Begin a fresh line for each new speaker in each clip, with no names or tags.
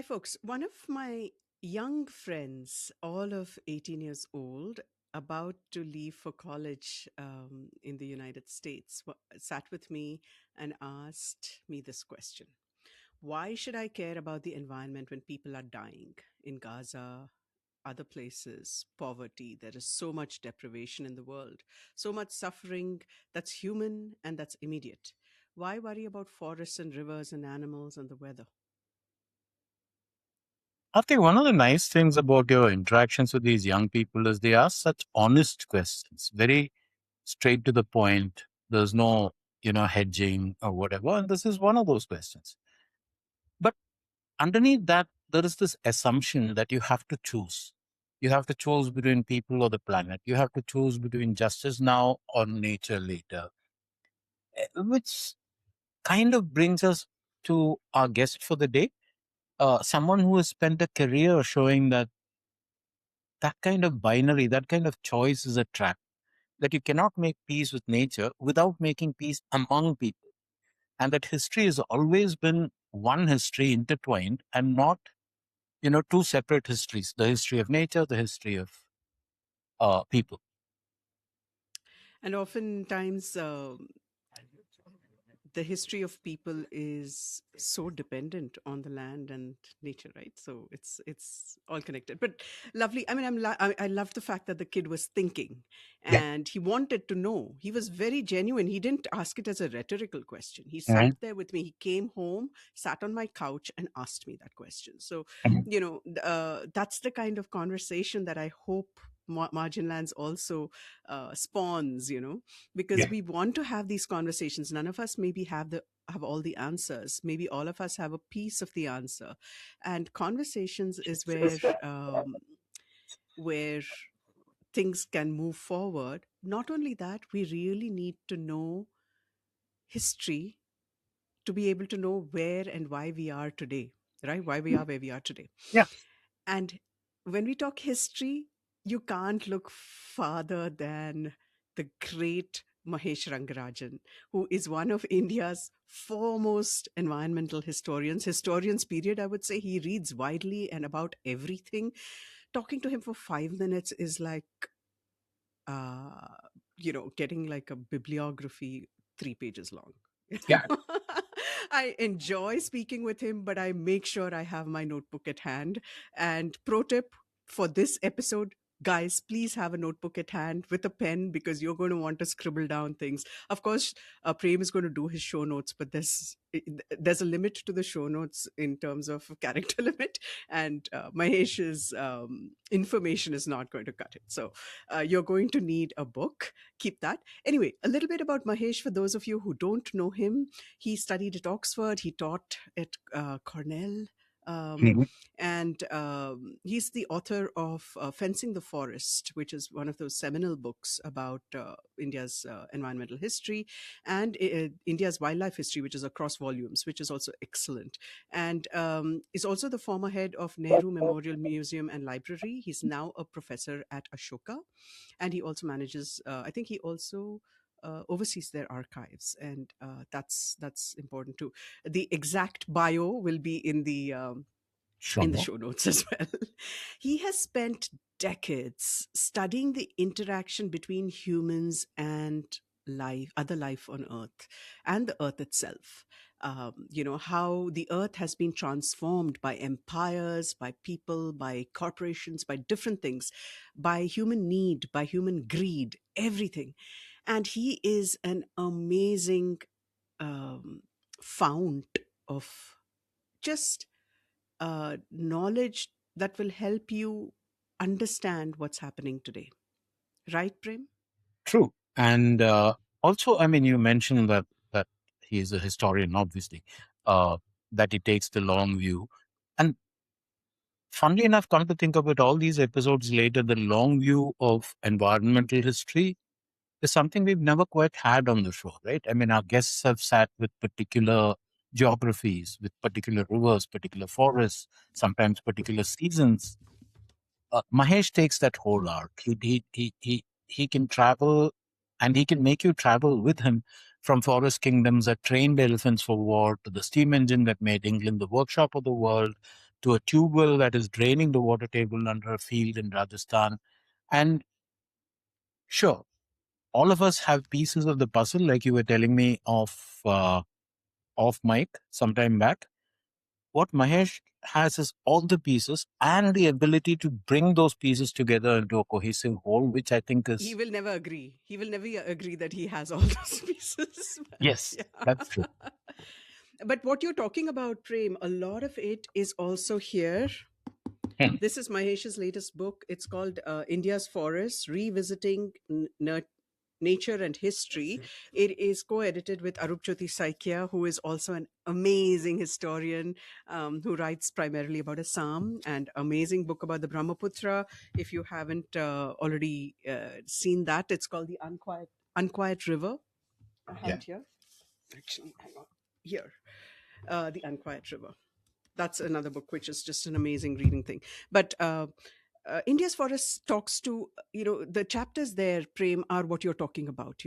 Hi, folks. One of my young friends, all of 18 years old, about to leave for college in the United States, sat with me and asked me this question. Why should I care about the environment when people are dying in Gaza, other places, poverty? There is so much deprivation in the world, so much suffering that's human and that's immediate. Why worry about forests and rivers and animals and the weather?
I think one of the nice things about your interactions with these young people is they ask such honest questions, very straight to the point. There's no, hedging or whatever. And this is one of those questions. But underneath that, there is this assumption that you have to choose. You have to choose between people or the planet. You have to choose between justice now or nature later, which kind of brings us to our guest for the day. Someone who has spent a career showing that kind of binary, that kind of choice is a trap, that you cannot make peace with nature without making peace among people. And that history has always been one history intertwined and not, two separate histories, the history of nature, the history of people.
And oftentimes, the history of people is so dependent on the land and nature, right? So it's all connected. But lovely. I mean, I love the fact that the kid was thinking,
Yeah.
and he wanted to know. He was very genuine. He didn't ask it as a rhetorical question. He sat
Mhm.
there with me. He came home, sat on my couch, and asked me that question. So
Mhm.
that's the kind of conversation that I hope margin lands also spawns, because
Yeah.
we want to have these conversations. None of us maybe have all the answers. Maybe all of us have a piece of the answer, and conversations is where things can move forward. Not only that, we really need to know history to be able to know where and why we are today, right? Why we are where we are today.
Yeah.
And when we talk history, you can't look farther than the great Mahesh Rangarajan, who is one of India's foremost environmental historians, period. I would say he reads widely and about everything. Talking to him for 5 minutes is like, uh, getting like a bibliography 3 pages long.
Yeah.
I enjoy speaking with him, but I make sure I have my notebook at hand. And pro tip for this episode, guys, please have a notebook at hand with a pen because you're going to want to scribble down things. Of course, Prem is going to do his show notes, but there's a limit to the show notes in terms of character limit, and Mahesh's information is not going to cut it. So you're going to need a book. Keep that. Anyway, a little bit about Mahesh for those of you who don't know him. He studied at Oxford, he taught at Cornell. Um,
Mhm.
and he's the author of Fencing the Forest, which is one of those seminal books about India's environmental history and India's wildlife history, which is across volumes, which is also excellent. And is also the former head of Nehru Memorial Museum and Library. He's now a professor at Ashoka, and he also manages. I think he also oversees their archives, and that's important too. The exact bio will be
Sure.
in the show notes as well. He has spent decades studying the interaction between humans and other life on Earth, and the Earth itself. How the Earth has been transformed by empires, by people, by corporations, by different things, by human need, by human greed, everything. And he is an amazing um, fount of just knowledge that will help you understand what's happening today. Right, Prem?
True. And also, I mean, you mentioned that he is a historian, obviously, uh, that he takes the long view. And funnily enough, come to think of it, all these episodes later, the long view of environmental history is something we've never quite had on the show, right? I mean, our guests have sat with particular geographies, with particular rivers, particular forests, sometimes particular seasons. Mahesh takes that whole arc. He can travel, and he can make you travel with him from forest kingdoms that trained elephants for war to the steam engine that made England the workshop of the world, to a tube well that is draining the water table under a field in Rajasthan. And sure, all of us have pieces of the puzzle, like you were telling me off mic sometime back. What Mahesh has is all the pieces and the ability to bring those pieces together into a cohesive whole, which I think
He
is,
will never agree. He will never agree that he has all those pieces. But
yes, that's true.
yeah. But what you're talking about, Prem, a lot of it is also here.
Hmm.
This is Mahesh's latest book. It's called India's Forests Revisiting Nature and History. It is co edited with Arupjyoti Saikia, who is also an amazing historian who writes primarily about Assam, and amazing book about the Brahmaputra. If you haven't already seen that, it's called The Unquiet River. A
Yeah.
hand here. Actually, hang on. Here. The Unquiet River. That's another book, which is just an amazing reading thing. But India's Forest talks to, the chapters there, Prem, are what you're talking about,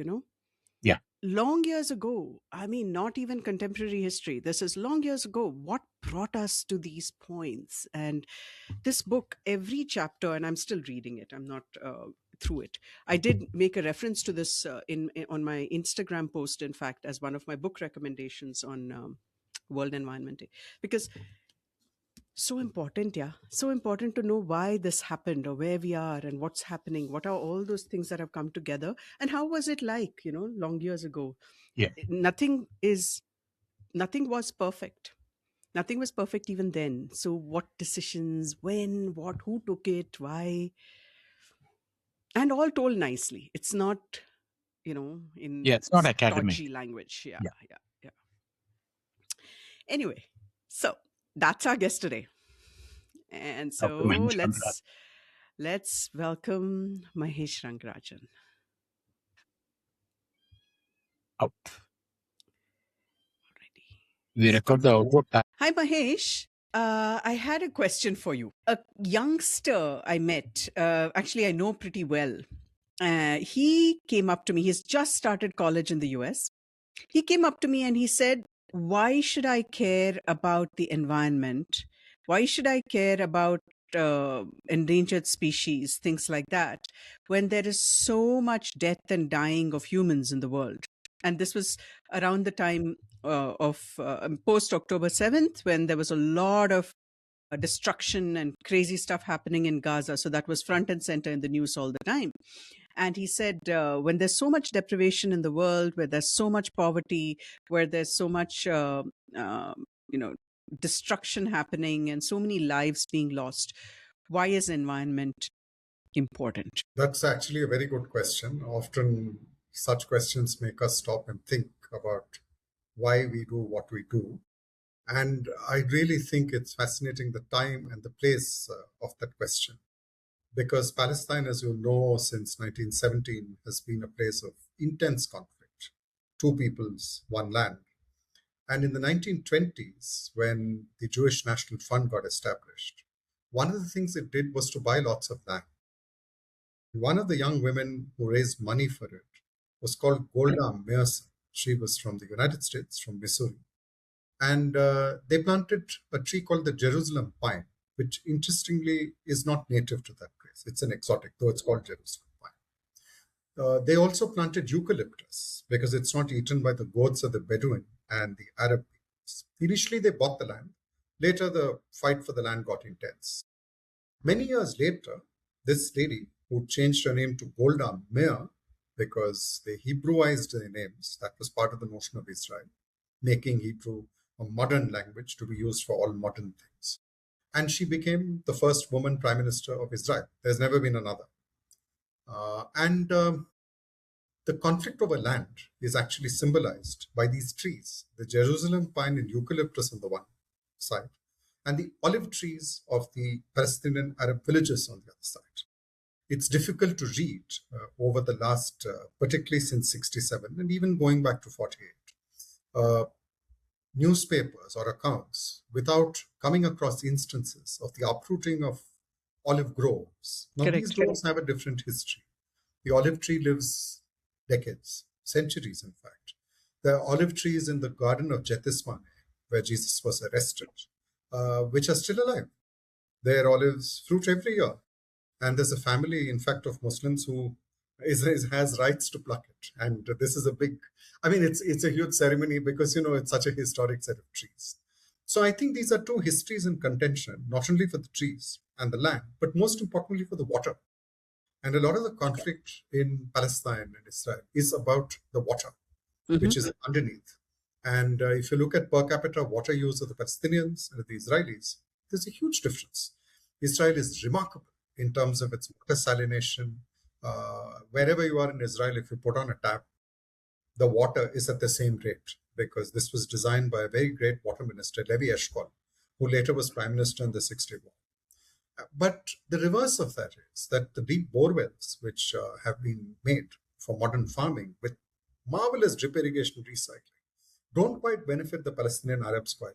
Yeah.
long years ago. I mean, not even contemporary history. This is long years ago. What brought us to these points? And this book, every chapter, and I'm still reading it, I'm not through it. I did make a reference to this on my Instagram post, in fact, as one of my book recommendations on World Environment Day, because so important, yeah, so important to know why this happened or where we are and what's happening, what are all those things that have come together, and how was it like, long years ago.
Yeah.
Nothing was perfect. Nothing was perfect even then. So what decisions, when, what, who took it, why, and all told nicely. It's not,
Yeah.
in
It's not academic.
stodgy language. Yeah,
Yeah.
yeah, yeah. Anyway, so that's our guest today. And
Dr.
so
Mahesh Rangarajan.
let's welcome Mahesh Rangarajan.
Out.
Already.
We record the output.
Hi, Mahesh. I had a question for you. A youngster I met, actually, I know pretty well. He came up to me. He's just started college in the US. He came up to me and he said, "Why should I care about the environment? Why should I care about endangered species, things like that, when there is so much death and dying of humans in the world?" And this was around the time of post October 7th, when there was a lot of destruction and crazy stuff happening in Gaza. So that was front and center in the news all the time. And he said, when there's so much deprivation in the world, where there's so much poverty, where there's so much, you know, destruction happening and so many lives being lost, why is environment important?
That's actually a very good question. Often such questions make us stop and think about why we do what we do. And I really think it's fascinating the time and the place of that question. Because Palestine, as you know, since 1917 has been a place of intense conflict. Two peoples, one land. And in the 1920s, when the Jewish National Fund got established, one of the things it did was to buy lots of land. One of the young women who raised money for it was called Golda Meir. She was from the United States, from Missouri. And they planted a tree called the Jerusalem pine, which interestingly is not native to that place. It's an exotic, though it's called Jerusalem pine. They also planted eucalyptus because it's not eaten by the goats or the Bedouin and the Arab peoples. Initially, they bought the land. Later, the fight for the land got intense. Many years later, this lady, who changed her name to Golda Meir because they Hebrewised their names, that was part of the notion of Israel, making Hebrew a modern language to be used for all modern things. And she became the first woman prime minister of Israel. There's never been another. And the conflict over land is actually symbolized by these trees, the Jerusalem pine and eucalyptus on the one side, and the olive trees of the Palestinian Arab villages on the other side. It's difficult to read over the last, particularly since 67 and even going back to 48, newspapers or accounts without coming across instances of the uprooting of olive groves. Now,
Correct.
these groves have a different history. The olive tree lives decades, centuries, in fact. The olive trees in the Garden of Gethsemane, where Jesus was arrested, which are still alive. Their olives fruit every year. And there's a family, in fact, of Muslims who has rights to pluck it. And this is a big, I mean, it's a huge ceremony because, it's such a historic set of trees. So I think these are two histories in contention, not only for the trees and the land, but most importantly for the water. And a lot of the conflict in Palestine and Israel is about the water, which is underneath. And if you look at per capita water use of the Palestinians and the Israelis, there's a huge difference. Israel is remarkable in terms of its water salination. Wherever you are in Israel, if you put on a tap, the water is at the same rate, because this was designed by a very great water minister, Levi Eshkol, who later was prime minister in the 60s war. But the reverse of that is that the deep bore wells, which have been made for modern farming with marvelous drip irrigation recycling, don't quite benefit the Palestinian Arabs quite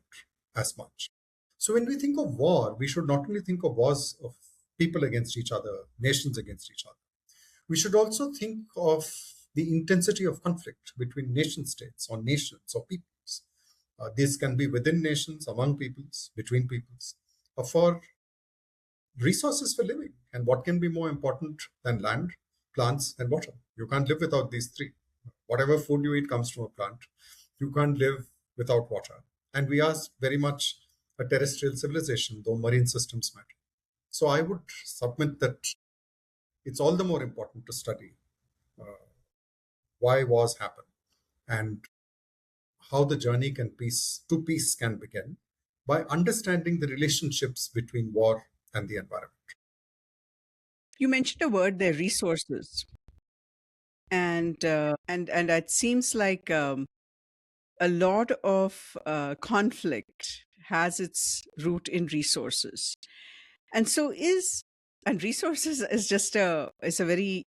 as much. So when we think of war, we should not only think of wars of people against each other, nations against each other. We should also think of the intensity of conflict between nation states or nations or peoples. This can be within nations, among peoples, between peoples, or for resources for living. And what can be more important than land, plants, and water? You can't live without these three. Whatever food you eat comes from a plant. You can't live without water. And we are very much a terrestrial civilization, though marine systems matter. So I would submit that it's all the more important to study why wars happen and how the journey to peace can begin by understanding the relationships between war and the environment.
You mentioned a word there, resources, and it seems like a lot of conflict has its root in resources, and resources is just a very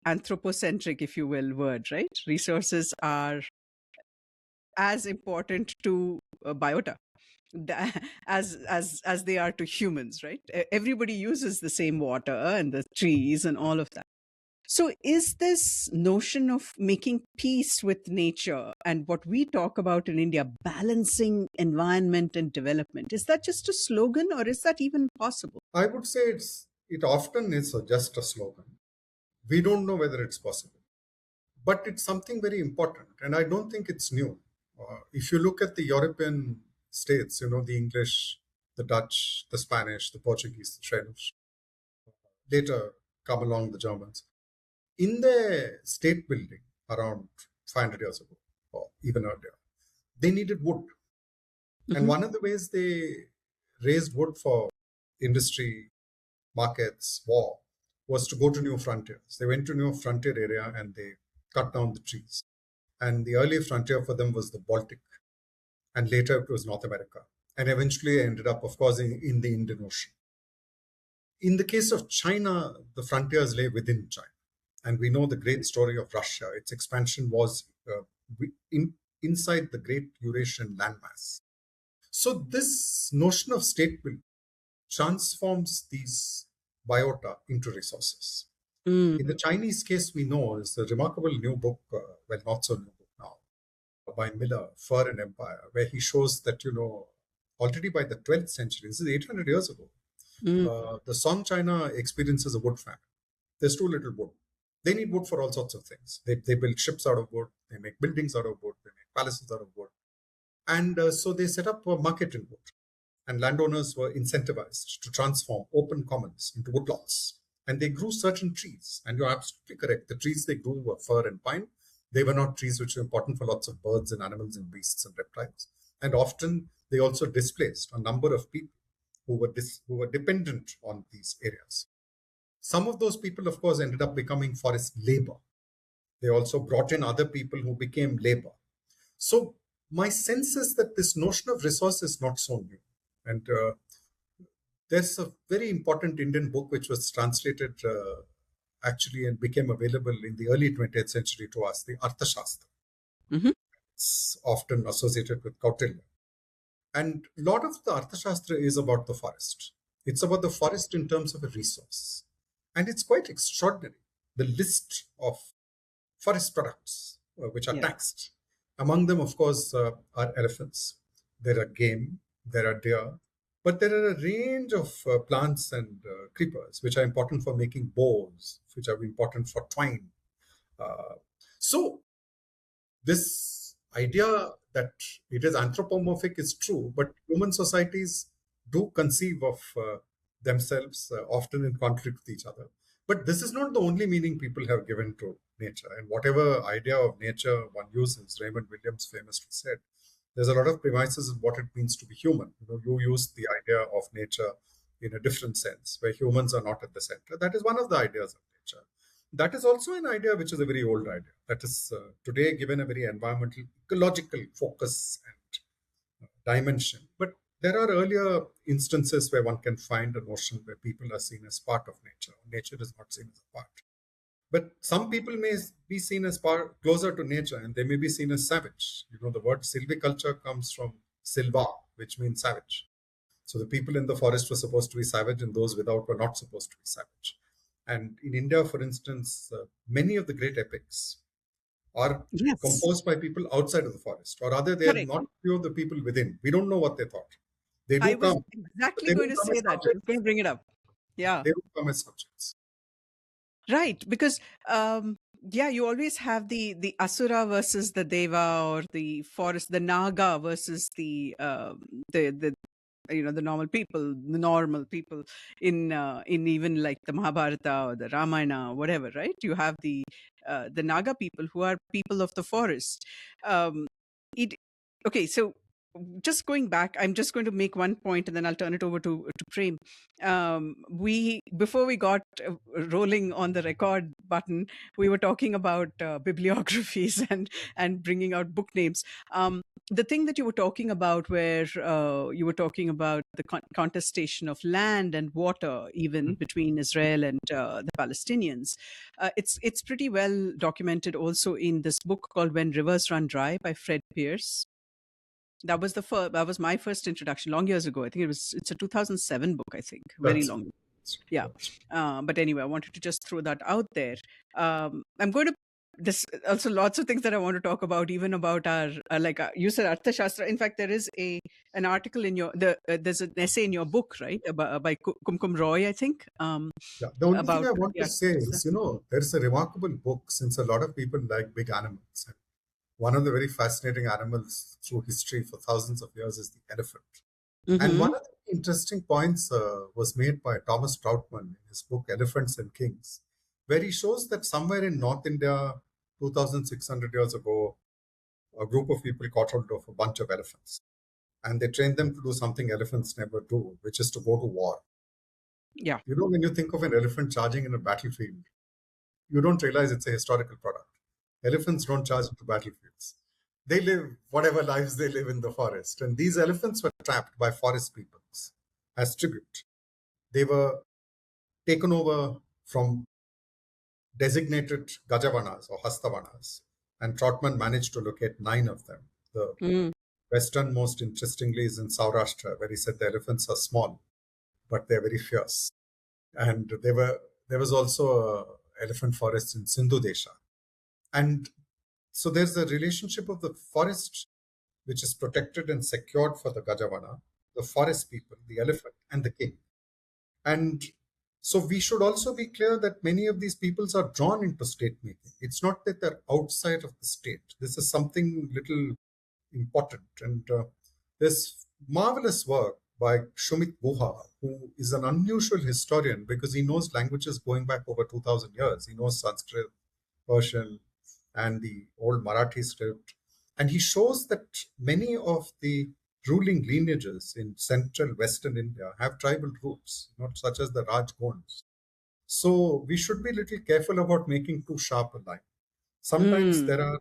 anthropocentric, if you will, word, right? Resources are as important to biota as they are to humans, right? Everybody uses the same water and the trees and all of that. So is this notion of making peace with nature and what we talk about in India, balancing environment and development, is that just a slogan, or is that even possible?
I would say it often is just a slogan. We don't know whether it's possible, but it's something very important, and I don't think it's new. If you look at the European states, the English, the Dutch, the Spanish, the Portuguese, the French, later come along the Germans. In their state building around 500 years ago, or even earlier, they needed wood. And one of the ways they raised wood for industry, markets, war, was to go to new frontiers. They went to new frontier area and they cut down the trees. And the early frontier for them was the Baltic. And later it was North America. And eventually ended up, of course, in the Indian Ocean. In the case of China, the frontiers lay within China. And we know the great story of Russia. Its expansion was inside the great Eurasian landmass. So this notion of state building transforms these biota into resources. In the Chinese case, we know is a remarkable new book, well, not so new book now, by Miller, Fur and Empire, where he shows that, already by the 12th century, this is 800 years ago, the Song China experiences a wood famine. There's too little wood. They need wood for all sorts of things. They build ships out of wood. They make buildings out of wood. They make palaces out of wood. And so they set up a market in wood. And landowners were incentivized to transform open commons into woodlots. And they grew certain trees. And you're absolutely correct. The trees they grew were fir and pine. They were not trees which were important for lots of birds and animals and beasts and reptiles. And often they also displaced a number of people who were dependent on these areas. Some of those people, of course, ended up becoming forest labor. They also brought in other people who became labor. So my sense is that this notion of resource is not so new. And there's a very important Indian book which was translated actually and became available in the early 20th century to us, the Arthashastra. It's often associated with Kautilya. And a lot of the Arthashastra is about the forest. It's about the forest in terms of a resource. And it's quite extraordinary, the list of forest products which are taxed. Among them, of course, are elephants. There are game, there are deer, But there are a range of plants and creepers which are important for making bows, which are important for twine. Uh, so this idea that it is anthropomorphic is true, but human societies do conceive of themselves often in conflict with each other. But this is not the only meaning people have given to nature. And whatever idea of nature one uses, Raymond Williams famously said, there's a lot of premises in what it means to be human. You use the idea of nature in a different sense, where humans are not at the center. That is one of the ideas of nature. That is also an idea which is a very old idea. That is today given a very environmental, ecological focus and dimension. But there are earlier instances where one can find a notion where people are seen as part of nature. Nature is not seen as a part. But some people may be seen as closer to nature, and they may be seen as savage. The word silviculture comes from silva, which means savage. So the people in the forest were supposed to be savage, and those without were not supposed to be savage. And in India, for instance, many of the great epics are
Yes,
composed by people outside of the forest, or rather, they are
correct.
not few of the people within. We don't know what they thought. They
I
do
was
come, but
exactly
they
going
don't
to
come as
say that. I was going
subjects.
to bring it up. Yeah.
They don't come as subjects.
Right, because yeah, you always have the asura versus the deva, or the forest, the naga versus the the normal people in even like the Mahabharata or the Ramayana, whatever, right? You have the naga people who are people of the forest. Um, it okay, so just going back, I'm just going to make one point and then I'll turn it over to Prem. We Before we got rolling on the record button, we were talking about bibliographies and bringing out book names. The thing that you were talking about, where you were talking about the contestation of land and water, even between Israel and the Palestinians, it's pretty well documented also in this book called When Rivers Run Dry by Fred Pierce. That was my first introduction long years ago. I think it's a 2007 book, I think, very
That's,
long. Yeah.
that's
But anyway, I wanted to just throw that out there. I'm going to this also lots of things that I want to talk about, even about our like you said Arthashastra. In fact, there is an article in there's an essay in your book, right, about, by Kumar-Rao, I think,
Yeah. The only thing
about
I want
the
to say
Arthashastra.
is, there's a remarkable book since a lot of people like big animals. And one of the very fascinating animals through history for thousands of years is the elephant. And
Mm-hmm.
one of the interesting points was made by Thomas Troutman in his book Elephants and Kings, where he shows that somewhere in North India, 2,600 years ago, a group of people caught hold of a bunch of elephants. And they trained them to do something elephants never do, which is to go to war.
Yeah.
When you think of an elephant charging in a battlefield, you don't realize it's a historical product. Elephants don't charge into battlefields. They live whatever lives they live in the forest. And these elephants were trapped by forest peoples as tribute. They were taken over from designated Gajavanas or Hastavanas. And Trotman managed to locate 9 of them. The
Mm.
westernmost, interestingly, is in Saurashtra, where he said the elephants are small, but they're very fierce. And there was also a elephant forest in Sindhu Desha. And so there's a relationship of the forest, which is protected and secured for the Gajavana, the forest people, the elephant, and the king. And so we should also be clear that many of these peoples are drawn into state making. It's not that they're outside of the state. This is something little important. And there's marvelous work by Shumit Guha, who is an unusual historian because he knows languages going back over 2,000 years. He knows Sanskrit, Persian, and the old Marathi script. And he shows that many of the ruling lineages in central Western India have tribal roots, not such as the Rajgons. So we should be a little careful about making too sharp a line. Sometimes
Mm.
there are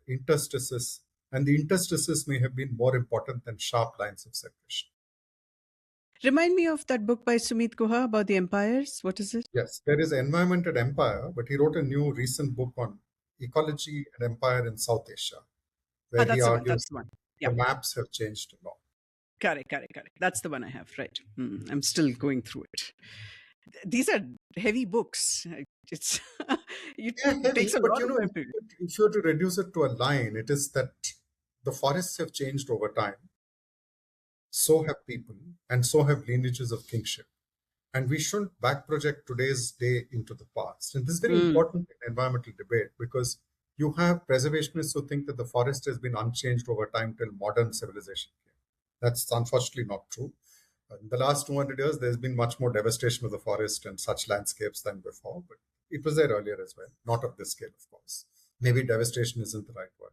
interstices, and the interstices may have been more important than sharp lines of separation.
Remind me of that book by Sumit Guha about the empires. What is it?
Yes, there is Environment and Empire, but he wrote a new recent book on ecology and empire in South Asia,
Ah,
where he
that's the one.
argues
That's the one.
the
Yeah.
maps have changed a lot.
Correct. That's the one I have. Right. I'm still going through it. These are heavy books. It's it
Yeah,
takes
heavy,
a
but
lot of time to.
if you were to reduce it to a line, it is that the forests have changed over time. So have people, and so have lineages of kingship. And we shouldn't back project today's day into the past. And this is very
Mm.
important in environmental debate because you have preservationists who think that the forest has been unchanged over time till modern civilization came. That's unfortunately not true. In the last 200 years, there's been much more devastation of the forest and such landscapes than before, but it was there earlier as well. Not of this scale, of course. Maybe devastation isn't the right word.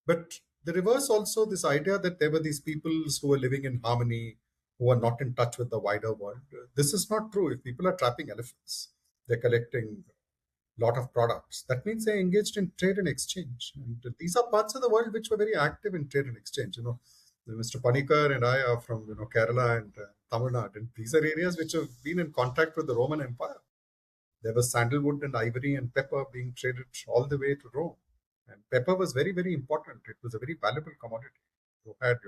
But the reverse also, this idea that there were these peoples who were living in harmony, who are not in touch with the wider world. This is not true. If people are trapping elephants, they're collecting a lot of products. That means they're engaged in trade and exchange. And these are parts of the world which were very active in trade and exchange. Mr. Panicker and I are from Kerala and Tamil Nadu. And these are areas which have been in contact with the Roman Empire. There was sandalwood and ivory and pepper being traded all the way to Rome. And pepper was very, very important. It was a very valuable commodity. You had,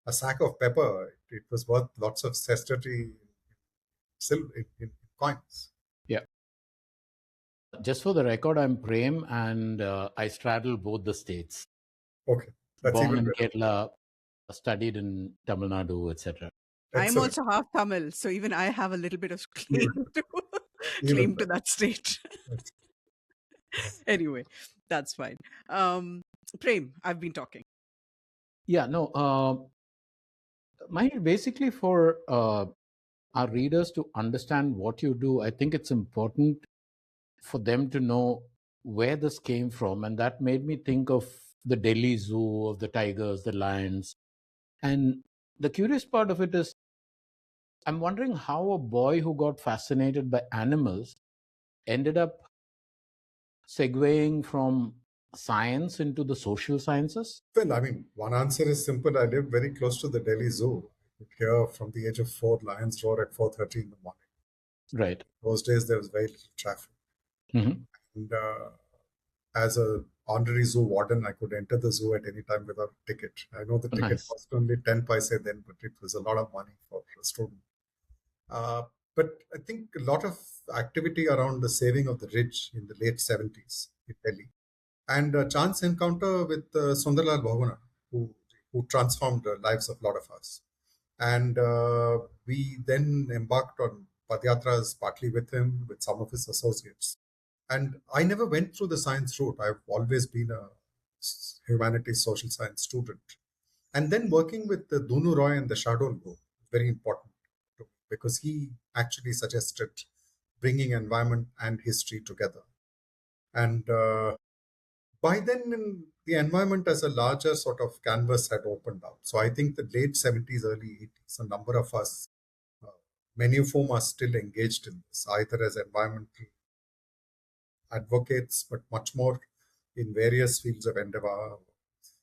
a sack of pepper. It was worth lots of sestertii silver in coins.
Yeah. Just for the record, I'm Prem and I straddle both the states.
Okay. That's
Born
even
in
better.
Kerala, studied in Tamil Nadu, etc.
I'm
Excellent.
also half Tamil, so even I have a little bit of claim to
Even
to that state. Anyway, that's fine. Prem, I've been talking.
Yeah, no. Basically, for our readers to understand what you do, I think it's important for them to know where this came from. And that made me think of the Delhi Zoo, of the tigers, the lions. And the curious part of it is, I'm wondering how a boy who got fascinated by animals ended up segueing from science into the social sciences.
Well, I mean, one answer is simple. I live very close to the Delhi Zoo. I could hear from the age of 4 lions roar at 4:30 in the morning.
Right.
Those days there was very little traffic.
Mm-hmm.
And as a honorary zoo warden, I could enter the zoo at any time without a ticket. I know the ticket
Nice.
cost only 10 paise then, but it was a lot of money for a student. But I think a lot of activity around the saving of the ridge in the late 70s in Delhi. And a chance encounter with Sundarlal Bhavana, who transformed the lives of a lot of us. And we then embarked on Padyatras partly with him, with some of his associates. And I never went through the science route. I've always been a humanities social science student. And then working with the Dunu Roy and the Shardol group, very important because he actually suggested bringing environment and history together. And by then, the environment as a larger sort of canvas had opened up. So I think the late 70s, early 80s, a number of us, many of whom are still engaged in this, either as environmental advocates, but much more in various fields of endeavor.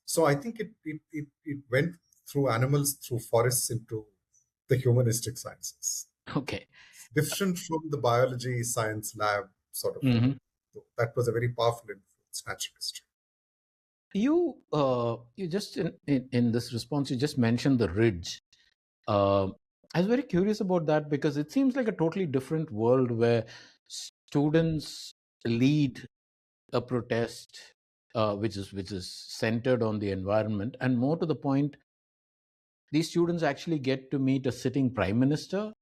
So I think it went through animals, through forests into the humanistic sciences.
Okay.
Different from the biology science lab sort of.
Mm-hmm.
So that was a very powerful influence, natural history.
You just in this response, you just mentioned the ridge. I was very curious about that because it seems like a totally different world where students lead a protest, which is centered on the environment, and more to the point, these students actually get to meet a sitting prime minister,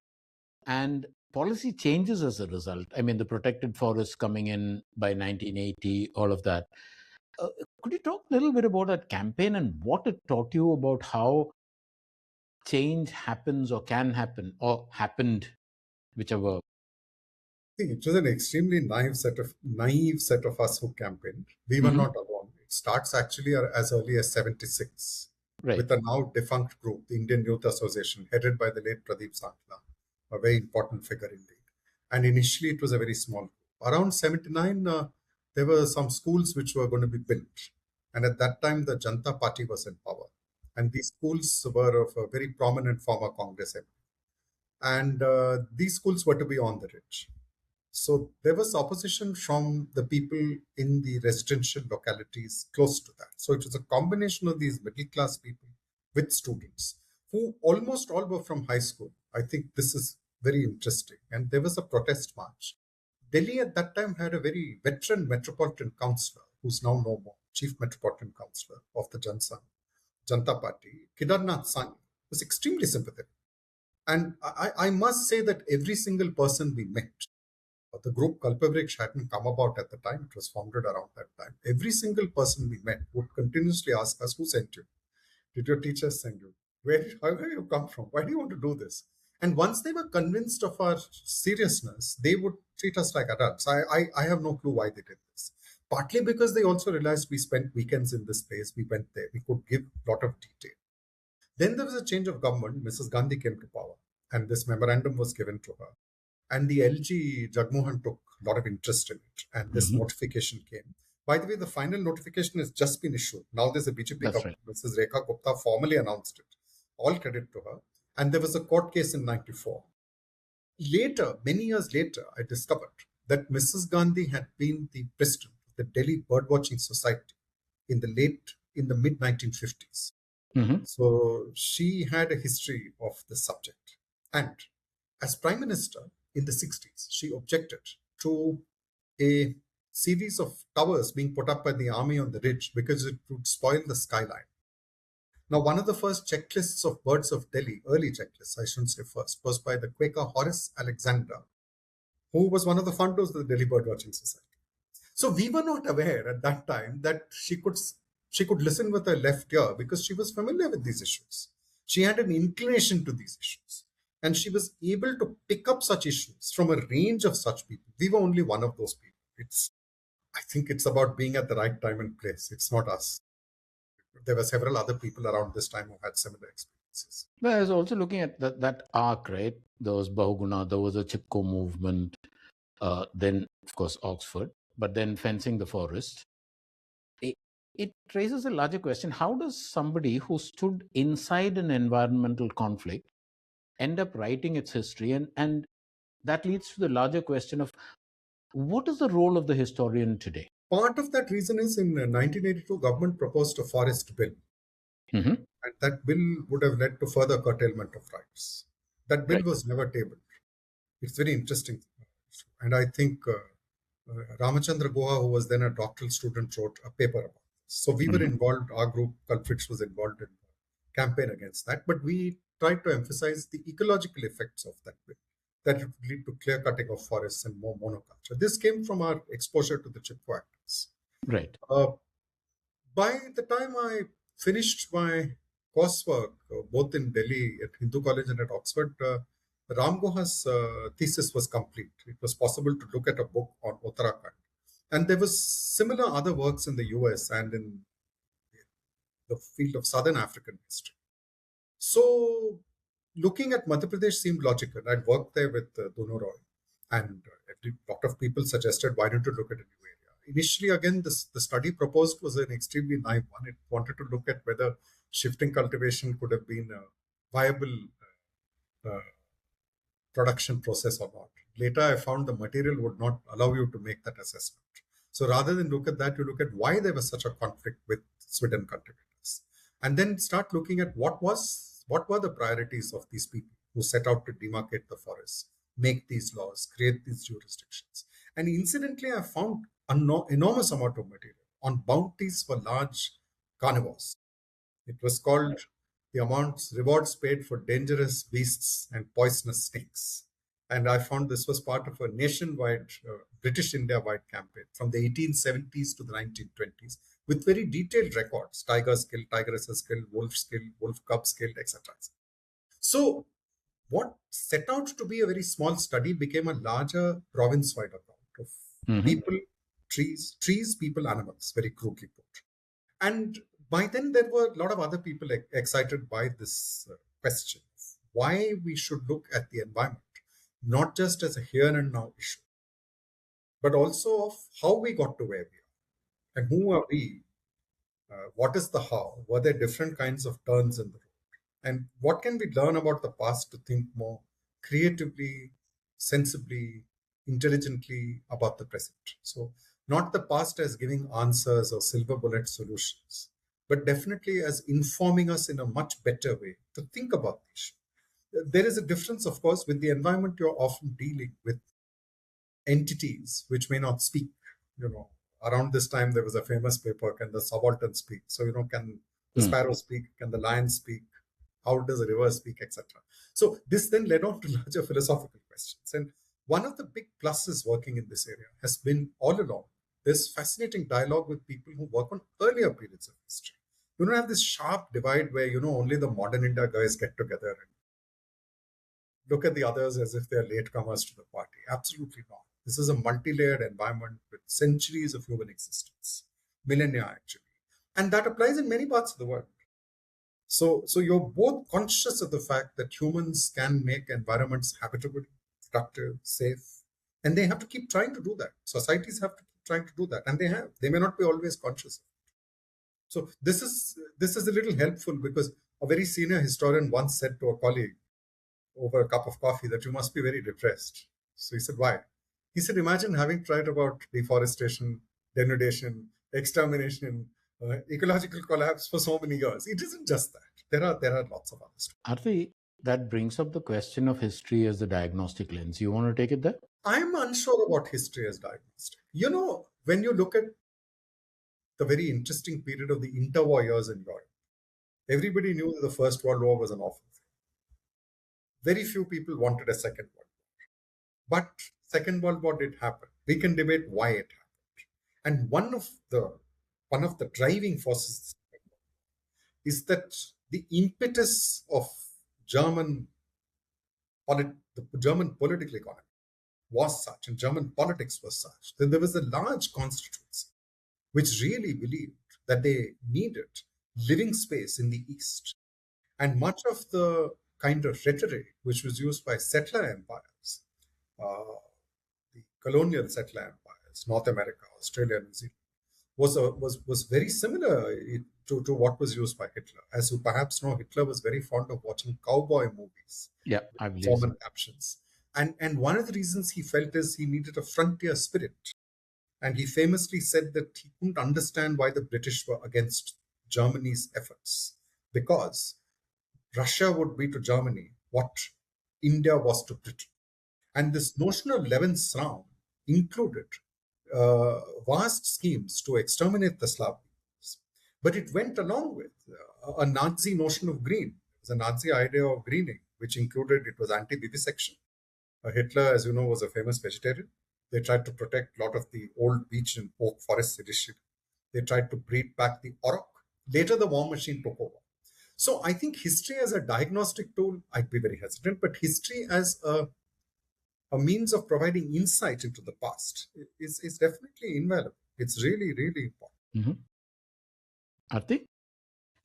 and policy changes as a result. I mean, the protected forests coming in by 1980, all of that. Could you talk a little bit about that campaign and what it taught you about how change happens or can happen or happened, whichever?
It was an extremely naive set of us who campaigned. We were
Mm-hmm.
not alone. It starts actually as early as 76
Right.
with a now defunct group, the Indian Youth Association, headed by the late Pradeep Santla, a very important figure indeed. And initially it was a very small group. Around 79, there were some schools which were going to be built. And at that time, the Janata Party was in power. And these schools were of a very prominent former Congress MP. And these schools were to be on the ridge. So there was opposition from the people in the residential localities close to that. So it was a combination of these middle class people with students who almost all were from high school. I think this is very interesting. And there was a protest march. Delhi at that time had a very veteran metropolitan councillor who's now no more, chief metropolitan councillor of the Janata Party, Kedarnath Sangh. was extremely sympathetic. And I must say that every single person we met, the group Kalpavriksh hadn't come about at the time, it was founded around that time. Every single person we met would continuously ask us, who sent you? Did your teachers send you? How do you come from? Why do you want to do this? And once they were convinced of our seriousness, they would treat us like adults. I have no clue why they did this. Partly because they also realized we spent weekends in this place. We went there. We could give a lot of detail. Then there was a change of government. Mrs. Gandhi came to power, and this memorandum was given to her. And the LG Jagmohan took a lot of interest in it, and this notification came. By the way, the final notification has just been issued. Now there's a BJP government. Right. Mrs. Rekha Gupta formally announced it. All credit to her. And there was a court case in 94. Later, many years later, I discovered that Mrs. Gandhi had been the president of the Delhi Birdwatching Society in the mid 1950s. So she had a history of the subject. And as Prime Minister in the 60s, she objected to a series of towers being put up by the army on the ridge because it would spoil the skyline. Now, one of the first checklists of birds of Delhi, early checklists, I shouldn't say first, was by the Quaker Horace Alexander, who was one of the founders of the Delhi Birdwatching Society. So we were not aware at that time that she could listen with her left ear because she was familiar with these issues. She had an inclination to these issues. And she was able to pick up such issues from a range of such people. We were only one of those people. I think it's about being at the right time and place. It's not us. There were several other people around this time who had similar experiences.
Well, I was also looking at that arc, right? There was Bahuguna, there was a Chipko movement, then, of course, Oxford, but then fencing the forest. It raises a larger question. How does somebody who stood inside an environmental conflict end up writing its history? And that leads to the larger question of what is the role of the historian today?
Part of that reason is in 1982, government proposed a forest bill. And that bill would have led to further curtailment of rights. That bill was never tabled. It's very interesting. And I think Ramachandra Guha, who was then a doctoral student, wrote a paper about this. So we were involved, our group, Culprits, was involved in the campaign against that. But we tried to emphasize the ecological effects of that bill, that it would lead to clear cutting of forests and more monoculture. This came from our exposure to the Chipko activists.
Right.
By the time I finished my coursework, both in Delhi at Hindu College and at Oxford, Ram Guha's thesis was complete. It was possible to look at a book on Uttarakhand. And there was similar other works in the US and in the field of Southern African history. So looking at Madhya Pradesh seemed logical. I'd worked there with Dono Roy, and a lot of people suggested, why don't you look at a new area? Initially, again, the study proposed was an extremely naive one. It wanted to look at whether shifting cultivation could have been a viable production process or not. Later, I found the material would not allow you to make that assessment. So rather than look at that, you look at why there was such a conflict with Sweden cultivators. And then start looking at what were the priorities of these people who set out to demarcate the forests, make these laws, create these jurisdictions. And incidentally, I found an enormous amount of material on bounties for large carnivores. It was called the rewards paid for dangerous beasts and poisonous snakes. And I found this was part of a nationwide, British India-wide campaign from the 1870s to the 1920s with very detailed records: tigers killed, tigresses killed, wolves killed, wolf cubs killed, etc. So what set out to be a very small study became a larger province-wide account of people, trees, people, animals, very crudely put. And by then, there were a lot of other people excited by this question of why we should look at the environment, not just as a here and now issue, but also of how we got to where we are and who are we, what is the how, were there different kinds of turns in the road, and what can we learn about the past to think more creatively, sensibly, intelligently about the present. So not the past as giving answers or silver bullet solutions, but definitely as informing us in a much better way to think about the issue. There is a difference, of course, with the environment. You're often dealing with entities which may not speak. Around this time, there was a famous paper, Can the Subaltern Speak? So, can the sparrow speak? Can the lion speak? How does a river speak, etc.? So this then led on to larger philosophical questions. And one of the big pluses working in this area has been all along this fascinating dialogue with people who work on earlier periods of history. You don't have this sharp divide where, only the modern India guys get together and look at the others as if they're latecomers to the party. Absolutely not. This is a multi-layered environment with centuries of human existence, millennia actually. And that applies in many parts of the world. So you're both conscious of the fact that humans can make environments habitable, productive, safe, and they have to keep trying to do that. Societies have to keep trying to do that, and they have. They may not be always conscious of it. So this is a little helpful because a very senior historian once said to a colleague over a cup of coffee that you must be very depressed. So he said, why? He said, imagine having tried about deforestation, denudation, extermination, ecological collapse for so many years. It isn't just that. There are lots of other stories.
Arati, that brings up the question of history as the diagnostic lens. You want to take it there?
I'm unsure about history as diagnostic. When you look at the very interesting period of the interwar years in Europe, everybody knew that the First World War was an awful thing. Very few people wanted a Second World War. But Second World War did happen. We can debate why it happened. And one of the driving forces is that the impetus of the German political economy was such, and German politics was such, that there was a large constituency which really believed that they needed living space in the East. And much of the kind of rhetoric which was used by settler empires, the colonial settler empires, North America, Australia, New Zealand, was very similar to what was used by Hitler. As you perhaps know, Hitler was very fond of watching cowboy movies.
Yeah, I believe
German
so.
captions. And one of the reasons he felt is he needed a frontier spirit. And he famously said that he couldn't understand why the British were against Germany's efforts, because Russia would be to Germany what India was to Britain. And this notion of Lebensraum included vast schemes to exterminate the Slav peoples. But it went along with a Nazi notion of green. It was a Nazi idea of greening, which included, it was anti-vivisection. Hitler, as you know, was a famous vegetarian. They tried to protect a lot of the old beech and oak forests initially. They tried to breed back the auroch. Later, the war machine took over. So I think history as a diagnostic tool, I'd be very hesitant, but history as a means of providing insight into the past is definitely invaluable. It's really, really important.
Arti?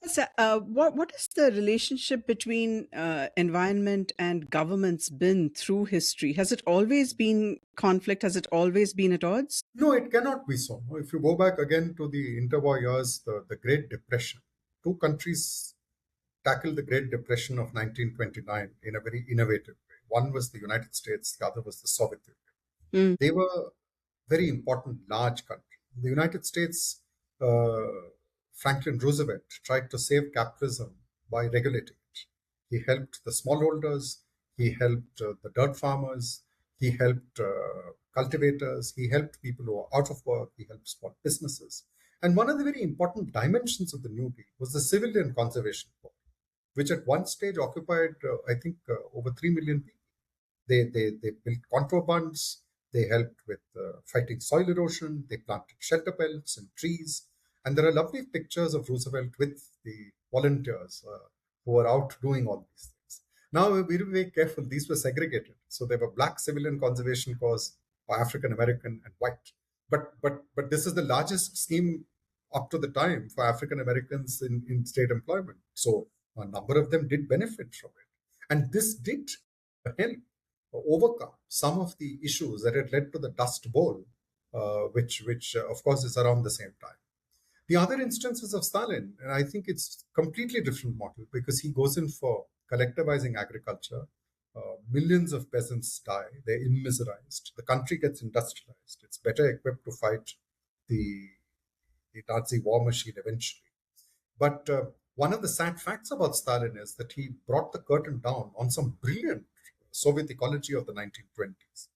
So, what is the relationship between environment and governments been through history? Has it always been conflict? Has it always been at odds?
No, it cannot be so. If you go back again to the interwar years, the Great Depression, two countries tackled the Great Depression of 1929 in a very innovative way. One was the United States, the other was the Soviet Union. They were very important, large countries. The United States, Franklin Roosevelt tried to save capitalism by regulating it. He helped the smallholders, he helped the dirt farmers, he helped cultivators, he helped people who were out of work, he helped small businesses. And one of the very important dimensions of the New Deal was the Civilian Conservation Corps, which at one stage occupied, over 3 million people. They built contour bunds, they helped with fighting soil erosion, they planted shelter belts and trees. And there are lovely pictures of Roosevelt with the volunteers who were out doing all these things. Now, we will be very careful. These were segregated. So there were black civilian conservation corps, African American, and white. But this is the largest scheme up to the time for African Americans in state employment. So a number of them did benefit from it. And this did help overcome some of the issues that had led to the Dust Bowl, which of course is around the same time. The other instances of Stalin, and I think it's completely different model because he goes in for collectivizing agriculture. Millions of peasants die, they're immiserized. The country gets industrialized. It's better equipped to fight the Nazi war machine eventually. But one of the sad facts about Stalin is that he brought the curtain down on some brilliant Soviet ecology of the 1920s.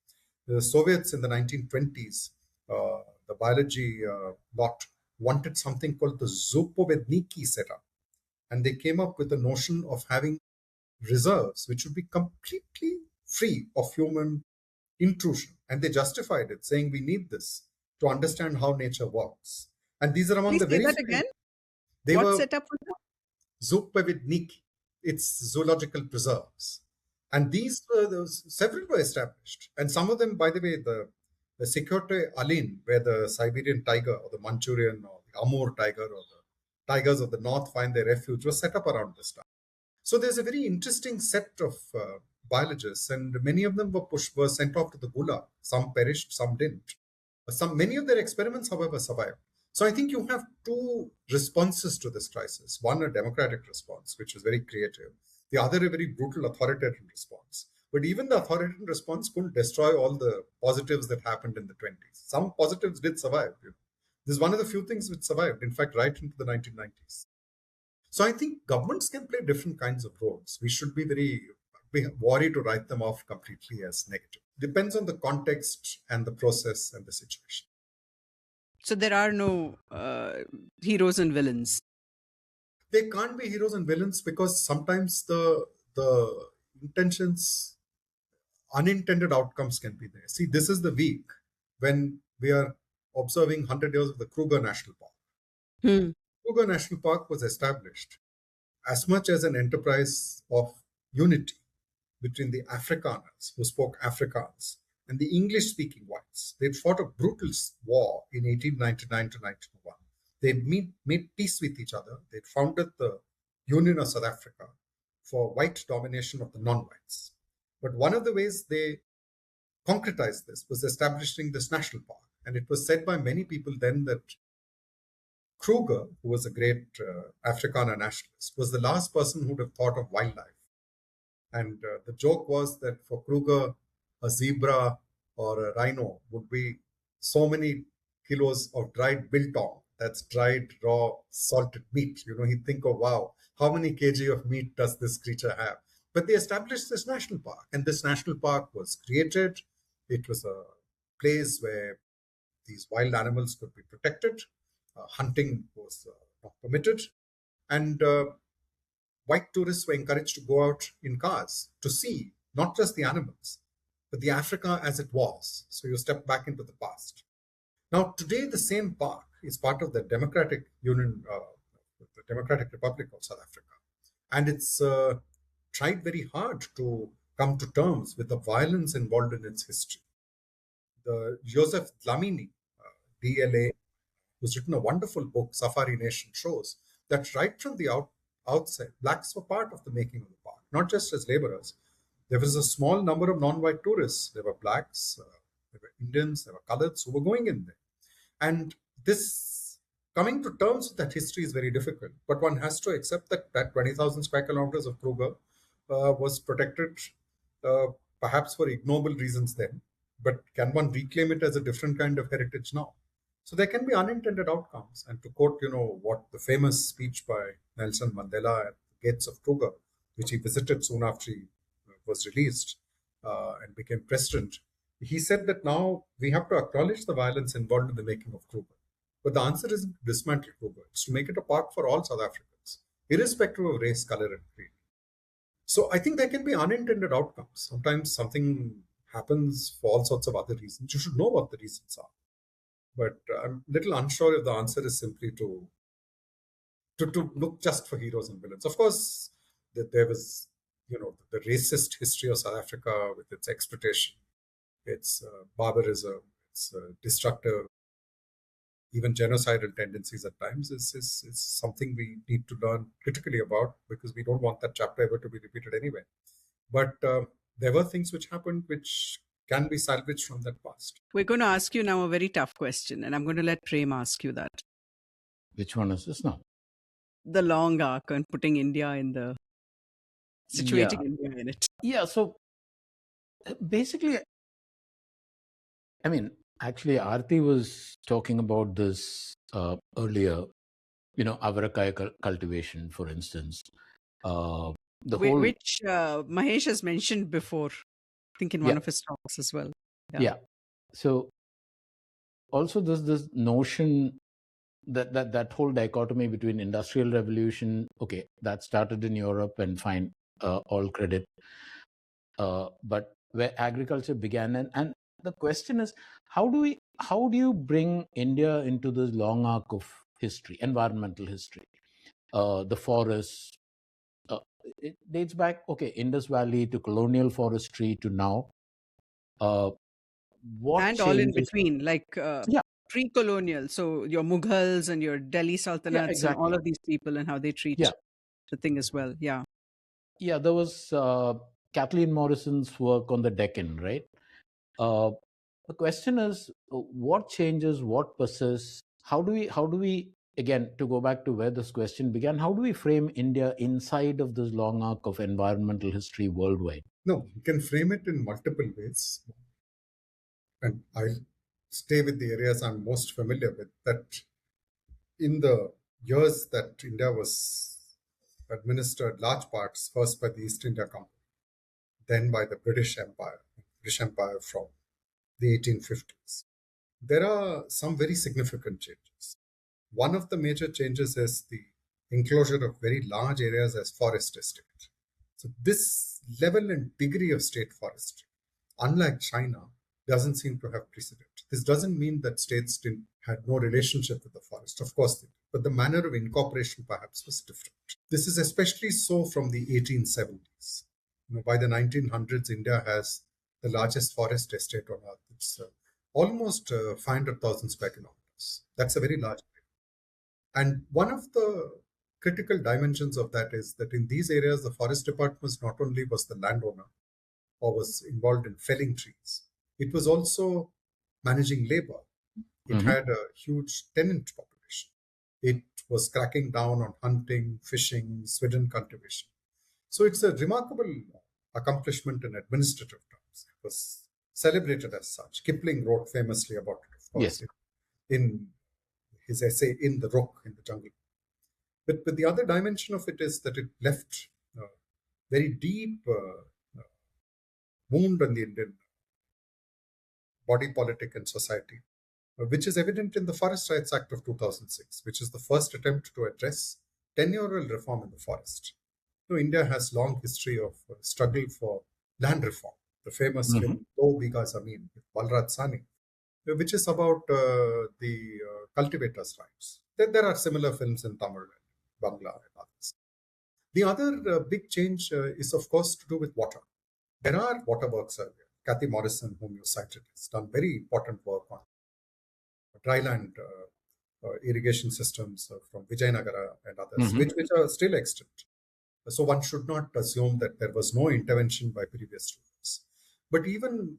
The Soviets in the 1920s, the biology lot wanted something called the Zupovedniki setup. And they came up with the notion of having reserves which would be completely free of human intrusion. And they justified it, saying we need this to understand how nature works. And these are among
Please
the
say
very
that
few.
again.
They
What
were
setup was that?
Zugbevidniki, it's zoological preserves. And these were those, several were established. And some of them, by the way, the Security Alin, where the Siberian tiger or the Manchurian or the Amur tiger or the tigers of the north find their refuge, was set up around this time. So there's a very interesting set of biologists, and many of them were sent off to the Gulag. Some perished, some didn't. Many of their experiments, however, survived. So I think you have two responses to this crisis. One, a democratic response, which is very creative. The other, a very brutal authoritarian response. But even the authoritarian response couldn't destroy all the positives that happened in the 20s. Some positives did survive. This is one of the few things which survived, in fact, right into the 1990s. So I think governments can play different kinds of roles. We should be very worried to write them off completely as negative. Depends on the context and the process and the situation.
So there are no heroes and villains.
They can't be heroes and villains because sometimes the intentions, unintended outcomes can be there. See, this is the week when we are observing 100 years of the Kruger National Park. Kruger National Park was established as much as an enterprise of unity between the Afrikaners who spoke Afrikaans and the English-speaking whites. They fought a brutal war in 1899 to 1901. They made peace with each other. They founded the Union of South Africa for white domination of the non-whites. But one of the ways they concretized this was establishing this national park. And it was said by many people then that Kruger, who was a great Afrikaner nationalist, was the last person who would have thought of wildlife. And the joke was that for Kruger, a zebra or a rhino would be so many kilos of dried biltong, that's dried, raw, salted meat. He'd think, oh, wow, how many kg of meat does this creature have? But they established this national park, and this national park was created. It was a place where these wild animals could be protected. Hunting was not permitted. And white tourists were encouraged to go out in cars to see not just the animals, but the Africa as it was. So you step back into the past. Now, today, the same park is part of the Democratic Union, the Democratic Republic of South Africa. And it's tried very hard to come to terms with the violence involved in its history. The Joseph Dlamini, DLA, who's written a wonderful book, Safari Nation, shows that right from the outset, blacks were part of the making of the park, not just as laborers. There was a small number of non-white tourists. There were blacks, there were Indians, there were coloreds who were going in there. And this, coming to terms with that history is very difficult, but one has to accept that 20,000 square kilometers of Kruger was protected, perhaps for ignoble reasons then, but can one reclaim it as a different kind of heritage now? So there can be unintended outcomes. And to quote, what the famous speech by Nelson Mandela at the gates of Kruger, which he visited soon after he was released and became president, he said that now we have to acknowledge the violence involved in the making of Kruger. But the answer isn't to dismantle Kruger. It's to make it a park for all South Africans, irrespective of race, color, and creed. So I think there can be unintended outcomes. Sometimes something happens for all sorts of other reasons. You should know what the reasons are. But I'm a little unsure if the answer is simply to look just for heroes and villains. Of course, there was, the racist history of South Africa with its exploitation, its barbarism, its destructive, even genocidal tendencies at times is something we need to learn critically about, because we don't want that chapter ever to be repeated anyway. But there were things which happened which can be salvaged from that past.
We're going to ask you now a very tough question, and I'm going to let Prem ask you that.
Which one is this now?
The long arc and putting India in the, situating India in it.
Yeah, so basically, I mean, actually, Arati was talking about this earlier, Avarakaya cultivation, for instance.
Which Mahesh has mentioned before, I think in one of his talks as well.
Yeah. So also there's this notion that whole dichotomy between industrial revolution, okay, that started in Europe, and fine, all credit, but where agriculture began, and the question is, how do you bring India into this long arc of history, environmental history, the forests, it dates back, okay, Indus Valley to colonial forestry to now, uh, what
And all in
changes?
between, like
Yeah,
pre-colonial. So your Mughals and your Delhi
yeah,
Sultanates and all
exactly.
of these people and how they
Yeah,
treat the thing as well. Yeah.
yeah, there was Kathleen Morrison's work on the Deccan, right? uh, the question is, what changes, what persists, how do we again, to go back to where this question began, how do we frame India inside of this long arc of environmental history worldwide?
No, you can frame it in multiple ways. And I'll stay with the areas I'm most familiar with. That in the years that India was administered, large parts, first by the East India Company, then by the British Empire from the 1850s. There are some very significant changes. One of the major changes is the enclosure of very large areas as forest estate. So this level and degree of state forestry, unlike China, doesn't seem to have precedent. This doesn't mean that states had no relationship with the forest. Of course they did. But the manner of incorporation perhaps was different. This is especially so from the 1870s. By the 1900s, India has the largest forest estate on earth. It's almost 500,000 square kilometers. That's a very large area. And one of the critical dimensions of that is that in these areas, the forest department not only was the landowner or was involved in felling trees, it was also managing labor. It
Hmm.
had a huge tenant population. It was cracking down on hunting, fishing, swidden cultivation. So it's a remarkable accomplishment in administrative terms. It was celebrated as such. Kipling wrote famously about it, of
Yes.
course, in his essay In the Rook, in the Jungle. But the other dimension of it is that it left a very deep wound on the Indian body politic and society, which is evident in the Forest Rights Act of 2006, which is the first attempt to address tenurial reform in the forest. India has long history of struggle for land reform. The famous
Hmm.
film Do Biga Zameen with Balraj Sahni, which is about the cultivators' rights. There are similar films in Tamil and Bangla and others. The other big change is, of course, to do with water. There are waterworks earlier. Kathy Morrison, whom you cited, has done very important work on dryland irrigation systems from Vijayanagara and others,
Hmm.
which are still extant. So one should not assume that there was no intervention by previous rulers. But even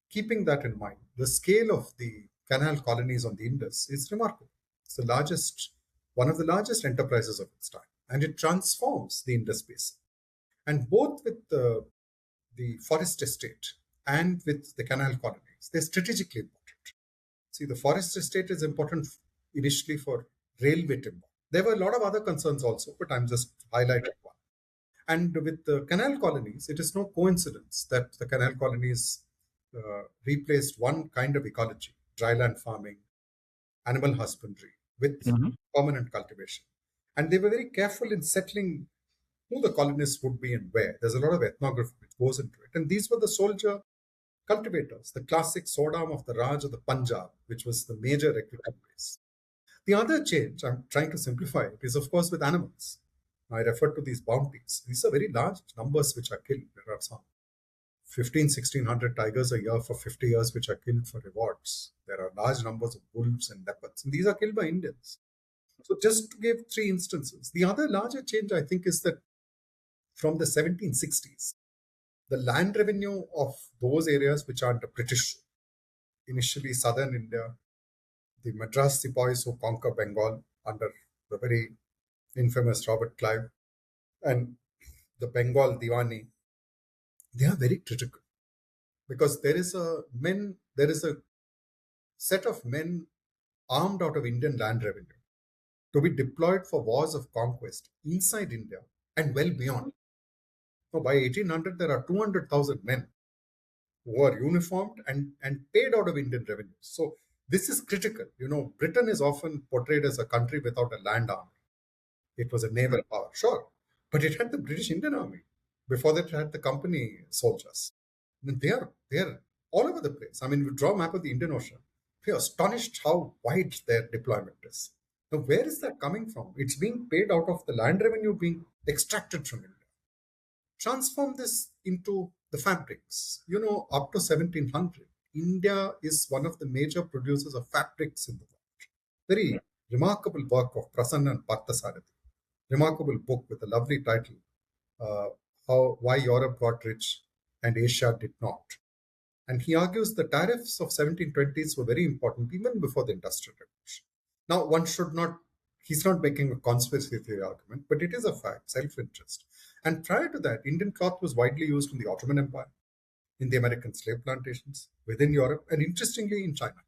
keeping that in mind, the scale of the canal colonies on the Indus is remarkable. It's the largest, one of the largest enterprises of its time, and it transforms the Indus basin. And both with the forest estate and with the canal colonies, they're strategically important. See, the forest estate is important initially for railway timber. There were a lot of other concerns also, but I'm just highlighting one. And with the canal colonies, it is no coincidence that the canal colonies replaced one kind of ecology, dryland farming, animal husbandry, with
Hmm.
permanent cultivation. And they were very careful in settling who the colonists would be and where. There's a lot of ethnography which goes into it. And these were the soldier cultivators, the classic Sodam of the Raj of the Punjab, which was the major recruiting base. The other change, I'm trying to simplify it, is of course with animals. I refer to these bounties. These are very large numbers which are killed. There are some 1600 tigers a year for 50 years which are killed for rewards. There are large numbers of wolves and leopards, and these are killed by Indians. So just to give three instances. The other larger change, I think, is that from the 1760s, the land revenue of those areas which are under British, initially southern India, the Madras Sepoys who conquer Bengal under the very infamous Robert Clive, and the Bengal Diwani, they are very critical because there is a set of men armed out of Indian land revenue to be deployed for wars of conquest inside India and well beyond. So by 1800, there are 200,000 men who are uniformed and paid out of Indian revenues. So This is critical. Britain is often portrayed as a country without a land army. It was a naval power, sure, but it had the British Indian Army. Before that, it had the company soldiers. I mean, they are all over the place. I mean, we draw a map of the Indian Ocean. We are astonished how wide their deployment is. Now, where is that coming from? It's being paid out of the land revenue being extracted from India. Transform this into the fabrics. Up to 1700, India is one of the major producers of fabrics in the world. Very remarkable work of Prasanna and Parthasarathi. Remarkable book with a lovely title, Why Europe Got Rich and Asia Did Not. And he argues the tariffs of 1720s were very important even before the Industrial Revolution. Now, he's not making a conspiracy theory argument, but it is a fact, self-interest. And prior to that, Indian cloth was widely used in the Ottoman Empire, in the American slave plantations, within Europe, and interestingly in China.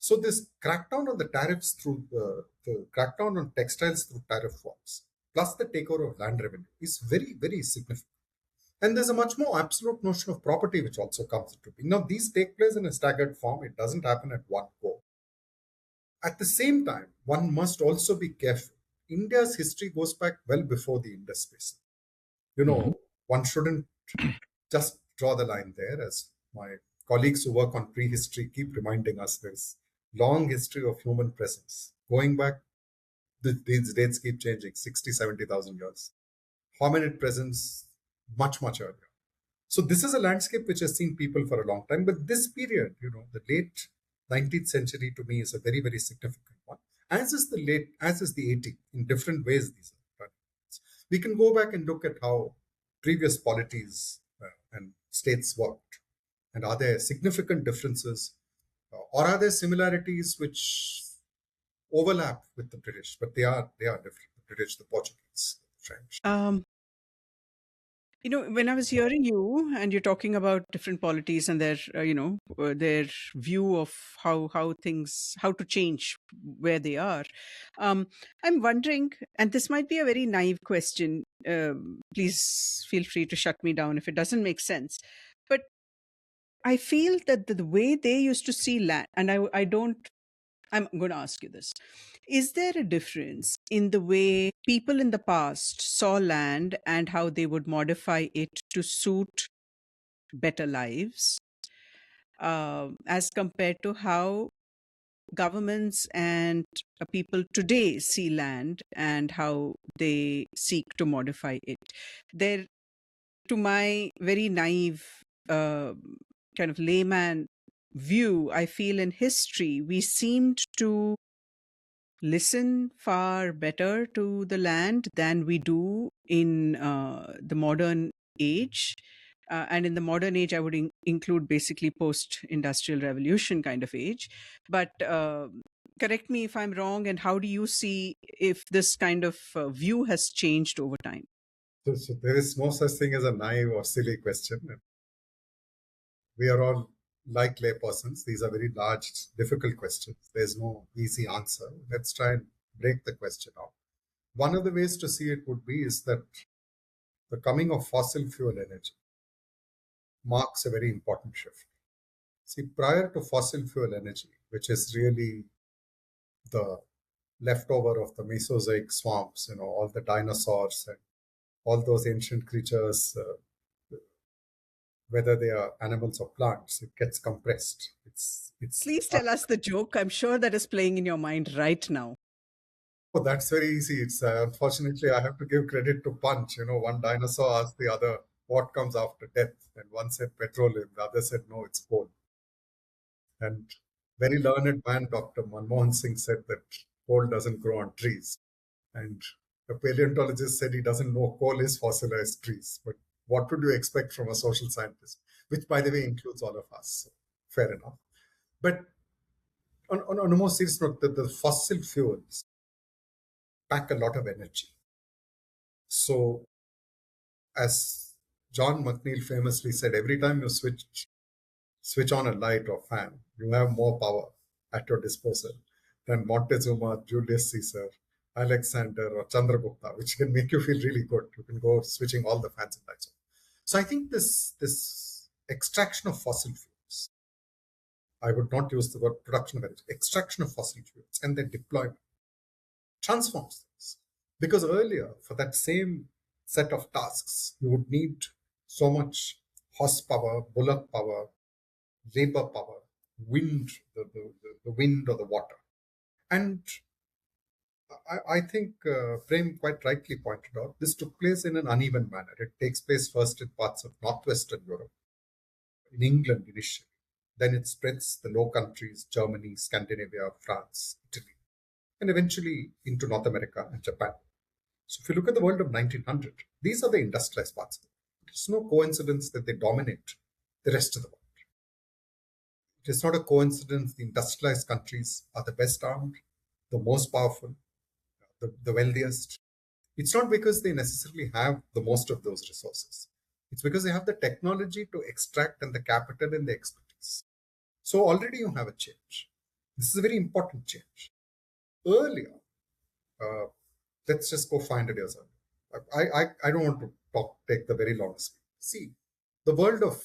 So this crackdown on the tariffs through the crackdown on textiles through tariff wars, plus the takeover of land revenue, is very, very significant. And there's a much more absolute notion of property which also comes into being. Now, these take place in a staggered form. It doesn't happen at one go. At the same time, one must also be careful. India's history goes back well before the Indus Basin. One shouldn't just draw the line there, as my colleagues who work on prehistory keep reminding us. There's long history of human presence going back. These dates keep changing, 60, 70,000 years. Hominid presence much, much earlier. So this is a landscape which has seen people for a long time. But this period, the late 19th century, to me is a very, very significant one. As is the 18th. In different ways, these are. We can go back and look at how previous polities and states worked. And are there significant differences, or are there similarities which overlap with the British, but they are different? The British, the Portuguese, the French.
When I was hearing you and you're talking about different polities and their, their view of how to change where they are, I'm wondering, and this might be a very naive question. Please feel free to shut me down if it doesn't make sense. But I feel that the way they used to see land, and I'm going to ask you this. Is there a difference in the way people in the past saw land and how they would modify it to suit better lives, as compared to how governments and people today see land and how they seek to modify it? There, to my very naive kind of layman view, I feel in history, we seemed to listen far better to the land than we do in the modern age. And in the modern age, I would include basically post-industrial revolution kind of age. But correct me if I'm wrong, and how do you see if this kind of view has changed over time?
So there is no such thing as a naive or silly question. We are all like laypersons. These are very large, difficult questions. There's no easy answer. Let's try and break the question out. One of the ways to see it would be is that the coming of fossil fuel energy marks a very important shift. See, prior to fossil fuel energy, which is really the leftover of the Mesozoic swamps, all the dinosaurs and all those ancient creatures, whether they are animals or plants, it gets compressed. It's
Please tell us the joke. I'm sure that is playing in your mind right now.
Oh, that's very easy. It's unfortunately I have to give credit to Punch. One dinosaur asked the other what comes after death, and one said petroleum, the other said no, it's coal. And very learned man, Dr. Manmohan Singh, said that coal doesn't grow on trees, and a paleontologist said he doesn't know coal is fossilized trees. But what would you expect from a social scientist, which by the way includes all of us? So, fair enough. But on a more serious note, the fossil fuels pack a lot of energy. So, as John McNeill famously said, every time you switch on a light or fan, you have more power at your disposal than Montezuma, Julius Caesar, Alexander, or Chandragupta, which can make you feel really good. You can go switching all the fans and lights on. So I think this extraction of fossil fuels I would not use the word production of energy, extraction of fossil fuels and their deployment transforms things. Because earlier, for that same set of tasks, you would need so much horsepower, bullock power, labor power, wind, the wind or the water. And I think Prem quite rightly pointed out, this took place in an uneven manner. It takes place first in parts of northwestern Europe, in England initially. Then it spreads the Low Countries, Germany, Scandinavia, France, Italy, and eventually into North America and Japan. So if you look at the world of 1900, these are the industrialized parts of the world. It's no coincidence that they dominate the rest of the world. It is not a coincidence the industrialized countries are the best armed, the most powerful, the wealthiest. It's not because they necessarily have the most of those resources. It's because they have the technology to extract and the capital and the expertise. So already you have a change. This is a very important change. Earlier, let's just go 500 years earlier. I don't want to take the very long speech. See, the world of,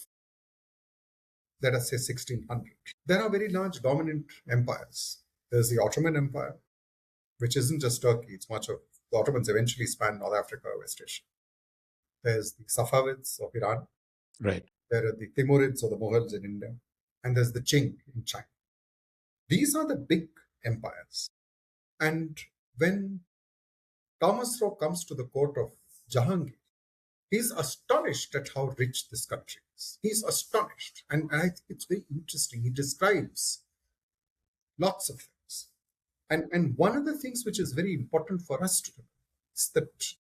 let us say, 1600, there are very large dominant empires. There's the Ottoman Empire, which isn't just Turkey, it's much of the Ottomans eventually span North Africa, West Asia. There's the Safavids of Iran.
Right.
There are the Timurids or the Mughals in India. And there's the Qing in China. These are the big empires. And when Thomas-Rao comes to the court of Jahangir, he's astonished at how rich this country is. He's astonished. And I think it's very interesting. He describes lots of things. And one of the things which is very important for us to know is that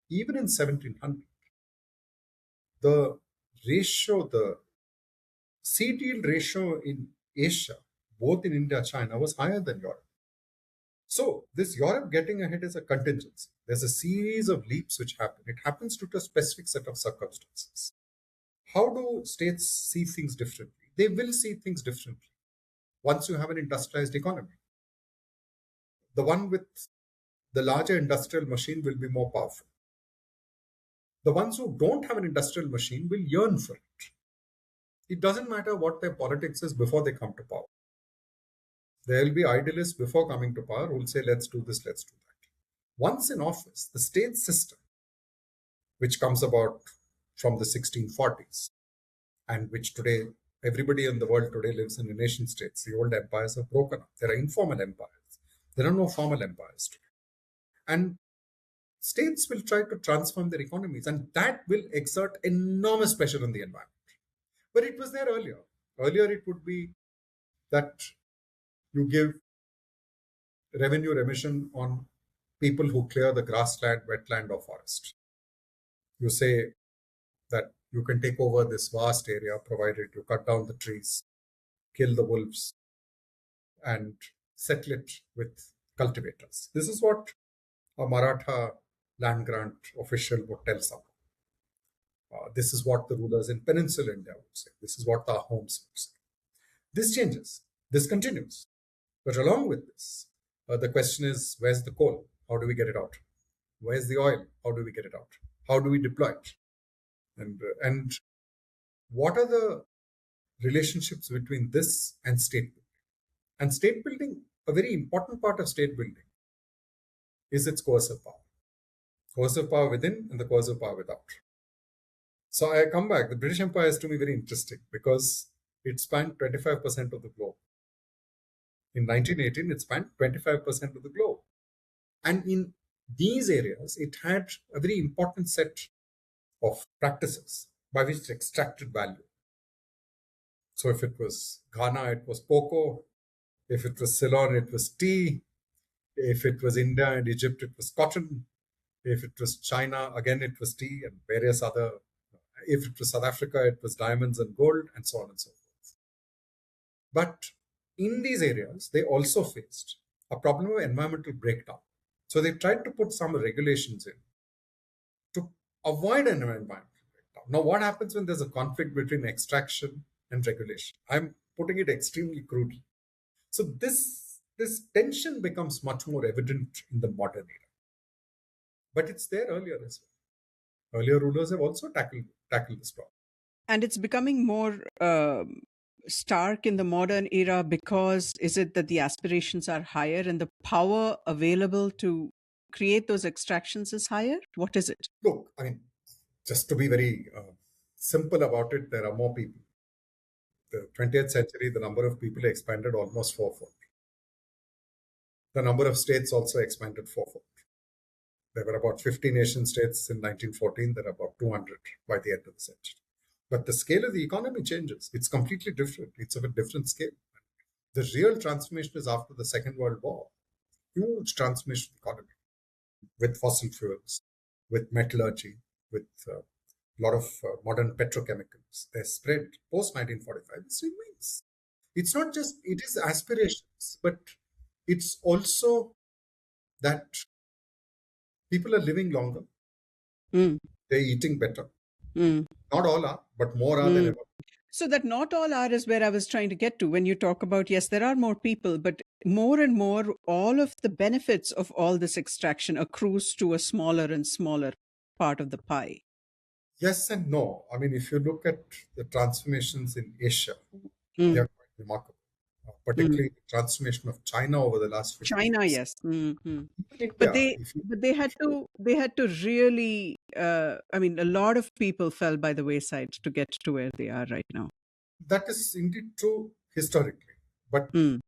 even in 1700, the ratio, the sea deal ratio in Asia, both in India and China, was higher than Europe. So this Europe getting ahead is a contingency. There's a series of leaps which happen. It happens due to a specific set of circumstances. How do states see things differently? They will see things differently once you have an industrialized economy. The one with the larger industrial machine will be more powerful. The ones who don't have an industrial machine will yearn for it. It doesn't matter what their politics is before they come to power. There will be idealists before coming to power who will say, let's do this, let's do that. Once in office, the state system, which comes about from the 1640s, and which today, everybody in the world today lives in the nation states. The old empires are broken up. There are informal empires. There are no formal empires today. And states will try to transform their economies, and that will exert enormous pressure on the environment. But it was there earlier. Earlier, it would be that you give revenue remission on people who clear the grassland, wetland, or forest. You say that you can take over this vast area provided you cut down the trees, kill the wolves, and settle it with cultivators. This is what a Maratha land grant official would tell someone. This is what the rulers in Peninsular India would say. This is what the Ahoms would say. This changes. This continues. But along with this, the question is, where's the coal? How do we get it out? Where's the oil? How do we get it out? How do we deploy it? And what are the relationships between this and state building? And state building, a very important part of state building is its coercive power. Coercive power within and the coercive power without. So I come back. The British Empire is to me very interesting because it spanned 25% of the globe. In 1918, it spanned 25% of the globe. And in these areas, it had a very important set of practices by which it extracted value. So if it was Ghana, it was cocoa. If it was Ceylon, it was tea. If it was India and Egypt, it was cotton. If it was China, again, it was tea and various other. If it was South Africa, it was diamonds and gold, and so on and so forth. But in these areas, they also faced a problem of environmental breakdown. So they tried to put some regulations in to avoid an environmental breakdown. Now, what happens when there's a conflict between extraction and regulation? I'm putting it extremely crudely. So this tension becomes much more evident in the modern era. But it's there earlier as well. Earlier rulers have also tackled this problem.
And it's becoming more stark in the modern era because is it that the aspirations are higher and the power available to create those extractions is higher? What is it?
Look, I mean, just to be very simple about it, there are more people. The 20th century, the number of people expanded almost fourfold. The number of states also expanded fourfold. There were about 50 nation states in 1914. There are about 200 by the end of the century. But the scale of the economy changes. It's completely different. It's of a different scale. The real transformation is after the Second World War. Huge transformation of the economy with fossil fuels, with metallurgy, with a lot of modern petrochemicals. They're spread post 1945. It remains. It's not just, it is aspirations, but it's also that people are living longer.
Mm.
They're eating better.
Mm.
Not all are, but more are than ever.
So that not all are is where I was trying to get to when you talk about, yes, there are more people, but more and more, all of the benefits of all this extraction accrues to a smaller and smaller part of the pie.
Yes and no. I mean, if you look at the transformations in Asia,
Mm.
they are quite remarkable. Particularly the transformation of China over the last 50
China,
years.
yes. Mm-hmm.
India,
But they
if you,
but they had to really I mean a lot of people fell by the wayside to get to where they are right now.
that is indeed true historically. But
Mm.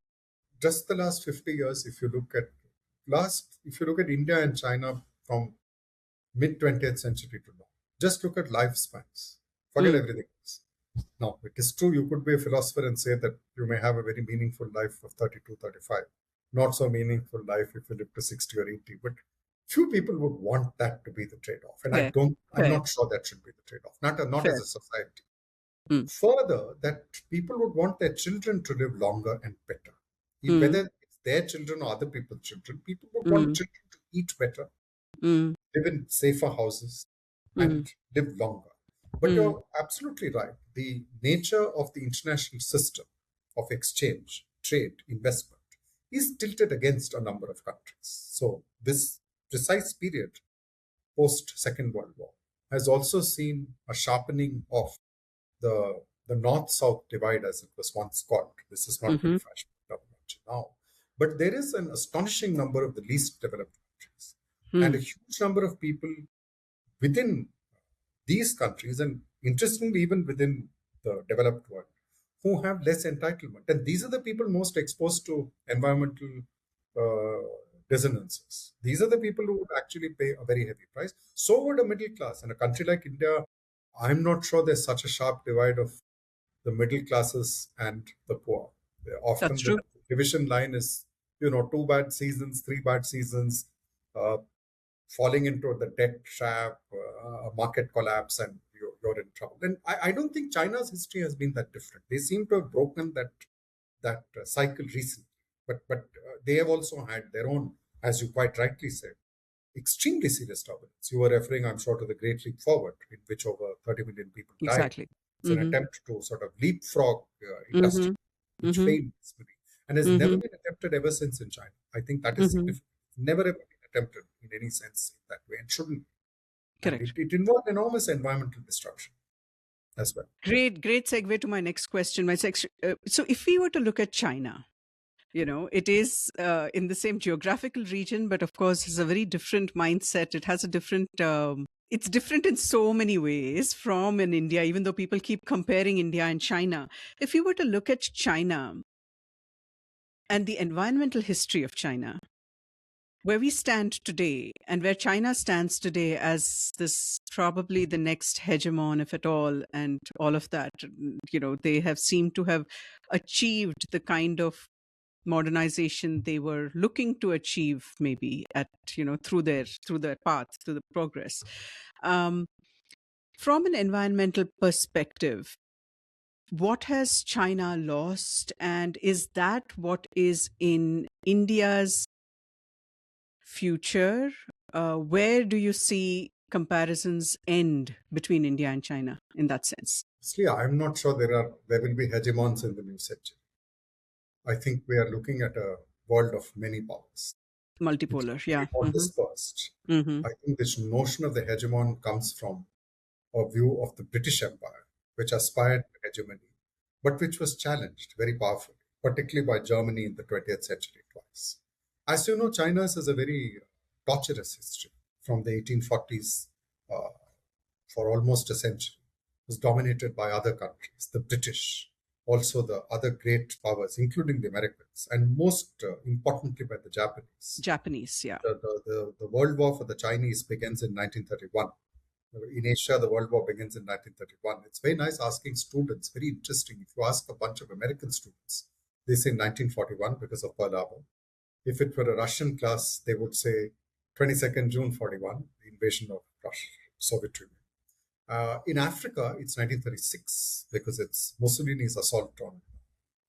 just the last 50 years, if you look at India and China from mid 20th century to now, just look at lifespans. Forget
Mm.
everything else. Now, it is true you could be a philosopher and say that you may have a very meaningful life of 32, 35. Not so meaningful life if you live to 60 or 80. But few people would want that to be the trade-off. And
Fair.
I'm not sure that should be the trade-off. Not
Fair.
as a society.
Mm.
Further, that people would want their children to live longer and better.
Mm.
Whether it's their children or other people's children, people would want children to eat better,
Mm.
live in safer houses, and live longer. But you're absolutely right. The nature of the international system of exchange, trade, investment is tilted against a number of countries. So this precise period post Second World War has also seen a sharpening of the North-South divide, as it was once called. This is not very fashionable now. But there is an astonishing number of the least developed countries and a huge number of people within these countries, and interestingly, even within the developed world, who have less entitlement. And these are the people most exposed to environmental dissonances. These are the people who would actually pay a very heavy price. So would a middle class. In a country like India, I'm not sure there's such a sharp divide of the middle classes and the poor. Often
That's true.
the division line is, 2 bad seasons, 3 bad seasons, falling into the debt trap, market collapse, and you're in trouble. And I don't think China's history has been that different. They seem to have broken that cycle recently. But they have also had their own, as you quite rightly said, extremely serious turbulence. You were referring, I'm sure, to the Great Leap Forward, in which over 30 million people died.
Exactly.
It's an attempt to sort of leapfrog industry, which failed dismally, and has never been attempted ever since in China. I think that is significant. Never ever been attempted in any sense in that way, and shouldn't.
Correct.
And it involved enormous environmental destruction as well.
Great segue to my next question. So if we were to look at China, it is in the same geographical region, but of course it's a very different mindset. It has a different, it's different in so many ways from in India, even though people keep comparing India and China. If you were to look at China and the environmental history of China, where we stand today and where China stands today as this probably the next hegemon, if at all, and all of that, they have seemed to have achieved the kind of modernization they were looking to achieve, maybe at through their path, through the progress. From an environmental perspective, what has China lost, and is that what is in India's future? Where do you see comparisons end between India and China in that sense?
See, I'm not sure there will be hegemons in the new century. I think we are looking at a world of many powers.
Multipolar, yeah.
More dispersed. I think this notion of the hegemon comes from a view of the British Empire, which aspired to hegemony but which was challenged very powerfully, particularly by Germany in the 20th century twice. As you know, China has a very torturous history from the 1840s for almost a century. It was dominated by other countries, the British, also the other great powers, including the Americans, and most importantly by the Japanese.
Japanese, yeah.
The World War for the Chinese begins in 1931. In Asia, the World War begins in 1931. It's very nice asking students, very interesting. If you ask a bunch of American students, they say 1941 because of Pearl Harbor. If it were a Russian class, they would say 22nd June 41, the invasion of Russia, Soviet Union. In Africa, it's 1936 because it's Mussolini's assault on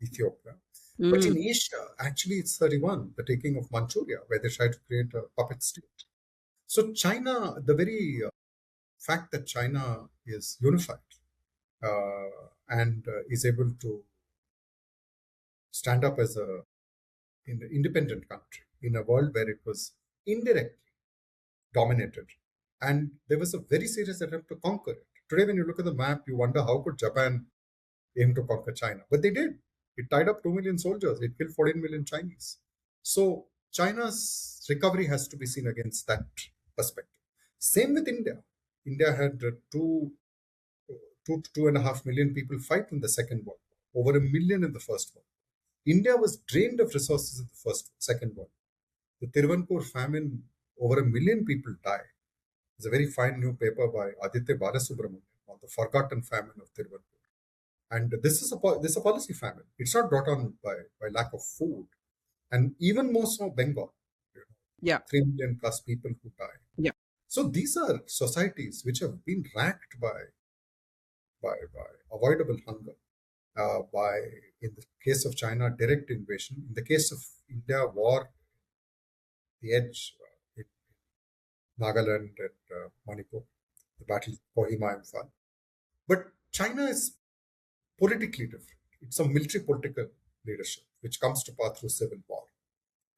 Ethiopia. But in Asia, actually, it's 31, the taking of Manchuria, where they tried to create a puppet state. So China, the very fact that China is unified and is able to stand up as an independent country in a world where it was indirectly dominated. And there was a very serious attempt to conquer it. Today, when you look at the map, you wonder how could Japan aim to conquer China? But they did. It tied up 2 million soldiers. It killed 14 million Chinese. So China's recovery has to be seen against that perspective. Same with India. India had 2 to 2.5 million people fight in the Second World War, over 1 million in the First World War. India was drained of resources in the Second World War. The Tiruvancore famine, over 1 million people died. There's a very fine new paper by Aditya Balasubramanian on the forgotten famine of Tiruvancore. And this is a policy famine. It's not brought on by lack of food. And even more so Bengal. 3 million plus people who died.
Yeah.
So these are societies which have been racked by avoidable hunger, by, in the case of China, direct invasion. In the case of India, war, the edge in Nagaland and Manipur, the battle for Kohima and Imphal. But China is politically different. It's a military political leadership which comes to power through civil war.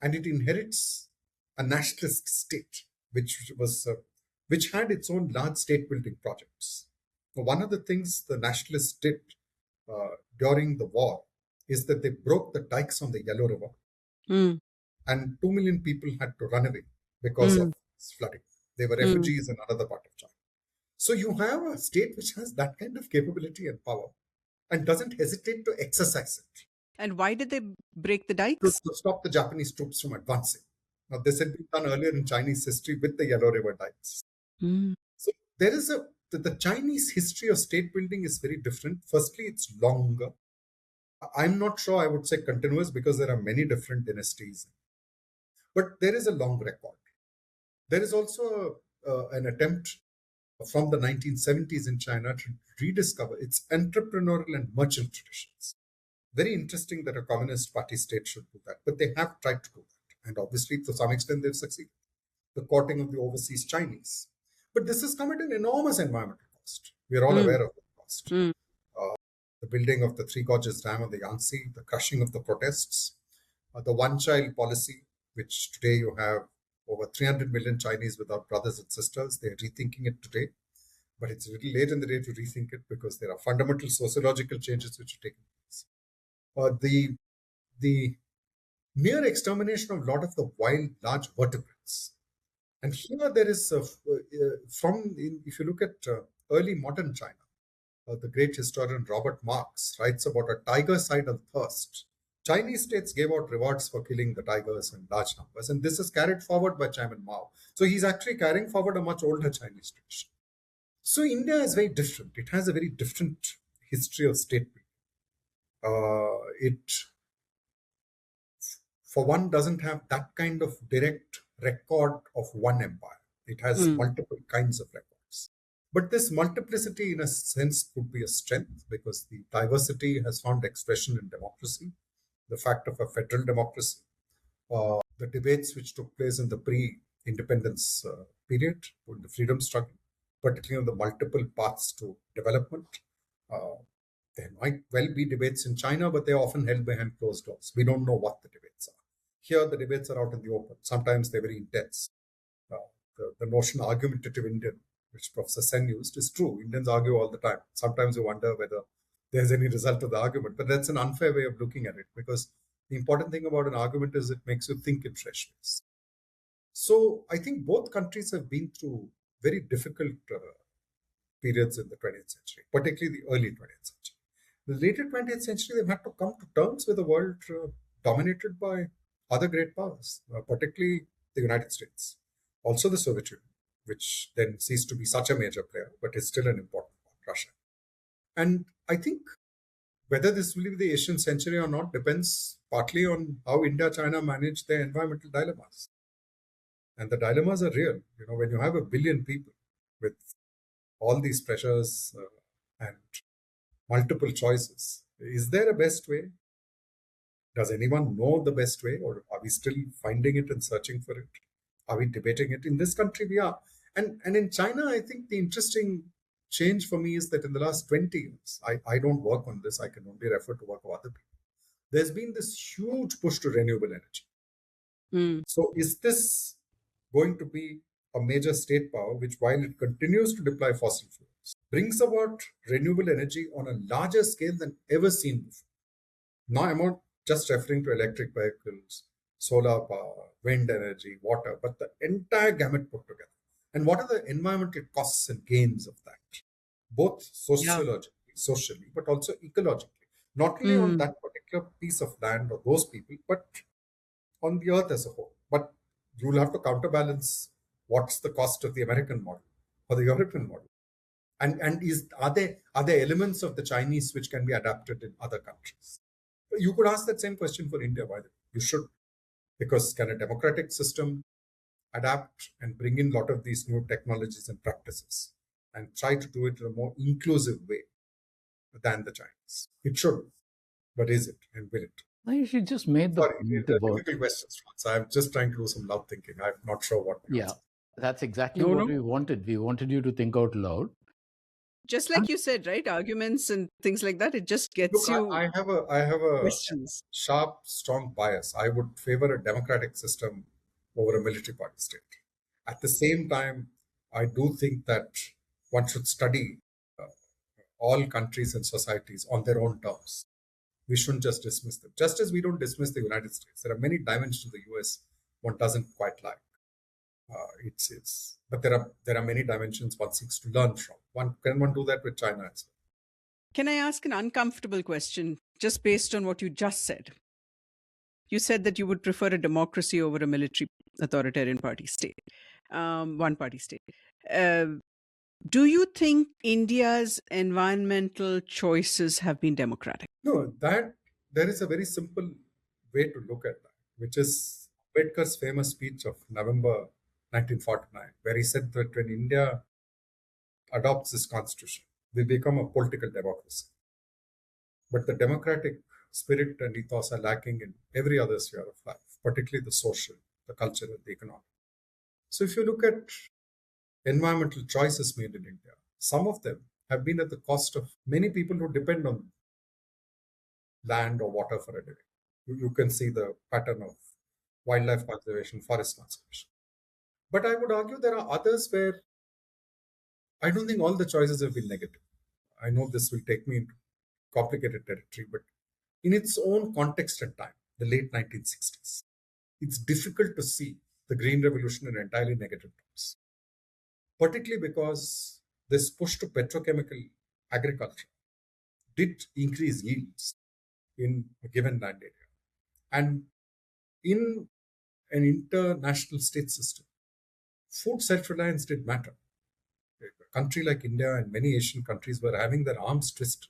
And it inherits a nationalist state which had its own large state building projects. Now, one of the things the nationalists did during the war is that they broke the dikes on the Yellow River, and 2 million people had to run away because of flooding. They were refugees in another part of China. So you have a state which has that kind of capability and power and doesn't hesitate to exercise it.
And why did they break the dikes?
To stop the Japanese troops from advancing. Now, this had been done earlier in Chinese history with the Yellow River dikes. So there is the Chinese history of state building is very different. Firstly, it's longer. I'm not sure I would say continuous because there are many different dynasties. But there is a long record. There is also an attempt from the 1970s in China to rediscover its entrepreneurial and merchant traditions. Very interesting that a Communist Party state should do that, but they have tried to do that. And obviously, to some extent, they've succeeded. The courting of the overseas Chinese. But this has come at an enormous environmental cost. We are all aware of the cost. The building of the Three Gorges Dam of the Yangtze, the crushing of the protests, the one-child policy, which today you have over 300 million Chinese without brothers and sisters. They're rethinking it today. But it's a little late in the day to rethink it because there are fundamental sociological changes which are taking place. The near extermination of a lot of the wild, large vertebrates. And here there is, if you look at early modern China, the great historian Robert Marx writes about a tiger-sidal thirst. Chinese states gave out rewards for killing the tigers in large numbers, and this is carried forward by Chairman Mao. So he's actually carrying forward a much older Chinese tradition. So India is very different. It has a very different history of state building. It, for one, doesn't have that kind of direct record of one empire. It has multiple kinds of records. But this multiplicity, in a sense, could be a strength because the diversity has found expression in democracy, the fact of a federal democracy, the debates which took place in the pre-independence period, in the freedom struggle, particularly on the multiple paths to development. There might well be debates in China, but they're often held behind closed doors. We don't know what the debates are. Here, the debates are out in the open. Sometimes they're very intense. The notion argumentative Indian, which Professor Sen used, is true. Indians argue all the time. Sometimes you wonder whether there's any result of the argument. But that's an unfair way of looking at it, because the important thing about an argument is it makes you think in fresh ways. So I think both countries have been through very difficult periods in the 20th century, particularly the early 20th century. The later 20th century, they've had to come to terms with a world dominated by other great powers, particularly the United States, also the Soviet Union, which then ceased to be such a major player, but is still an important one, Russia. And I think whether this will be the Asian century or not depends partly on how India, China manage their environmental dilemmas. And the dilemmas are real. When you have 1 billion people with all these pressures and multiple choices, is there a best way? Does anyone know the best way, or are we still finding it and searching for it? Are we debating it? In this country, we are. And in China, I think the interesting change for me is that in the last 20 years, I don't work on this, I can only refer to work of other people. There's been this huge push to renewable energy. So is this going to be a major state power, which, while it continues to deploy fossil fuels, brings about renewable energy on a larger scale than ever seen before? Now, I'm not just referring to electric vehicles, solar power, wind energy, water, but the entire gamut put together. And what are the environmental costs and gains of that? Both socially, but also ecologically. Not only on that particular piece of land or those people, but on the earth as a whole. But you'll have to counterbalance what's the cost of the American model or the European model. And are there elements of the Chinese which can be adapted in other countries? You could ask that same question for India, by the way. You should. Because can a democratic system adapt and bring in a lot of these new technologies and practices and try to do it in a more inclusive way than the Chinese? It should. But is it, and will it?
You should just made the
point about difficult questions, France. I'm just trying to do some loud thinking. I'm not sure what.
That's exactly what we wanted. We wanted you to think out loud.
Just like you said, right? Arguments and things like that. It just gets you.
I have a
questions.
Sharp, strong bias. I would favor a democratic system over a military party state. At the same time, I do think that one should study all countries and societies on their own terms. We shouldn't just dismiss them. Just as we don't dismiss the United States, there are many dimensions of the US one doesn't quite like. But there are many dimensions one seeks to learn from. Can one do that with China as well?
Can I ask an uncomfortable question just based on what you just said? You said that you would prefer a democracy over a military authoritarian party state, one party state. Do you think India's environmental choices have been democratic?
No, there is a very simple way to look at that, which is Ambedkar's famous speech of November 1949, where he said that when India adopts this constitution, we become a political democracy. But the democratic spirit and ethos are lacking in every other sphere of life, particularly the social, the cultural, the economic. So if you look at environmental choices made in India, some of them have been at the cost of many people who depend on land or water for a living. You can see the pattern of wildlife conservation, forest conservation. But I would argue there are others where I don't think all the choices have been negative. I know this will take me into complicated territory, but in its own context and time, the late 1960s, it's difficult to see the Green Revolution in entirely negative terms, particularly because this push to petrochemical agriculture did increase yields in a given land area. And in an international state system, food self-reliance did matter. A country like India and many Asian countries were having their arms twisted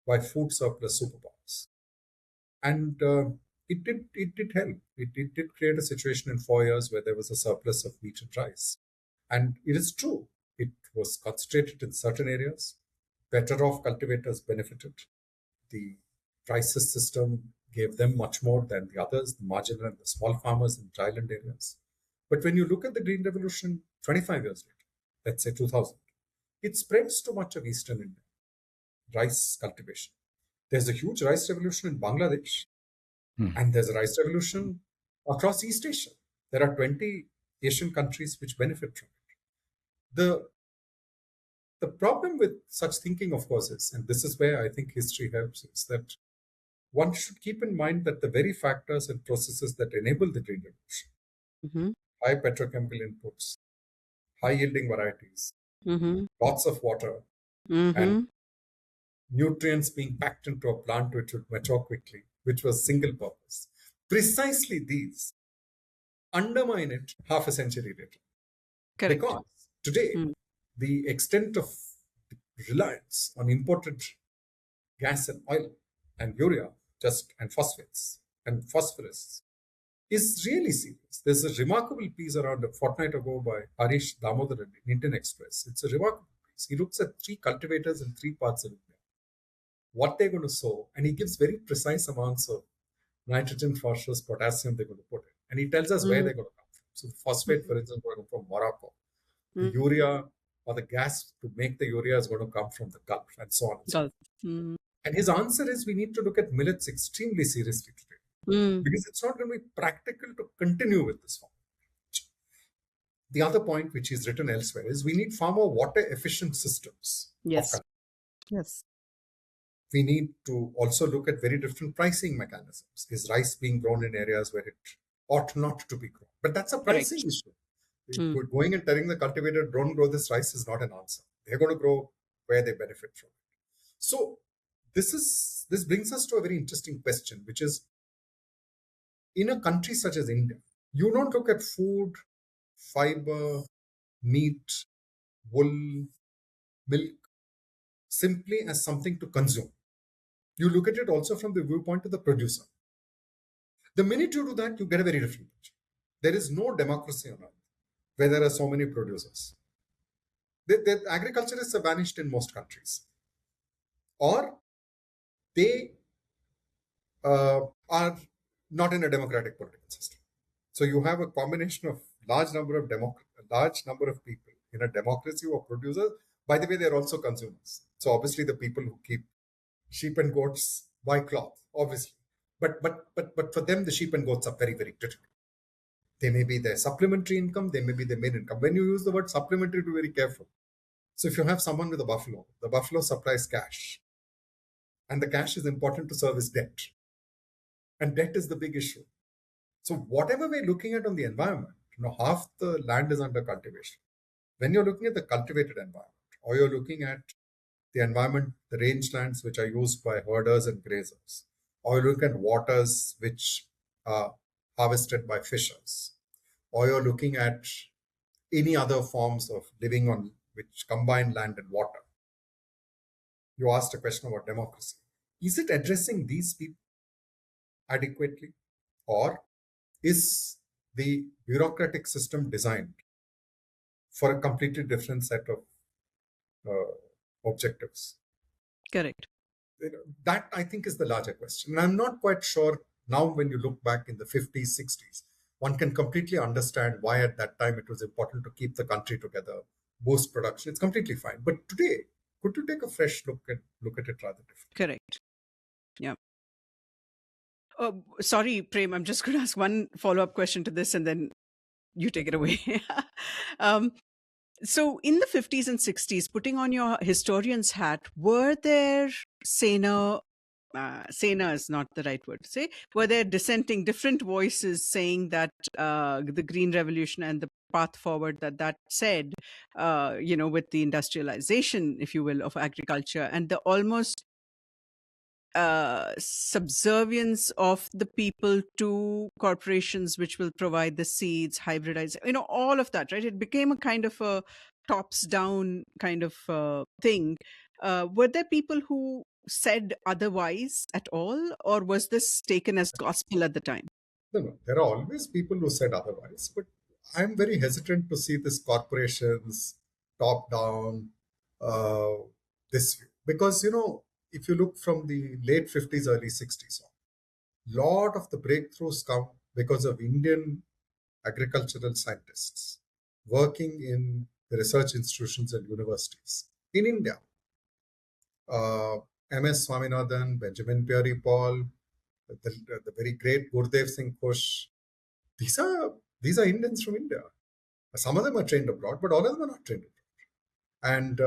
by food surplus superpowers. And it did help. It did create a situation in 4 years where there was a surplus of wheat and rice. And it is true, it was concentrated in certain areas. Better off cultivators benefited. The prices system gave them much more than the others, the marginal and the small farmers in dryland areas. But when you look at the Green Revolution 25 years later, let's say 2000, it spreads to much of eastern India, rice cultivation. There's a huge rice revolution in Bangladesh, and there's a rice revolution across East Asia. There are 20 Asian countries which benefit from it. The The problem with such thinking, of course, is, and this is where I think history helps, is that one should keep in mind that the very factors and processes that enable the green revolution,
Mm-hmm.
high petrochemical inputs, high yielding varieties,
Mm-hmm.
lots of water, and
Mm-hmm.
nutrients being packed into a plant which would mature quickly, which was single purpose. Precisely these undermine it half a century later.
Correct.
Because today,
Mm.
the extent of reliance on imported gas and oil and urea just and phosphates and phosphorus is really serious. There's a remarkable piece around a fortnight ago by Harish Damodaran in Indian Express. It's a remarkable piece. He looks at 3 cultivators in 3 parts of India, what they're going to sow, and he gives very precise amounts of nitrogen, phosphorus, potassium they're going to put in. And he tells us where
Mm-hmm.
they're going to come from. So the phosphate, for instance, going to come from Morocco. The
Mm-hmm.
urea or the gas to make the urea is going to come from the Gulf, and so on and so on.
Gulf. Mm.
And his answer is we need to look at millets extremely seriously today,
Mm.
because it's not going to be practical to continue with this form. The other point, which is written elsewhere, is we need far more water efficient systems of
Yes.
culture.
Yes.
We need to also look at very different pricing mechanisms. Is rice being grown in areas where it ought not to be grown? But that's a
Correct.
pricing issue.
Mm.
Going and telling the cultivator, don't grow this rice is not an answer. They're going to grow where they benefit from it. So this brings us to a very interesting question, which is, in a country such as India, you don't look at food, fiber, meat, wool, milk simply as something to consume. You look at it also from the viewpoint of the producer. The minute you do that, you get a very different picture. There is no democracy on earth where there are so many producers. The agriculturists have vanished in most countries, or they are not in a democratic political system. So you have a combination of large number of people in a democracy who are producers. By the way, they're also consumers. So obviously, the people who keep sheep and goats buy cloth, obviously. But for them, the sheep and goats are very, very critical. They may be their supplementary income, they may be their main income. When you use the word supplementary, be very careful. So if you have someone with a buffalo, the buffalo supplies cash, and the cash is important to service debt. And debt is the big issue. So whatever we're looking at on the environment, half the land is under cultivation. When you're looking at the cultivated environment, or you're looking at the environment, the rangelands which are used by herders and grazers, or you look at waters which are harvested by fishers, or you're looking at any other forms of living on which combine land and water. You asked a question about democracy. Is it addressing these people adequately, or is the bureaucratic system designed for a completely different set of objectives?
Correct.
That, I think, is the larger question. And I'm not quite sure now, when you look back in the 50s, 60s, one can completely understand why at that time it was important to keep the country together, boost production. It's completely fine. But today, could you take a fresh look at it rather differently?
Correct. Yeah. Sorry, Prem, I'm just going to ask one follow-up question to this and then you take it away. um, so in the 50s and 60s, putting on your historian's hat, were there Sena is not the right word to say, were there dissenting, different voices saying that the Green Revolution and the path forward that said, with the industrialization, if you will, of agriculture and the almost subservience of the people to corporations which will provide the seeds, hybridize, all of that, right? It became a kind of a tops down kind of thing. Were there people who said otherwise at all, or was this taken as gospel at the time?
No. There are always people who said otherwise, but I'm very hesitant to see this corporations top down, uh, this view. Because, if you look from the late 50s, early 60s on, lot of the breakthroughs come because of Indian agricultural scientists working in the research institutions and universities in India. M.S. Swaminathan, Benjamin Pierre Paul, the very great Gurdev Singh Kush. These are Indians from India. Some of them are trained abroad, but all of them are not trained abroad. And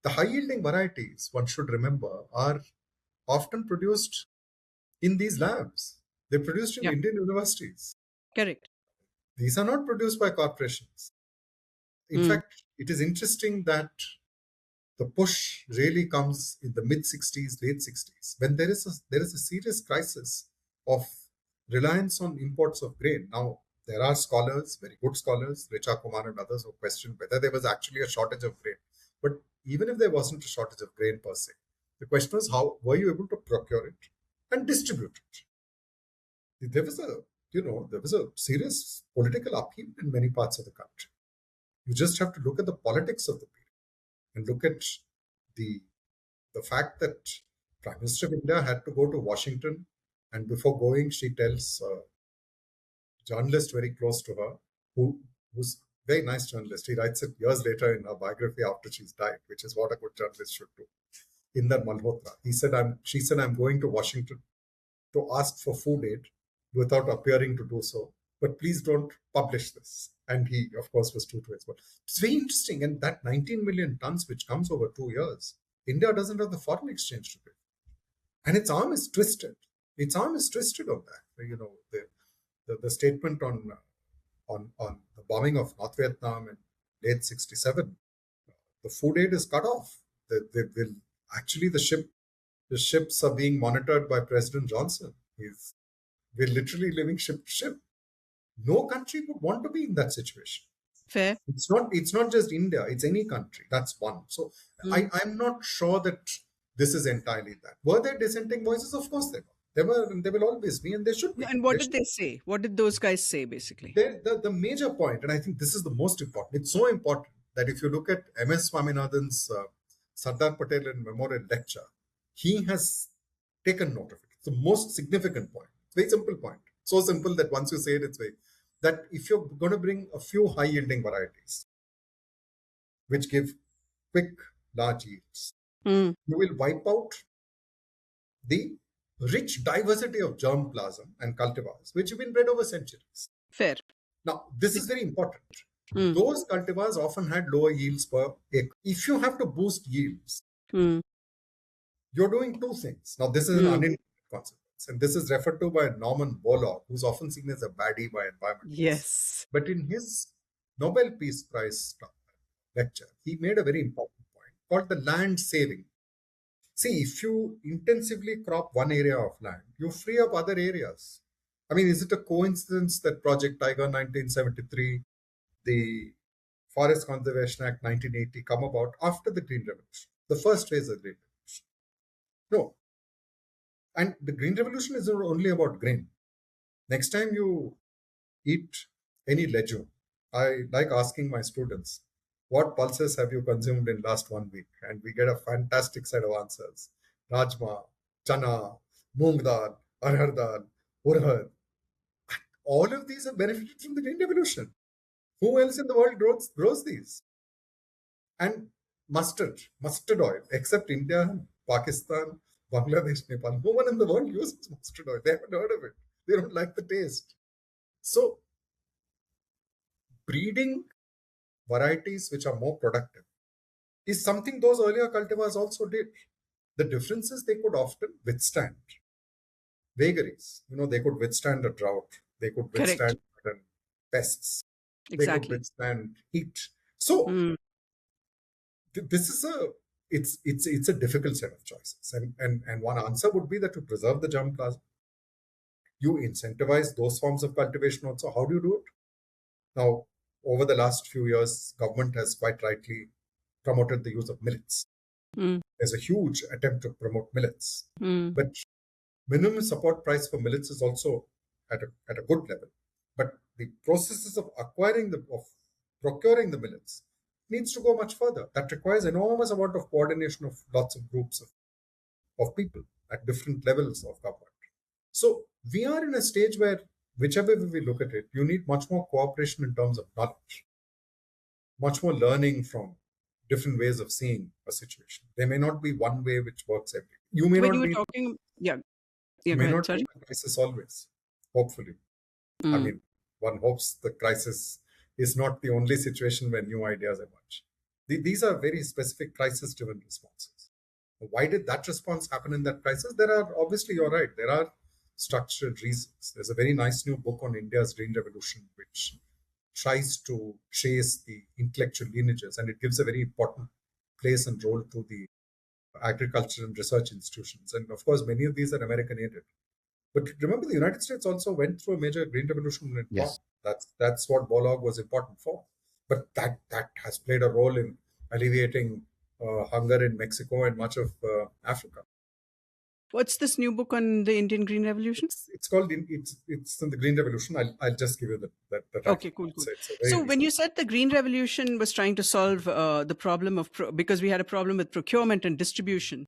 The high-yielding varieties, one should remember, are often produced in these labs. They're produced in
Yeah,
Indian universities.
correct.
These are not produced by corporations. In
Mm.
fact, it is interesting that the push really comes in the mid 60s, late 60s, when there is a serious crisis of reliance on imports of grain. Now, there are scholars, very good scholars, Richa Kumar and others, who question whether there was actually a shortage of grain. But even if there wasn't a shortage of grain per se, the question was, how were you able to procure it and distribute it? There was a serious political upheaval in many parts of the country. You just have to look at the politics of the period and look at the the fact that Prime Minister of India had to go to Washington, and before going, she tells a journalist very close to her, who was very nice journalist. He writes it years later in her biography after she's died, which is what a good journalist should do. Inder Malhotra. She said, I'm going to Washington to ask for food aid without appearing to do so. But please don't publish this. And he, of course, was true to his word. It's very interesting. And that 19 million tons, which comes over 2 years, India doesn't have the foreign exchange to pay. And its arm is twisted. Its arm is twisted on that. The statement on the bombing of North Vietnam in late 67, the food aid is cut off. They will actually the ships are being monitored by President Johnson. We're literally living ship to ship. No country would want to be in that situation.
Fair.
It's not just India, it's any country. That's one. So I'm not sure that this is entirely that. Were there dissenting voices? Of course they were. There were, and there will always be, and there should be.
And what did they say? What did those guys say, basically?
The major point, and I think this is the most important, it's so important that if you look at M.S. Swaminathan's Sardar Patel in Memorial Lecture, he has taken note of it. It's the most significant point. It's a very simple point. So simple that once you say it, it's very, that if you're going to bring a few high-yielding varieties, which give quick, large yields, you will wipe out the rich diversity of germplasm and cultivars, which have been bred over centuries.
Fair.
Now, this is very important. Those cultivars often had lower yields per acre. If you have to boost yields, you're doing two things. Now, this is an unintended consequence. And this is referred to by Norman Borlaug, who's often seen as a baddie by environmentalists.
Yes.
But in his Nobel Peace Prize lecture, he made a very important point called the land saving. See, if you intensively crop one area of land, you free up other areas. I mean, is it a coincidence that Project Tiger 1973, the Forest Conservation Act 1980 come about after the Green Revolution, the first phase of the Green Revolution? No. And the Green Revolution isn't only about grain. Next time you eat any legume, I like asking my students, what pulses have you consumed in last 1 week? And we get a fantastic set of answers. Rajma, chana, moong dal, arhar dal, urhad. All of these have benefited from the Green Revolution. Who else in the world grows these? And mustard oil, except India, Pakistan, Bangladesh, Nepal. No one in the world uses mustard oil. They haven't heard of it. They don't like the taste. So, breeding varieties which are more productive is something those earlier cultivars also did. The difference is they could often withstand vagaries. They could withstand a drought. They could withstand pests. They could withstand heat. So this is it's a difficult set of choices. And one answer would be that to preserve the germplasm, you incentivize those forms of cultivation also. How do you do it? Now, over the last few years, government has quite rightly promoted the use of millets. There's a huge attempt to promote millets. But minimum support price for millets is also at a good level. But the processes of procuring the millets needs to go much further. That requires enormous amount of coordination of lots of groups of people at different levels of government. So we are in a stage where, whichever way we look at it, you need much more cooperation in terms of knowledge, much more learning from different ways of seeing a situation. There may not be one way which works every. You may
when
not
you were
be
talking,
you may not be in a crisis always. Hopefully, I mean, one hopes the crisis is not the only situation where new ideas emerge. These are very specific crisis-driven responses. Why did that response happen in that crisis? There are, obviously, you're right, there are structural reasons. There's a very nice new book on India's Green Revolution, which tries to trace the intellectual lineages, and it gives a very important place and role to the agriculture and research institutions. And of course, many of these are American aided. But remember, the United States also went through a major green revolution in corn.
Yes.
That's what Bolog was important for. But that has played a role in alleviating hunger in Mexico and much of Africa.
What's this new book on the Indian Green Revolution?
It's called it's in the Green Revolution. I'll just give you that
Okay, cool. So when you said the Green Revolution was trying to solve the problem of because we had a problem with procurement and distribution,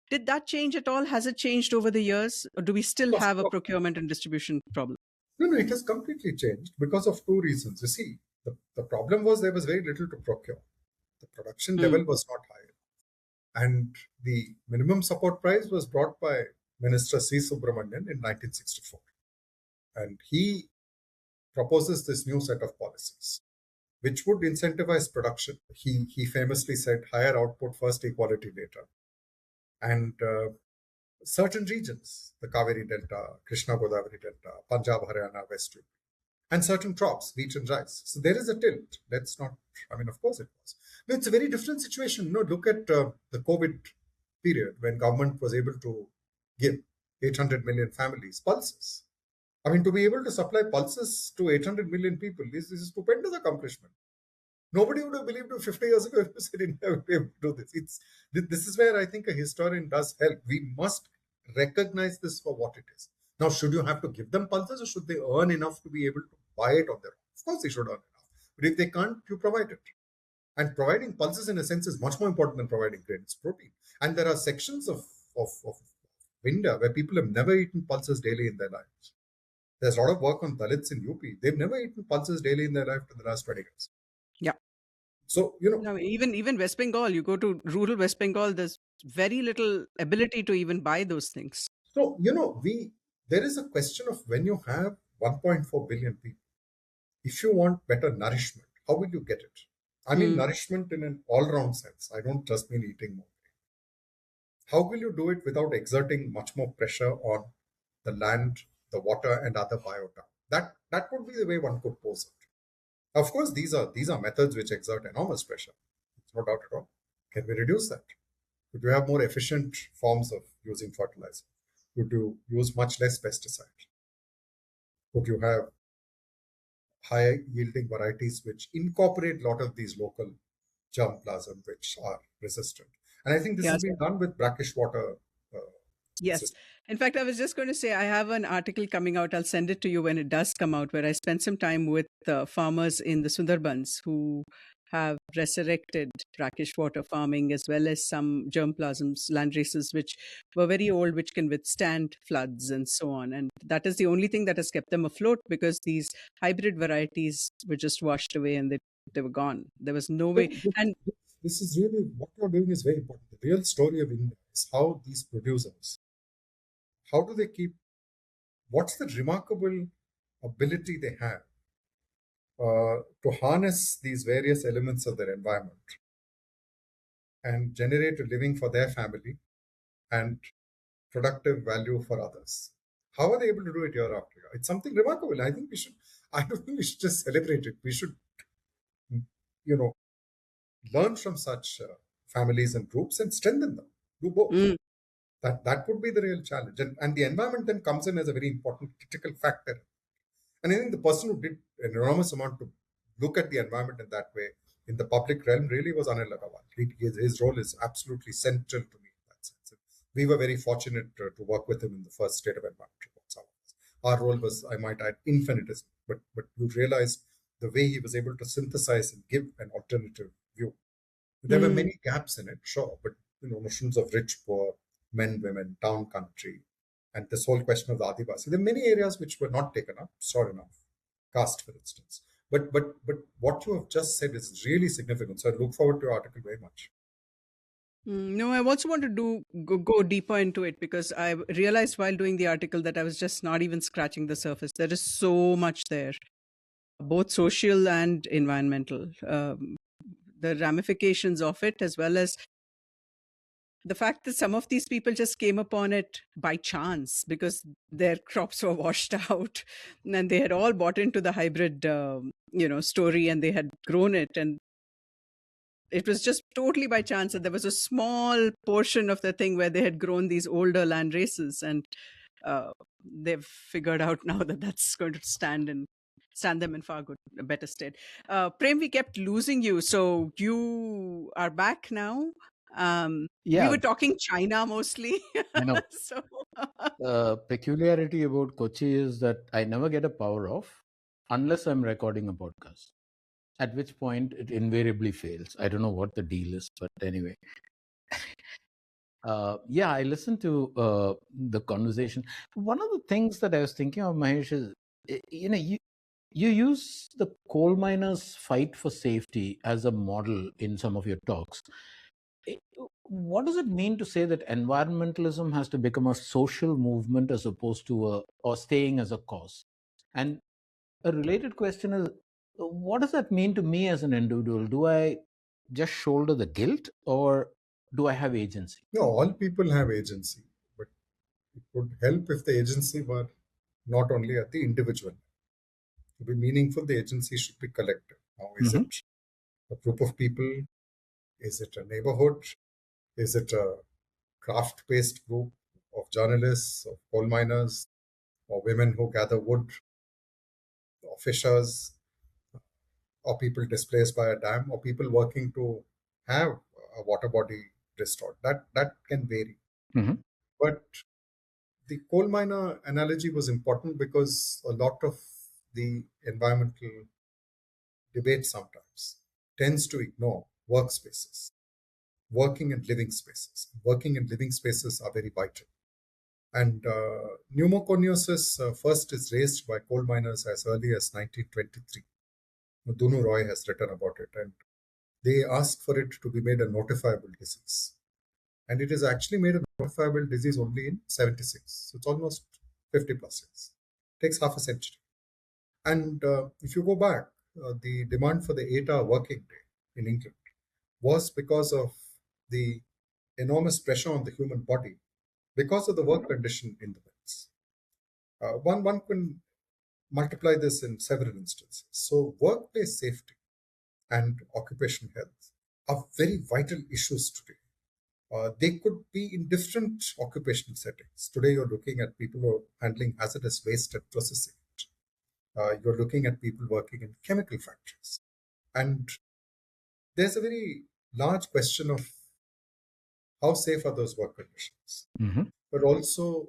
did that change at all? Has it changed over the years, or do we still have a procurement and distribution problem?
No, it has completely changed because of two reasons. You see, the problem was there was very little to procure. The production level was not high. And the minimum support price was brought by Minister C. Subramanian in 1964. And he proposes this new set of policies, which would incentivize production. He famously said, higher output first, equality later. And certain regions, the Kaveri Delta, Krishna Godavari Delta, Punjab, Haryana, West UP, and certain crops, wheat and rice. So there is a tilt. Let's not, of course it was. No, it's a very different situation. No, look at the COVID period when government was able to give 800 million families pulses. To be able to supply pulses to 800 million people is a stupendous accomplishment. Nobody would have believed it 50 years ago if you said India would be able to do this. This is where I think a historian does help. We must recognize this for what it is. Now, should you have to give them pulses, or should they earn enough to be able to buy it on their own? Of course, they should earn enough. But if they can't, you provide it. And providing pulses, in a sense, is much more important than providing grain. It's protein. And there are sections of India where people have never eaten pulses daily in their lives. There's a lot of work on Dalits in UP. They've never eaten pulses daily in their life for the last 20 years.
Yeah.
So,
even West Bengal, you go to rural West Bengal, there's very little ability to even buy those things.
So, there is a question of when you have 1.4 billion people, if you want better nourishment, how will you get it? I mean, nourishment in an all-round sense. I don't just mean eating more. How will you do it without exerting much more pressure on the land, the water, and other biota? That would be the way one could pose it. Of course, these are methods which exert enormous pressure. There's no doubt at all. Can we reduce that? Could we have more efficient forms of using fertilizer? Could you use much less pesticide? Could you have high yielding varieties which incorporate a lot of these local germplasm which are resistant? And I think this has been done with brackish water.
Yes. System. In fact, I was just going to say, I have an article coming out. I'll send it to you when it does come out, where I spent some time with farmers in the Sundarbans who have resurrected brackish water farming, as well as some germplasms, land races, which were very old, which can withstand floods and so on. And that is the only thing that has kept them afloat, because these hybrid varieties were just washed away and they were gone. There was no way. And
this is really, what you're doing is very important. The real story of India is how these producers, how do they keep, what's the remarkable ability they have to harness these various elements of their environment and generate a living for their family and productive value for others. How are they able to do it year after year? It's something remarkable. I don't think we should just celebrate it. We should, learn from such families and groups and strengthen them. Do both. That would be the real challenge. And the environment then comes in as a very important critical factor. And I think the person who did an enormous amount to look at the environment in that way in the public realm really was Anil Agarwal. His role is absolutely central to me in that sense. We were very fortunate to work with him in the first State of Environment report. Our role was, I might add, infinitesimal. But you realize the way he was able to synthesize and give an alternative view. There were many gaps in it, sure, but notions of rich, poor, men, women, town, country, and this whole question of the Adivasi. There are many areas which were not taken up, sure enough. Caste, for instance. But what you have just said is really significant. So I look forward to your article very much.
No, I also want to go deeper into it, because I realized while doing the article that I was just not even scratching the surface. There is so much there, both social and environmental. the ramifications of it, as well as the fact that some of these people just came upon it by chance because their crops were washed out and they had all bought into the hybrid story, and they had grown it, and it was just totally by chance that there was a small portion of the thing where they had grown these older land races, and uh, they've figured out now that that's going to stand them in far better stead. Prem, we kept losing you, so you are back now. We
Yeah,
were talking China mostly.
I know.
So
Peculiarity about Kochi is that I never get a power off unless I'm recording a podcast, at which point it invariably fails. I don't know what the deal is, but anyway. Yeah, I listened to the conversation. One of the things that I was thinking of, Mahesh, is you use the coal miners' fight for safety as a model in some of your talks. What does it mean to say that environmentalism has to become a social movement as opposed to or staying as a cause? And a related question is, what does that mean to me as an individual? Do I just shoulder the guilt, or do I have agency?
No, all people have agency, but it would help if the agency were not only at the individual. To be meaningful, the agency should be collective. Now, is
Mhm.
it a group of people? Is it a neighborhood? Is it a craft-based group of journalists, of coal miners, or women who gather wood, or fishers, or people displaced by a dam, or people working to have a water body restored? That can vary.
Mhm.
But the coal miner analogy was important because a lot of the environmental debate sometimes tends to ignore workspaces, working and living spaces. Working and living spaces are very vital. And pneumoconiosis first is raised by coal miners as early as 1923. Dunu Roy has written about it, and they asked for it to be made a notifiable disease. And it is actually made a notifiable disease only in 76. So it's almost 50 plus years. It takes half a century. And if you go back, the demand for the 8-hour working day in England was because of the enormous pressure on the human body because of the work condition in the mills. One can multiply this in several instances. So workplace safety and occupational health are very vital issues today. They could be in different occupational settings. Today, you're looking at people who are handling hazardous waste and processing it. You're looking at people working in chemical factories. And there's a very large question of how safe are those work conditions?
Mhm.
But also,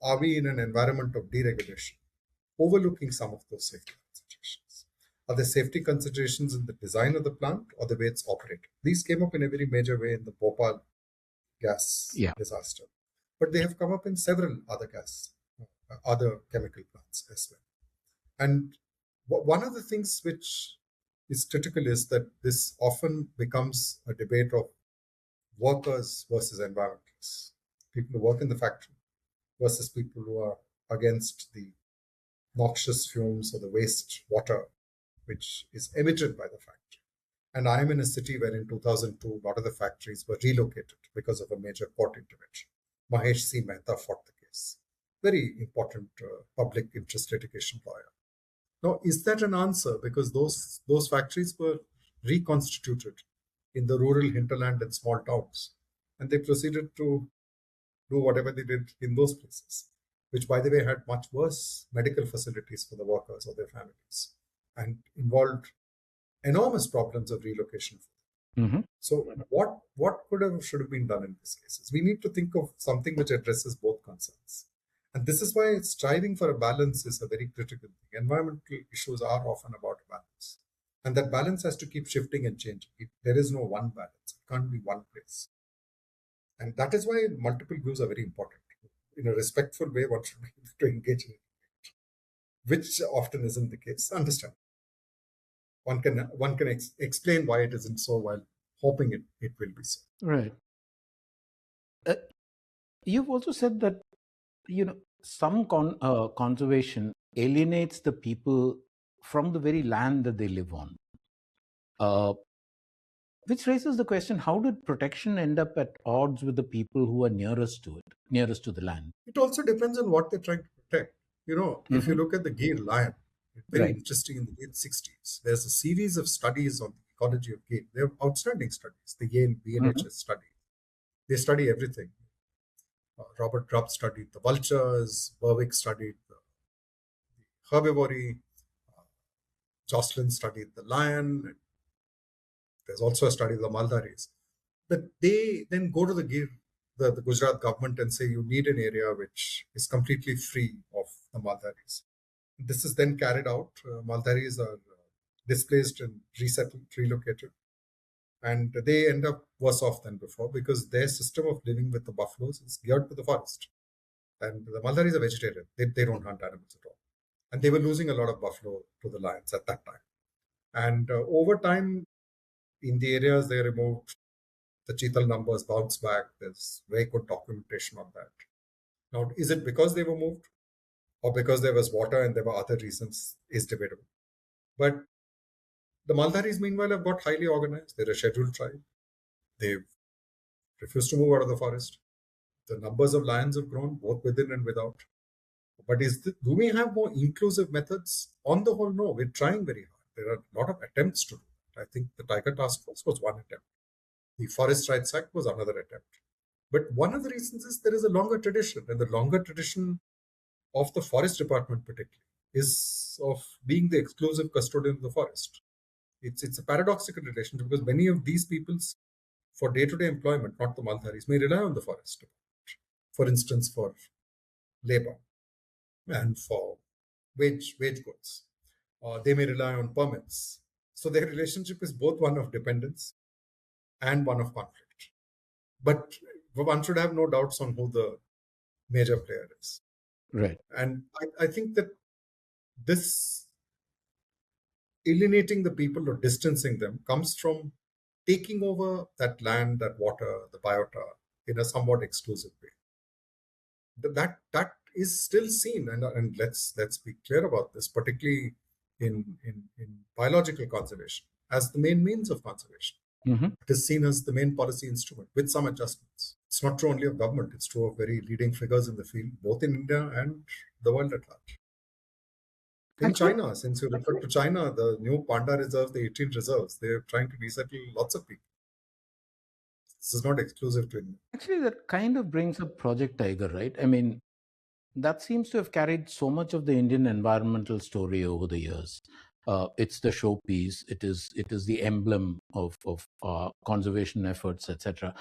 are we in an environment of deregulation, overlooking some of those safety considerations? Are there safety considerations in the design of the plant or the way it's operated? These came up in a very major way in the Bhopal gas
Yeah.
disaster, but they have come up in several other chemical plants as well. And one of the things which is critical is that this often becomes a debate of workers versus environmentalists, people who work in the factory versus people who are against the noxious fumes or the waste water which is emitted by the factory. And I am in a city where in 2002, a lot of the factories were relocated because of a major court intervention. Mahesh C. Mehta fought the case. Very important public interest litigation lawyer. Now, is that an answer? Because those factories were reconstituted in the rural hinterland and small towns, and they proceeded to do whatever they did in those places, which, by the way, had much worse medical facilities for the workers or their families, and involved enormous problems of relocation.
Mhm.
So, what should have been done in these cases? We need to think of something which addresses both concerns. And this is why striving for a balance is a very critical thing. Environmental issues are often about a balance. And that balance has to keep shifting and changing. There is no one balance. It can't be one place. And that is why multiple views are very important. In a respectful way, one should be able to engage in it, which often isn't the case. Understand. One can explain why it isn't so while hoping it will be so.
Right. Uh, you've also said that some conservation alienates the people from the very land that they live on. Uh, Which raises the question, how did protection end up at odds with the people who are nearest to it, nearest to the land?
It also depends on what they're trying to protect. If you
Hmm.
look at the Gir lion, it's very
Right.
interesting in the late 60s. There's a series of studies on the ecology of Gir. They're outstanding studies. The Yale
Hmm.
BNHS study. They study everything. Robert Grubb studied the vultures, Berwick studied the herbivory, Jocelyn studied the lion. There's also a study of the Maldaris. But they then go to the Gujarat government and say you need an area which is completely free of the Maldaris. This is then carried out. Maldaris are displaced and resettled, relocated. And they end up worse off than before because their system of living with the buffaloes is geared to the forest. And the Maldaris are vegetarian. They don't hunt animals at all. And they were losing a lot of buffalo to the lions at that time. And over time, in the areas they removed, the cheetal numbers bounced back. There's very good documentation on that. Now, is it because they were moved or because there was water and there were other reasons is debatable. But the Maldaris, meanwhile, have got highly organized. They're a scheduled tribe. They've refused to move out of the forest. The numbers of lions have grown, both within and without. But do we have more inclusive methods? On the whole, no. We're trying very hard. There are a lot of attempts to do that. I think the Tiger Task Force was one attempt. The Forest Rights Act was another attempt. But one of the reasons is there is a longer tradition, and the longer tradition of the Forest Department, particularly, is of being the exclusive custodian of the forest. It's a paradoxical relationship because many of these peoples, for day-to-day employment, not the Maldaris, may rely on the forest. For instance, for labor and for wage goods. They may rely on permits. So their relationship is both one of dependence and one of conflict. But one should have no doubts on who the major player is.
Right.
And I think that this alienating the people or distancing them comes from taking over that land, that water, the biota in a somewhat exclusive way. That is still seen, and let's be clear about this, particularly in biological conservation, as the main means of conservation.
Hmm.
It is seen as the main policy instrument with some adjustments. It's not true only of government, it's true of very leading figures in the field, both in India and the world at large. In
Actually,
China, since you referred to China, the new panda reserves, the 18 reserves, they're trying to resettle lots of people. This is not exclusive to India.
actually, that kind of brings up Project Tiger, right? I mean, that seems to have carried so much of the Indian environmental story over the years. It's the showpiece. It is the emblem of conservation efforts, etc.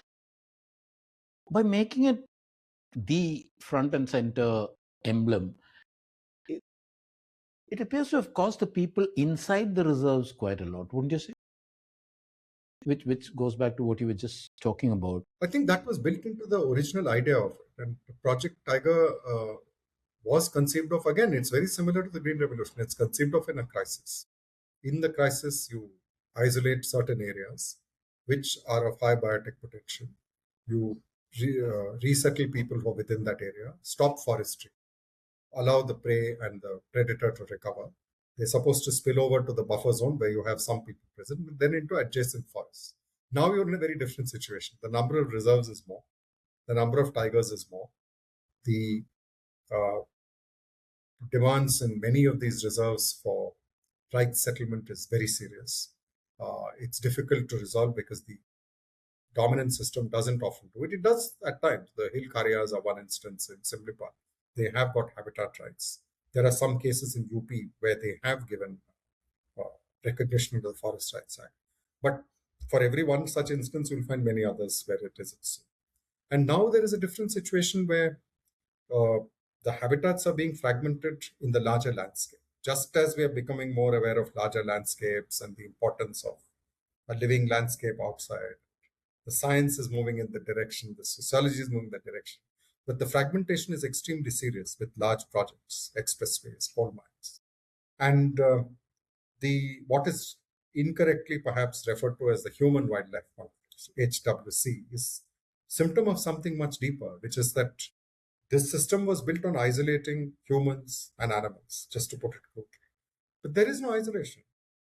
By making it the front and center emblem, it, it appears to have cost the people inside the reserves quite a lot, wouldn't you say? Which goes back to what you were just talking about.
I think that was built into the original idea of it. And Project Tiger was conceived of, again, it's very similar to the Green Revolution. It's conceived of in a crisis. In the crisis, you isolate certain areas which are of high biotic potential. You resettle people who are within that area, stop forestry, allow the prey and the predator to recover. They're supposed to spill over to the buffer zone where you have some people present, but then into adjacent forests. Now you're in a very different situation. The number of reserves is more, the number of tigers is more. The uh, demands in many of these reserves for right settlement is very serious. It's difficult to resolve because the dominant system doesn't often do it. It does at times. The hill Karyas are one instance in Simlipat. They have got habitat rights. There are some cases in UP where they have given uh, recognition to the Forest Rights Act. But for every one such instance, you'll find many others where it isn't so. And now there is a different situation where the habitats are being fragmented in the larger landscape. Just as we are becoming more aware of larger landscapes and the importance of a living landscape outside, the science is moving in that direction, the sociology is moving in that direction. But the fragmentation is extremely serious with large projects, expressways, coal mines. And the what is incorrectly perhaps referred to as the human wildlife conflict, HWC, is symptom of something much deeper, which is that this system was built on isolating humans and animals, just to put it crudely. But there is no isolation.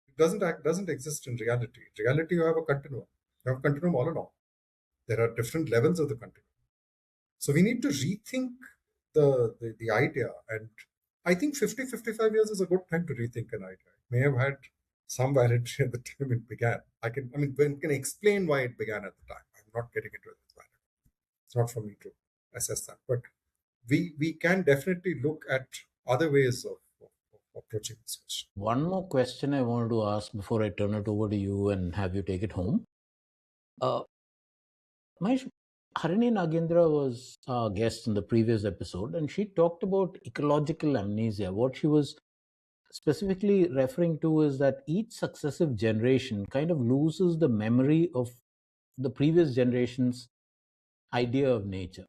It doesn't exist in reality. In reality, you have a continuum. You have continuum all along. There are different levels of the continuum. So we need to rethink the idea. And I think 50, 55 years is a good time to rethink an idea. It may have had some validity at the time it began. One can explain why it began at the time. I'm not getting into it. It's not for me to assess that. But we can definitely look at other ways of approaching this question.
One more question I wanted to ask before I turn it over to you and have you take it home. Mahesh, Harini Nagendra was our guest in the previous episode, and she talked about ecological amnesia. What she was specifically referring to is that each successive generation kind of loses the memory of the previous generation's idea of nature.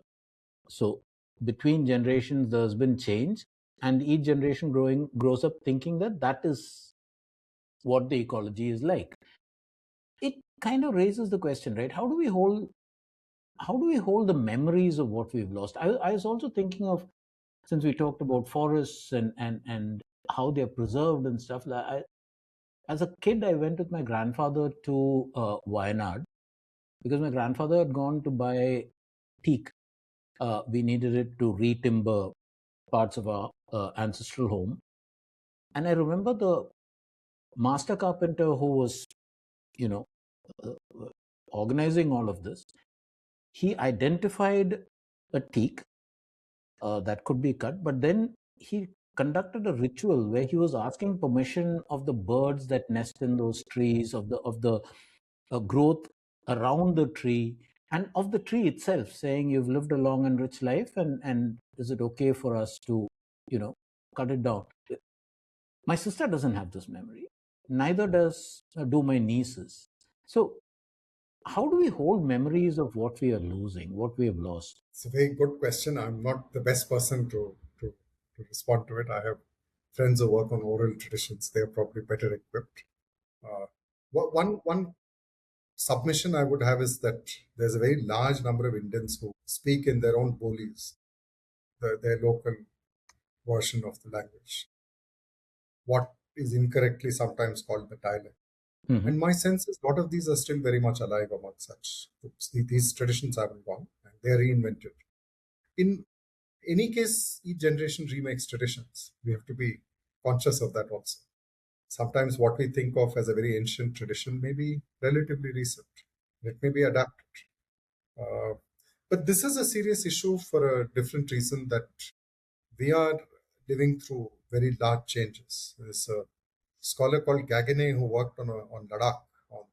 So between generations, there's been change, and each generation grows up thinking that that is what the ecology is like. It kind of raises the question, right? How do we hold the memories of what we've lost? I was also thinking of, since we talked about forests and how they're preserved and stuff. As a kid, I went with my grandfather to Wayanad because my grandfather had gone to buy teak. We needed it to re-timber parts of our ancestral home. And I remember the master carpenter who was, uh, organizing all of this. He identified a teak that could be cut, but then he conducted a ritual where he was asking permission of the birds that nest in those trees, of the growth around the tree, and of the tree itself, saying, "You've lived a long and rich life, and is it okay for us to, cut it down?" My sister doesn't have this memory. Neither do my nieces. So how do we hold memories of what we are losing, what we have lost?
It's a very good question. I'm not the best person to respond to it. I have friends who work on oral traditions. They are probably better equipped. Uh, one submission I would have is that there's a very large number of Indians who speak in their own bolis, their local version of the language, what is incorrectly sometimes called the dialect.
Mm-hmm.
And my sense is a lot of these are still very much alive among such groups. These traditions haven't gone and they're reinvented. In any case, each generation remakes traditions. We have to be conscious of that also. Sometimes what we think of as a very ancient tradition may be relatively recent. It may be adapted. But this is a serious issue for a different reason, that we are living through very large changes. There's a scholar called Gagane who worked on Ladakh, on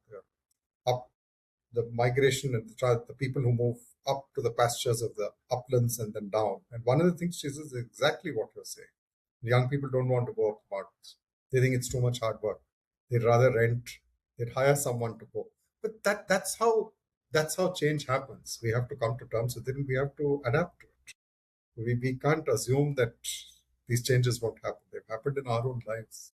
the migration and the people who move up to the pastures of the uplands and then down. And one of the things she says is exactly what you're saying. Young people don't want to go up the mountains. They think it's too much hard work. They'd rather rent. They'd hire someone to go. But that's how change happens. We have to come to terms with it and we have to adapt to it. We can't assume that these changes won't happen. They've happened in our own lives.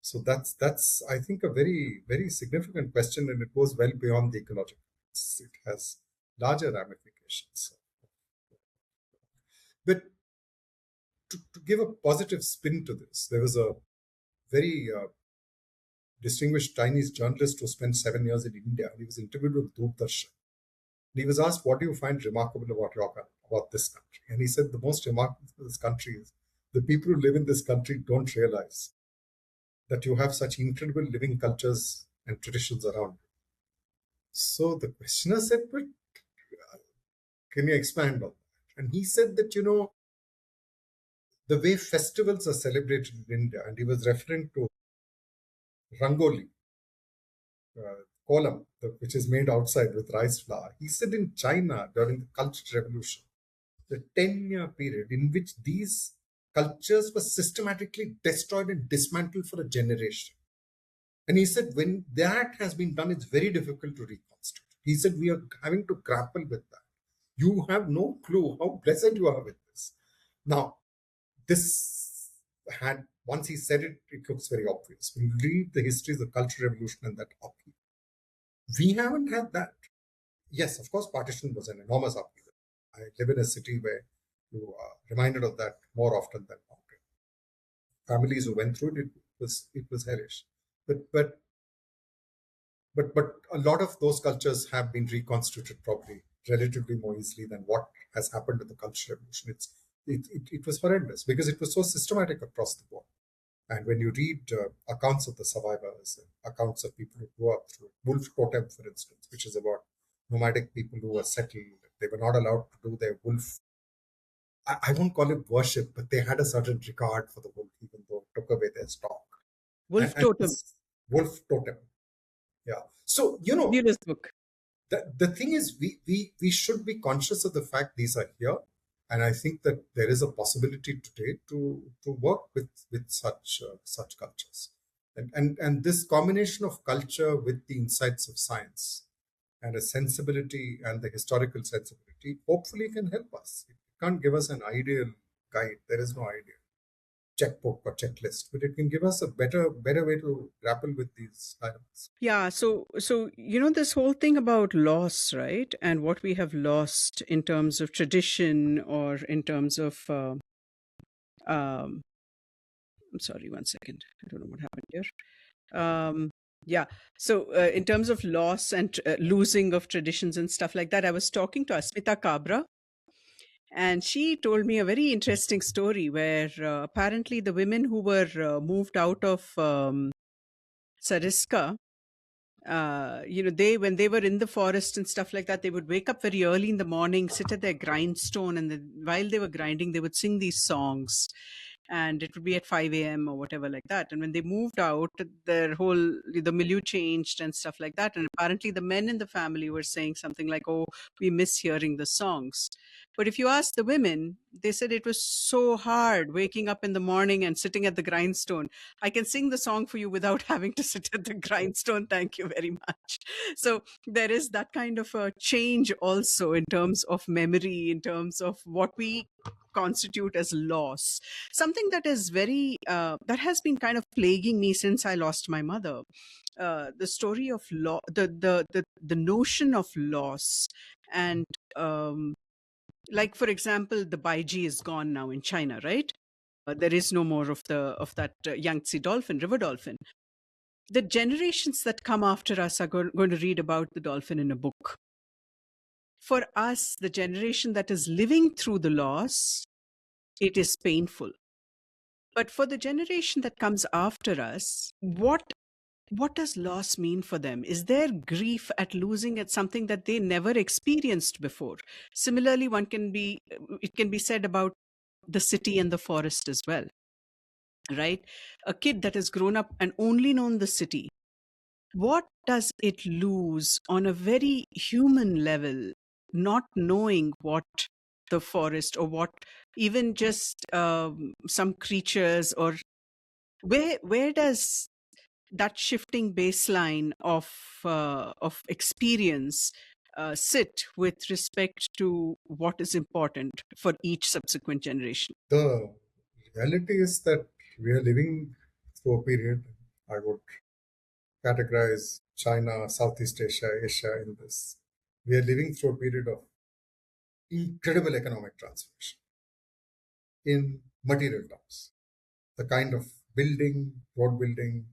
So that's I think a very, very significant question, and it goes well beyond the ecological. It has larger ramifications. But to give a positive spin to this, there was a very distinguished Chinese journalist who spent 7 years in India. He was interviewed with Doordarshan. He was asked, "What do you find remarkable about this country?" And he said, "The most remarkable of this country is the people who live in this country don't realize that you have such incredible living cultures and traditions around you." So the questioner said, "But can you expand on that?" And he said that, the way festivals are celebrated in India, and he was referring to Rangoli, kolam, which is made outside with rice flour. He said in China during the Cultural Revolution, the 10-year period in which these cultures were systematically destroyed and dismantled for a generation. And he said when that has been done, it's very difficult to reconstruct. He said we are having to grapple with that. You have no clue how blessed you are with this. Now, this had, once he said it, it looks very obvious. When you read the history of the Cultural Revolution and that upheaval, we haven't had that. Yes, of course, partition was an enormous upheaval. I live in a city where you are reminded of that more often than not. Families who went through it, it was hellish. But but a lot of those cultures have been reconstituted probably relatively more easily than what has happened with the cultural revolution. It was horrendous because it was so systematic across the board. And when you read accounts of the survivors, accounts of people who grew up through it, Wolf Totem, for instance, which is about nomadic people who were settled, they were not allowed to do their wolf. I won't call it worship, but they had a certain regard for the wolf, even though it took away their stock.
Wolf
And
Totem.
this Wolf Totem, yeah. So,
Fabulous book.
the thing is, we should be conscious of the fact these are here. And I think that there is a possibility today to work with such cultures. And this combination of culture with the insights of science and a sensibility and the historical sensibility hopefully can help us. It can't give us an ideal guide. There is no ideal checkbook or checklist, but it can give us a better way to grapple with these dilemmas.
Yeah, so this whole thing about loss, right? And what we have lost in terms of tradition or in terms of I'm sorry, one second. I don't know what happened here. Yeah. So in terms of loss and losing of traditions and stuff like that, I was talking to Asmita Kabra, and she told me a very interesting story where apparently the women who were moved out of Sariska, they when they were in the forest and stuff like that, they would wake up very early in the morning, sit at their grindstone, and then while they were grinding, they would sing these songs, and it would be at 5 a.m. or whatever like that. And when they moved out, the milieu changed and stuff like that. And apparently the men in the family were saying something like, oh, we miss hearing the songs. But if you ask the women, they said it was so hard waking up in the morning and sitting at the grindstone. I can sing the song for you without having to sit at the grindstone. Thank you very much. So there is that kind of a change also in terms of memory, in terms of what we constitute as loss. Something that is very that has been kind of plaguing me since I lost my mother. The story of the notion of loss, and like for example, the Baiji is gone now in China, right? There is no more of that Yangtze dolphin, river dolphin. The generations that come after us are going to read about the dolphin in a book. For us, the generation that is living through the loss, it is painful. But for the generation that comes after us, what does loss mean for them? Is there grief at losing at something that they never experienced before? Similarly, it can be said about the city and the forest as well, right? A kid that has grown up and only known the city, what does it lose on a very human level, not knowing what the forest or what even just some creatures, or where does that shifting baseline of experience sit with respect to what is important for each subsequent generation?
The reality is that we are living through a period, I would categorize China, Southeast Asia, Asia in this. We are living through a period of incredible economic transformation in material terms. The kind of building, road building,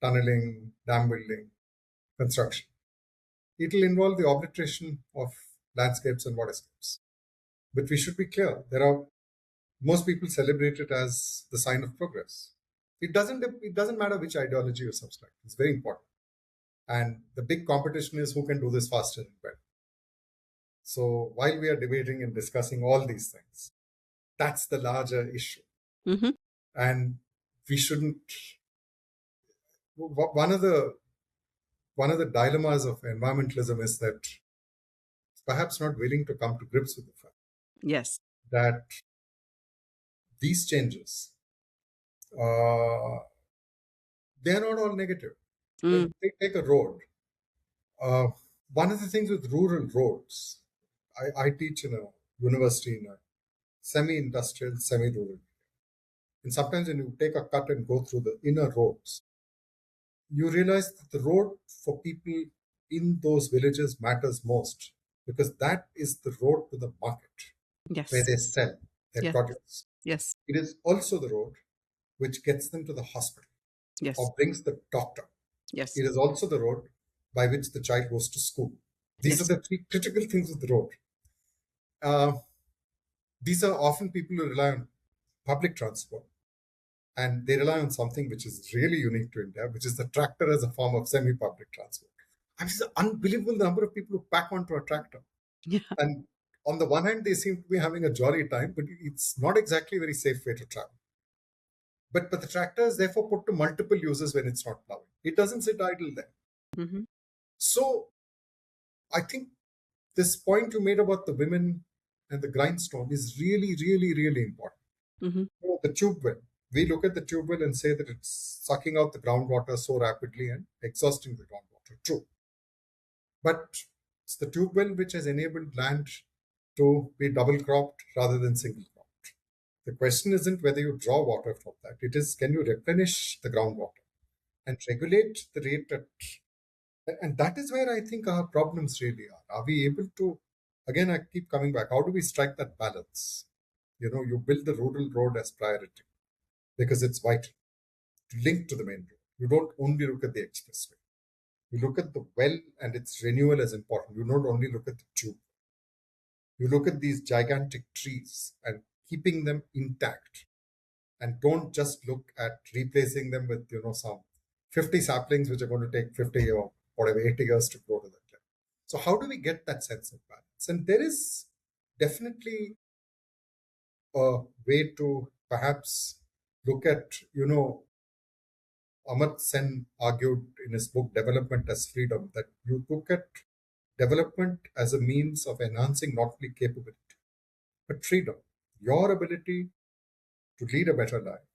tunneling, dam building, construction. It will involve the obliteration of landscapes and waterscapes. But we should be clear, most people celebrate it as the sign of progress. It doesn't matter which ideology you subscribe. It's very important. And the big competition is who can do this faster and better. So while we are debating and discussing all these things, that's the larger issue.
Mm-hmm.
And we shouldn't. One of the dilemmas of environmentalism is that it's perhaps not willing to come to grips with the fact
Yes.
that these changes, they're not all negative. Take a road. One of the things with rural roads, I teach in a university in a semi-industrial, semi-rural. And sometimes when you take a cut and go through the inner roads, you realize that the road for people in those villages matters most, because that is the road to the market
Yes.
where they sell their
Yes.
produce.
Yes.
It is also the road which gets them to the hospital
Yes.
or brings the doctor.
Yes.
It is also the road by which the child goes to school. These are
Yes.
the three critical things with the road. Uh, these are often people who rely on public transport, and they rely on something which is really unique to India, which is the tractor as a form of semi-public transport. I mean, it's an unbelievable number of people who pack onto a tractor.
Yeah.
And on the one hand, they seem to be having a jolly time, but it's not exactly a very safe way to travel. But the tractor is therefore put to multiple uses when it's not plowing. It doesn't sit idle there.
Mm-hmm.
So I think this point you made about the women and the grindstone is really, really, really important.
Mm-hmm.
The tube well. We look at the tube well and say that it's sucking out the groundwater so rapidly and exhausting the groundwater. True. But it's the tube well which has enabled land to be double cropped rather than single cropped. The question isn't whether you draw water from that. It is, can you replenish the groundwater and regulate the rate at. And that is where I think our problems really are. Are we able to, again, I keep coming back, how do we strike that balance? You build the rural road as priority because it's vital to link to the main road. You don't only look at the expressway. You look at the well and its renewal as important. You don't only look at the tube. You look at these gigantic trees and keeping them intact, and don't just look at replacing them with some 50 saplings which are going to take 50 or whatever 80 years to grow to that level. So how do we get that sense of balance? And there is definitely a way to perhaps look at, Amartya Sen argued in his book Development as Freedom, that you look at development as a means of enhancing not only capability but freedom, your ability to lead a better life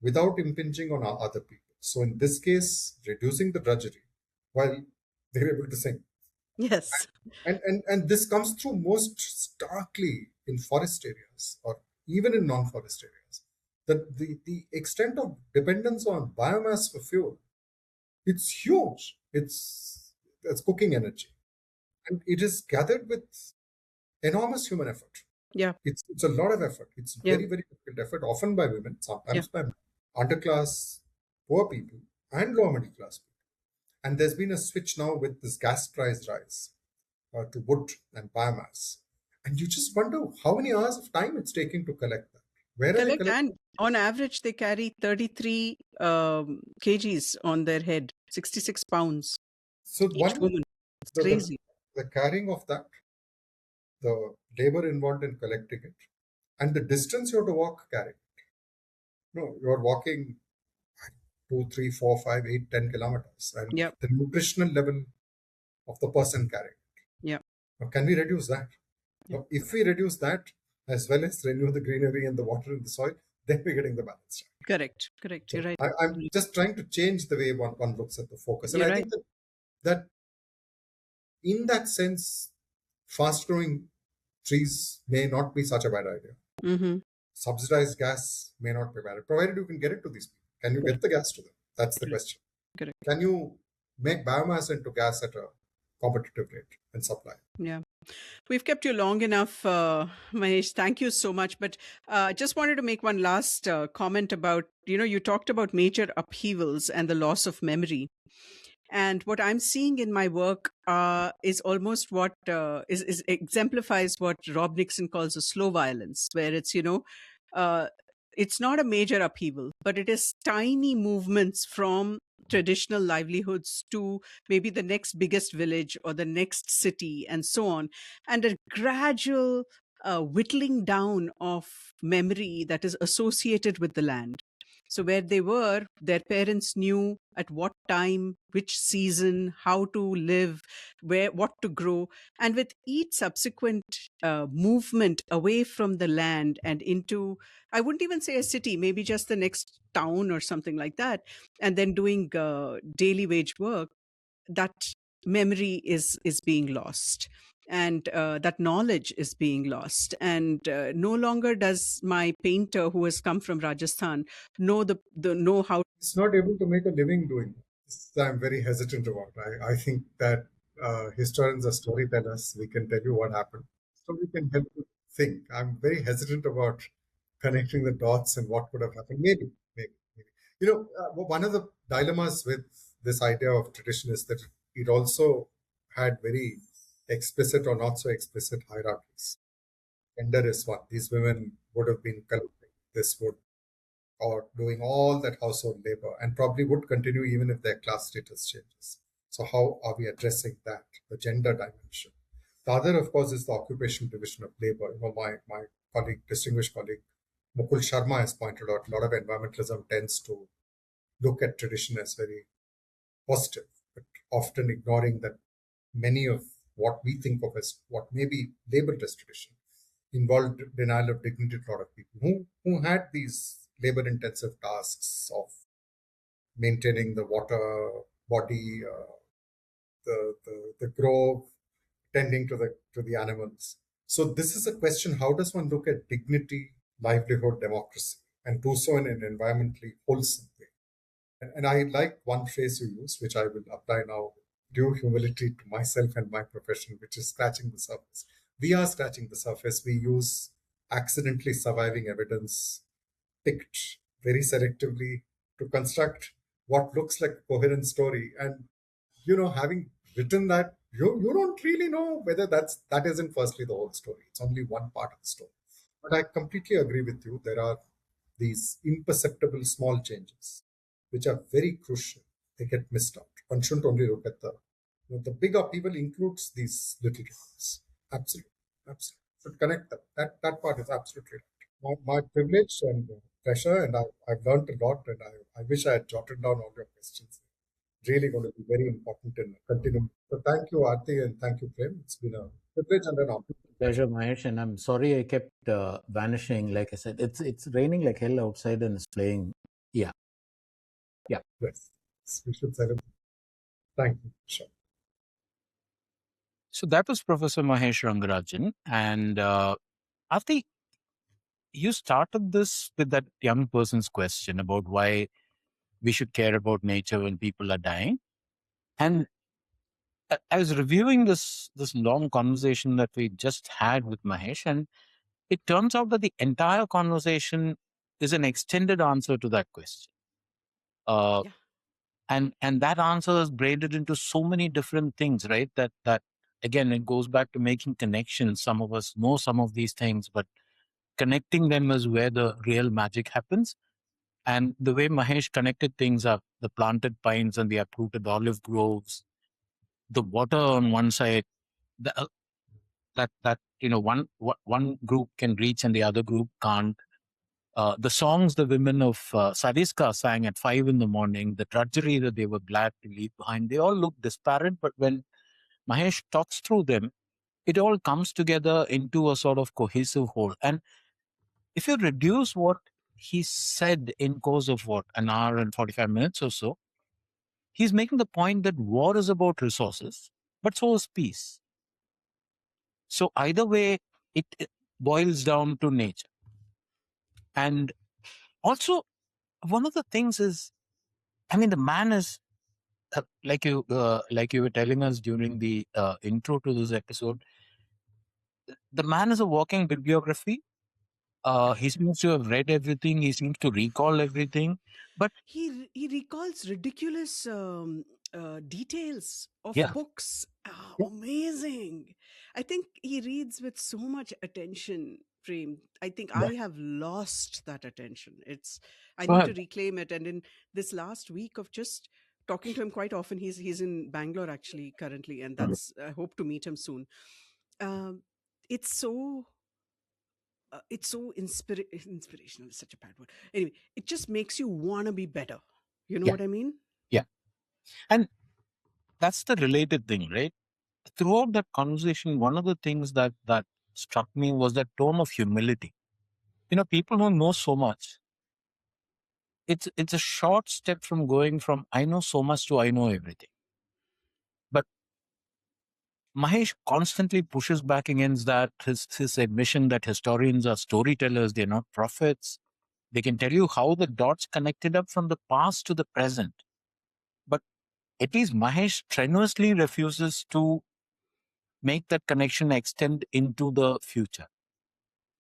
without impinging on our other people. So in this case, reducing the drudgery while they're able to sing.
Yes.
And this comes through most starkly in forest areas or even in non-forest areas. That the extent of dependence on biomass for fuel, it's huge. It's cooking energy. And it is gathered with enormous human effort.
Yeah.
It's a lot of effort. It's
Yeah.
very, very difficult effort, often by women,
Yeah.
sometimes by underclass, poor people, and lower middle class people. And there's been a switch now with this gas price rise to wood and biomass. And you just wonder how many hours of time it's taking to collect that. Where are they
Correct.
collecting?
And on average, they carry 33 kgs on their head, 66 pounds
So
each
one,
woman. It's
the, the,
crazy.
the carrying of that, the labor involved in collecting it, and the distance you have to walk carrying it. No, you're walking 2, 3, 4, 5, 8, 10 kilometers, and
Yeah.
the nutritional level of the person carrying it.
Yeah.
Now, can we reduce that?
Yeah.
Now, if we reduce that, as well as renew the greenery and the water in the soil, then we're getting the balance right.
Correct.
So
You're right.
I'm just trying to change the way one looks at the focus. And
You're
I
right.
think that in that sense, fast growing trees may not be such a bad idea.
Mm-hmm.
Subsidized gas may not be bad, provided you can get it to these people. Can you get the gas to them? That's the question.
Correct.
Can you make biomass into gas at a competitive rate and supply?
Yeah. We've kept you long enough, Mahesh. Thank you so much. But just wanted to make one last comment about, you talked about major upheavals and the loss of memory. And what I'm seeing in my work is almost what is exemplifies what Rob Nixon calls a slow violence, where it's not a major upheaval, but it is tiny movements from traditional livelihoods to maybe the next biggest village or the next city and so on, and a gradual whittling down of memory that is associated with the land. So where they were, their parents knew at what time, which season, how to live, what to grow. And with each subsequent movement away from the land and into, I wouldn't even say a city, maybe just the next town or something like that, and then doing daily wage work, that memory is being lost, and that knowledge is being lost, and no longer does my painter who has come from Rajasthan know how.
It's not able to make a living doing it. This I'm very hesitant about. I think that historians are storytellers. We can tell you what happened. So we can help you think. I'm very hesitant about connecting the dots and what could have happened. Maybe. One of the dilemmas with this idea of tradition is that it also had very explicit or not so explicit hierarchies. Gender is one. These women would have been collecting this wood or doing all that household labor and probably would continue even if their class status changes. So how are we addressing that, the gender dimension? The other, of course, is the occupational division of labor. My colleague, distinguished colleague, Mukul Sharma has pointed out a lot of environmentalism tends to look at tradition as very positive, but often ignoring that many of what we think of as what may be labeled as tradition involved denial of dignity to a lot of people who had these labor intensive tasks of maintaining the water body, the grove, tending to the animals. So this is a question: how does one look at dignity, livelihood, democracy, and do so in an environmentally wholesome way? And I like one phrase you use, which I will apply now, due humility to myself and my profession, which is scratching the surface. We are scratching the surface. We use accidentally surviving evidence picked very selectively to construct what looks like a coherent story. And having written that, you don't really know whether that isn't firstly the whole story. It's only one part of the story. But I completely agree with you. There are these imperceptible small changes which are very crucial. They get missed out. One shouldn't only look at the big upheaval includes these little things. Absolutely, absolutely. Should connect them. That part is absolutely right. My privilege and pleasure, and I've learned a lot, and I wish I had jotted down all your questions. Really going to be very important in continuing. So thank you, Arti, and thank you, Prem. It's been a privilege and an honor.
Pleasure, Mahesh. And I'm sorry I kept vanishing. Like I said, it's raining like hell outside and it's playing. Yeah. Yeah.
Yes, we should celebrate. Thank you. Sure.
So that was Professor Mahesh Rangarajan. And I think you started this with that young person's question about why we should care about nature when people are dying. And I was reviewing this long conversation that we just had with Mahesh, and it turns out that the entire conversation is an extended answer to that question. Uh,
Yeah.
and that answer is braided into so many different things, right? That again, it goes back to making connections. Some of us know some of these things, but connecting them is where the real magic happens. And the way Mahesh connected things up, the planted pines and the uprooted olive groves, the water on one side, the, that one group can reach and the other group can't. The songs the women of Sariska sang at 5 a.m, the drudgery that they were glad to leave behind, they all look disparate, but when Mahesh talks through them, it all comes together into a sort of cohesive whole. And if you reduce what he said in course of what, an hour and 45 minutes or so, he's making the point that war is about resources, but so is peace. So either way, it boils down to nature. And also, one of the things is, I mean, the man is like you were telling us during the intro to this episode. The man is a walking bibliography. He seems to have read everything. He seems to recall everything. But
He recalls ridiculous details of
yeah,
books.
yeah,
Amazing. I think he reads with so much attention, Prem. I think
yeah.
I have lost that attention. I
Go
need to
ahead.
reclaim it. And in this last week of just talking to him quite often, he's in Bangalore actually currently, and that's I hope to meet him soon. Um, it's so inspirational is such a bad word. Anyway, it just makes you want to be better. You know
Yeah,
what I mean?
yeah. And that's the related thing, right? Throughout that conversation, one of the things that struck me was that tone of humility. People who know so much. It's a short step from going from I know so much to I know everything. But Mahesh constantly pushes back against that, his admission that historians are storytellers, they're not prophets. They can tell you how the dots connected up from the past to the present. But at least Mahesh strenuously refuses to make that connection extend into the future.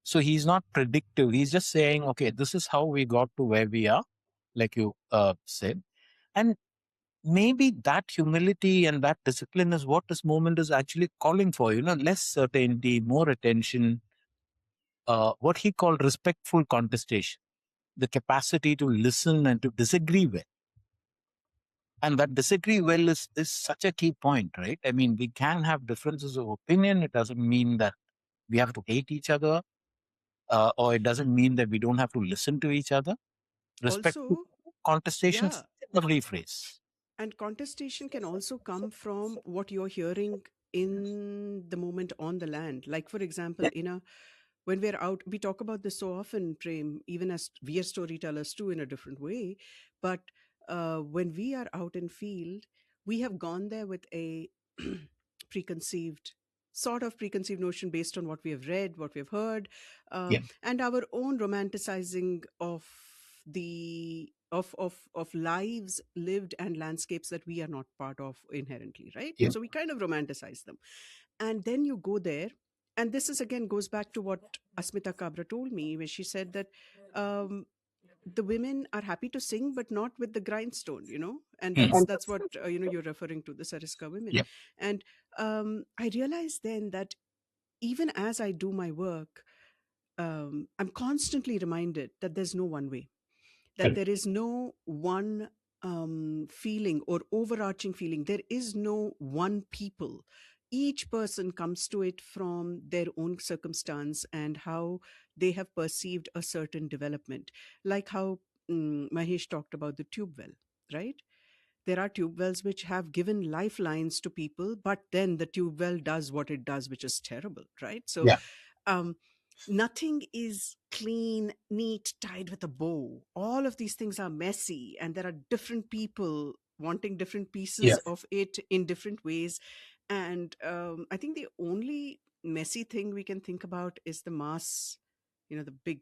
So he's not predictive. He's just saying, okay, this is how we got to where we are, like you said. And maybe that humility and that discipline is what this moment is actually calling for. Less certainty, more attention, what he called respectful contestation, the capacity to listen and to disagree well. And that disagree well is such a key point, right? I mean, we can have differences of opinion. It doesn't mean that we have to hate each other, or it doesn't mean that we don't have to listen to each other. Respectful
Also,
contestations,
yeah,
lovely phrase.
and contestation can also come from what you're hearing in the moment on the land. Like, for example,
Yeah,
when we're out, we talk about this so often, Prem, even as we are storytellers too in a different way. But when we are out in field, we have gone there with a preconceived preconceived notion based on what we have read, what we have heard,
yeah,
and our own romanticizing of of lives lived and landscapes that we are not part of inherently, right?
yeah,
So we kind of romanticize them, and then you go there, and this is again goes back to what Asmita Kabra told me, where she said that um, the women are happy to sing but not with the grindstone, and
mm,
that's what you're referring to, the Sariska women.
yeah,
And I realized then that even as I do my work, I'm constantly reminded that there's no one way, that
correct.
there is no one feeling or overarching feeling. There is no one people. Each person comes to it from their own circumstance and how they have perceived a certain development. Like how Mahesh talked about the tube well, right? There are tube wells which have given lifelines to people, but then the tube well does what it does, which is terrible, right? So
Yeah,
um, nothing is clean, neat, tied with a bow. All of these things are messy, and there are different people wanting different
yeah,
pieces of it in different ways. And I think the only messy thing we can think about is the mass, the big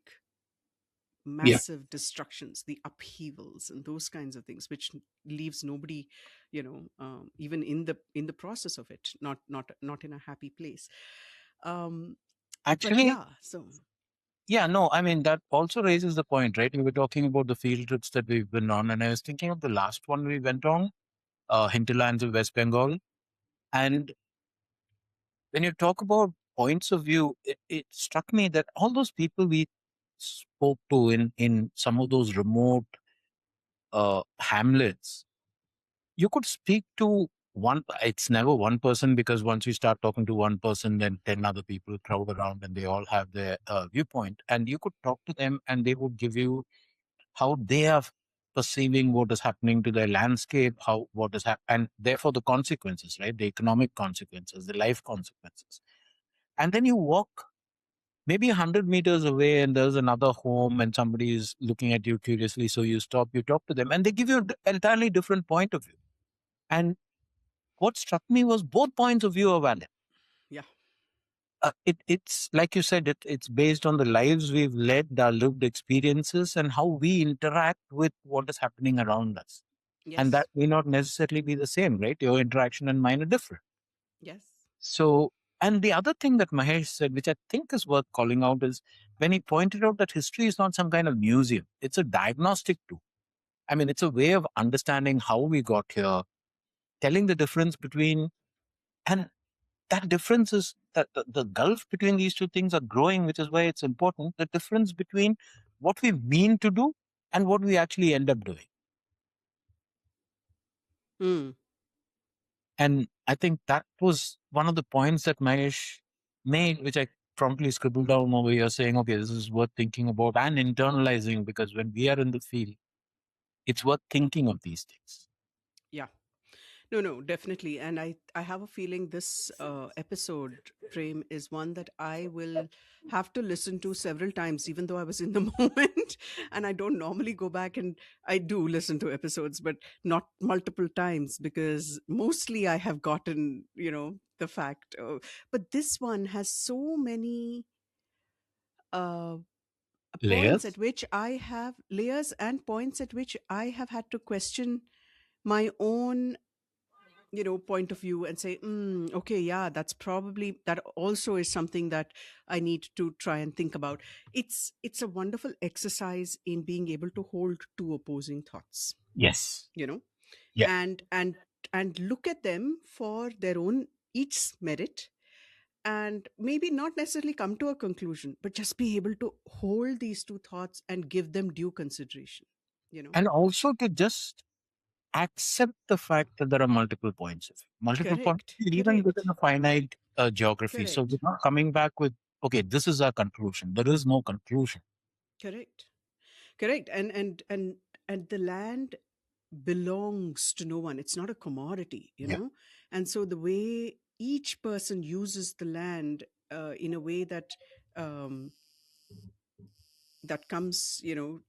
yeah.
massive destructions, the upheavals, and those kinds of things, which leaves nobody, even in the process of it, not in a happy place. um but
Actually,
yeah, so
yeah, no, I mean, that also raises the point, right? We were talking about the field trips that we've been on, and I was thinking of the last one we went on, Hinterlands of West Bengal. And when you talk about points of view, it struck me that all those people we spoke to in some of those remote hamlets, you could speak to one. It's never one person, because once you start talking to one person, then 10 other people crowd around and they all have their viewpoint. And you could talk to them and they would give you how they are perceiving what is happening to their landscape, how what is happening, and therefore the consequences, right? The economic consequences, the life consequences. And then you walk maybe 100 meters away and there's another home and somebody is looking at you curiously. So you stop, you talk to them, and they give you an entirely different point of view. And what struck me was both points of view are valid.
yeah.
It's like you said, it's based on the lives we've led, our lived experiences, and how we interact with what is happening around us. And that
Yes.
may not necessarily be the same, right? Your interaction and mine are different.
Yes.
So, and the other thing that Mahesh said, which I think is worth calling out, is when he pointed out that history is not some kind of museum, it's a diagnostic tool. I mean, it's a way of understanding how we got here, telling the difference between, and that difference is that the gulf between these two things are growing, which is why it's important. The difference between what we mean to do and what we actually end up doing.
Mm.
And I think that was one of the points that Mahesh made, which I promptly scribbled down over here, saying, okay, this is worth thinking about and internalizing, because when we are in the field, it's worth thinking of these things.
Yeah. No, no, definitely. And I have a feeling this episode, Prem, is one that I will have to listen to several times, even though I was in the moment. And I don't normally go back, and I do listen to episodes, but not multiple times, because mostly I have gotten, the fact. But this one has so many uh, points at
Layers?
which I have layers and points at which I have had to question my own point of view and say, okay, yeah, that's probably, that also is something that I need to try and think about. It's a wonderful exercise in being able to hold two opposing thoughts,
Yes.
you know
Yeah.
and look at them for their own each merit, and maybe not necessarily come to a conclusion, but just be able to hold these two thoughts and give them due consideration, you know.
And also to just accept the fact that there are multiple points of view, multiple points,
Correct,
even within
correct,
a finite geography. So we're
correct,
not coming back with, okay, this is our conclusion. There is no conclusion.
correct, correct. And the land belongs to no one. It's not a commodity, you
Yeah.
know. And so the way each person uses the land in a way that um, that comes, you know,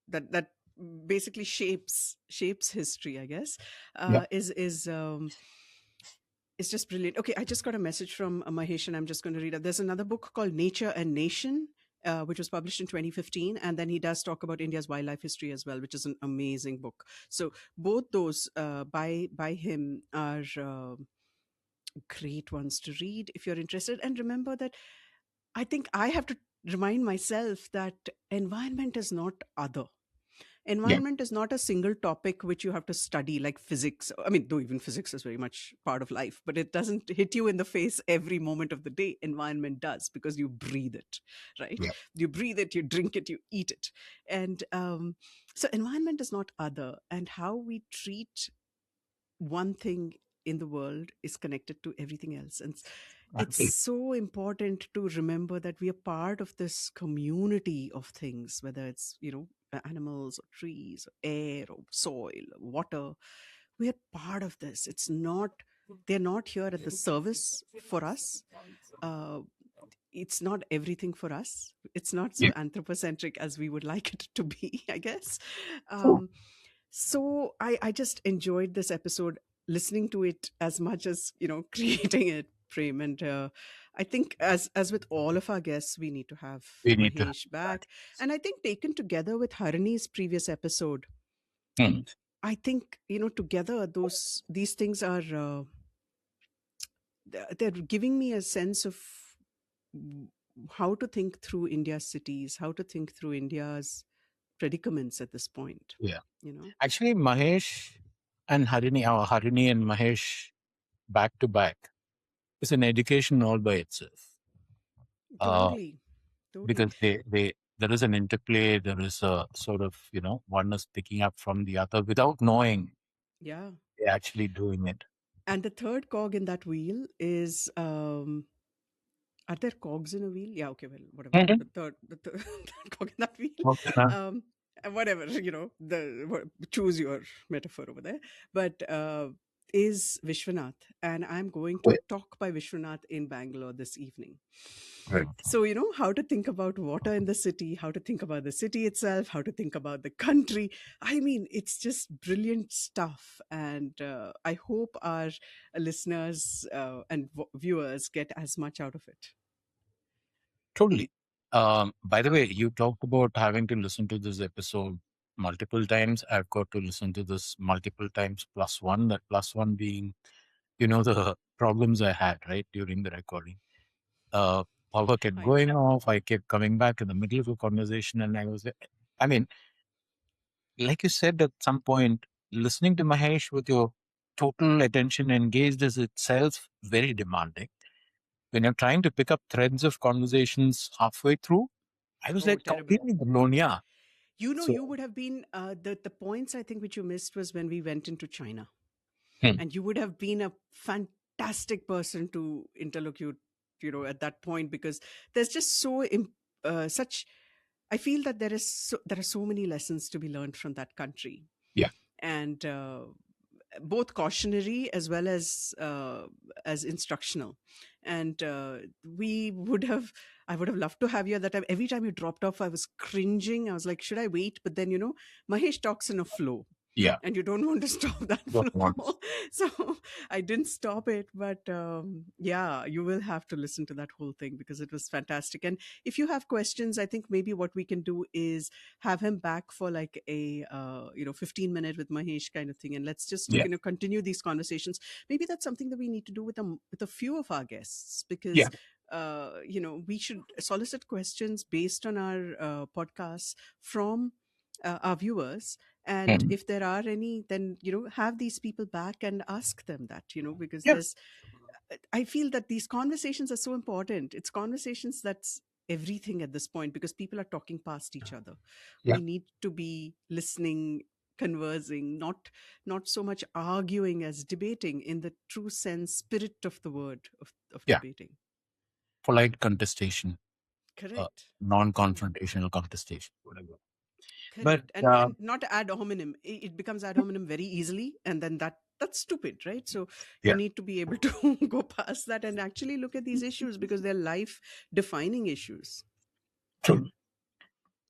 that basically shapes history, I guess,
Yeah.
is just brilliant. Okay, I just got a message from Mahesh, and I'm just going to read it. There's another book called Nature and Nation, which was published in 2015, and then he does talk about India's wildlife history as well, which is an amazing book. So both those by him are great ones to read if you're interested. And remember that I think I have to remind myself that environment is not other.
Yeah.
Environment is not a single topic which you have to study like physics. I mean, though even physics is very much part of life, but it doesn't hit you in the face every moment of the day. Environment does, because you breathe it, right?
Yeah.
You breathe it, you drink it, you eat it. And so environment is not other. And how we treat one thing in the world is connected to everything else. And it's
Exactly.
so important to remember that we are part of this community of things, whether it's, you know, animals or trees or air or soil or water. We are part of this. It's not, they're not here at the service for us. uh, it's not everything for us. It's not so
Yeah.
anthropocentric as we would like it to be, I guess. So I just enjoyed this episode, listening to it as much as, you know, creating it, Prem. And I think as with all of our guests, we need to have
We need to have
Mahesh
that.
back. And I think taken together with Harani's previous episode,
Hmm.
I think, you know, together these things are they're giving me a sense of w- how to think through India's cities, how to think through India's predicaments at this point,
Yeah.
you know.
Actually, Mahesh and Harini, or Harini and Mahesh back to back, is an education all by itself. Uh,
Totally, totally.
because there is an interplay, there is a sort of, one is picking up from the other without knowing
Yeah.
they're actually doing it.
And the third cog in that wheel is are there cogs in a wheel? Yeah, okay, well, whatever.
Mhm.
The third cog in that wheel.
Okay, now.
Um whatever, you know, choose your metaphor over there. But is Vishwanath, and I'm going to
Wait,
talk by Vishwanath in Bangalore this evening.
right.
So, you know, how to think about water in the city, how to think about the city itself, how to think about the country. I mean, it's just brilliant stuff. And I hope our listeners and viewers get as much out of it.
Totally. By the way, you talked about having to listen to this episode multiple times. I've got to listen to this multiple times plus one, that plus one being, the problems I had, right, during the recording. Uh, Power kept
I know.
going off. I kept coming back in the middle of a conversation, and I mean, like you said at some point, listening to Mahesh with your total attention engaged is itself very demanding. When you're trying to pick up threads of conversations halfway through, I was
Oh,
like
terrible.
completely blown. Yeah.
You know,
So,
you would have been the points I think which you missed was when we went into China,
hmm,
and you would have been a fantastic person to interlocute, you know, at that point, because there's just such. I feel that there are so many lessons to be learned from that country,
yeah,
and both cautionary as instructional. And we would have I would have loved to have you at that time. Every time you dropped off, I was cringing. I was like, should I wait? But then, you know, Mahesh talks in a flow,
yeah.
and you don't want to stop that
Not
flow.
once.
So I didn't stop it. But yeah, you will have to listen to that whole thing because it was fantastic. And if you have questions, I think maybe what we can do is have him back for like a 15-minute with Mahesh kind of thing, and let's just,
Yeah,
you know, continue these conversations. Maybe that's something that we need to do with a few of our guests,
yeah,
because we should solicit questions based on our podcasts from our viewers, And
Mhm.
if there are any, then have these people back and ask them that, because
Yeah.
I feel that these conversations are so important. It's conversations that's everything at this point, because people are talking past each other.
Yeah.
We need to be listening, conversing, not so much arguing as debating in the true sense, spirit of the word of
Yeah.
debating.
Polite contestation,
Correct.
non-confrontational contestation, whatever. But
Correct. And not ad hominem. It becomes ad hominem very easily, and then that's stupid, right? So you
yeah,
need to be able to go past that and actually look at these issues, because they're life defining issues.
true.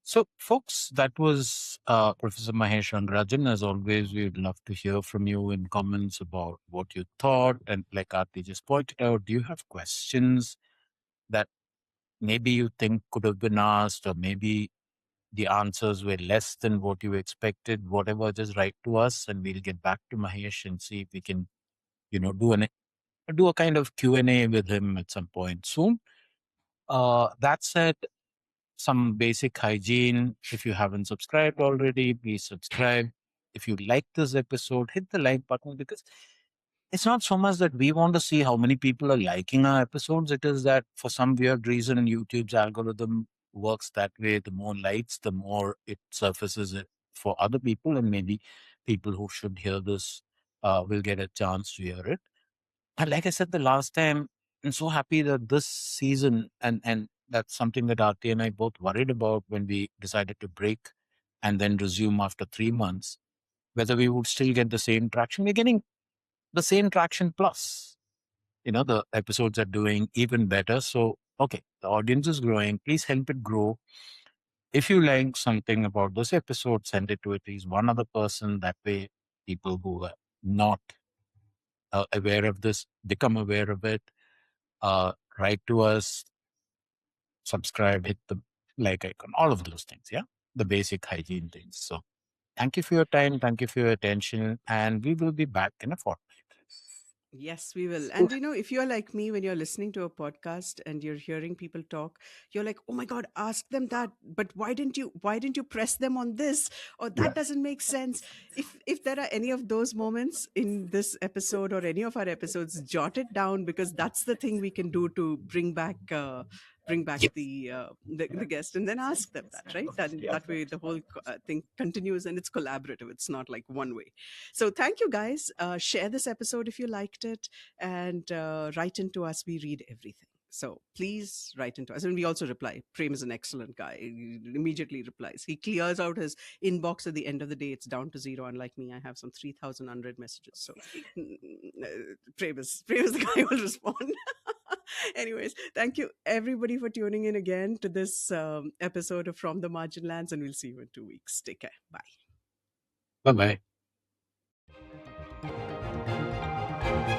So, folks, that was Professor Mahesh Rangarajan. As always, we would love to hear from you in comments about what you thought. And like Arti just pointed out, do you have questions that maybe you think could have been asked, or maybe the answers were less than what you expected? Whatever, just write to us, and we'll get back to Mahesh and see if we can, do a kind of Q&A with him at some point soon. That said, some basic hygiene. If you haven't subscribed already, please subscribe. If you like this episode, hit the like button, because it's not so much that we want to see how many people are liking our episodes. It is that for some weird reason, YouTube's algorithm works that way. The more likes, the more it surfaces it for other people, and maybe people who should hear this will get a chance to hear it. And like I said the last time, I'm so happy that this season, and that's something that Arti and I both worried about when we decided to break and then resume after 3 months, whether we would still get the same traction. We're getting the same traction plus. The episodes are doing even better. So, okay, the audience is growing. Please help it grow. If you like something about this episode, send it to at least one other person. That way, people who are not aware of this become aware of it. Write to us, subscribe, hit the like icon, all of those things. Yeah. The basic hygiene things. So thank you for your time. Thank you for your attention. And we will be back in a fortnight.
Yes, we will. And if you're like me, when you're listening to a podcast and you're hearing people talk, you're like, "Oh my God, ask them that." But why didn't you press them on this? Or
Yeah.
that doesn't make sense. If there are any of those moments in this episode or any of our episodes, jot it down, because that's the thing we can do to bring back
Yeah.
the guest, and then ask them that, right? That way the whole thing continues, and it's collaborative. It's not like one way. So thank you, guys. Share this episode if you liked it, and write into us. We read everything. So please write into us. And we also reply. Prem is an excellent guy. He immediately replies. He clears out his inbox at the end of the day. It's down to zero. Unlike me, I have some 3,000 unread messages. So Prem is the guy who will respond. Anyways, thank you everybody for tuning in again to this episode of From the Margin Lands, and we'll see you in 2 weeks. Take care. Bye.
Bye bye.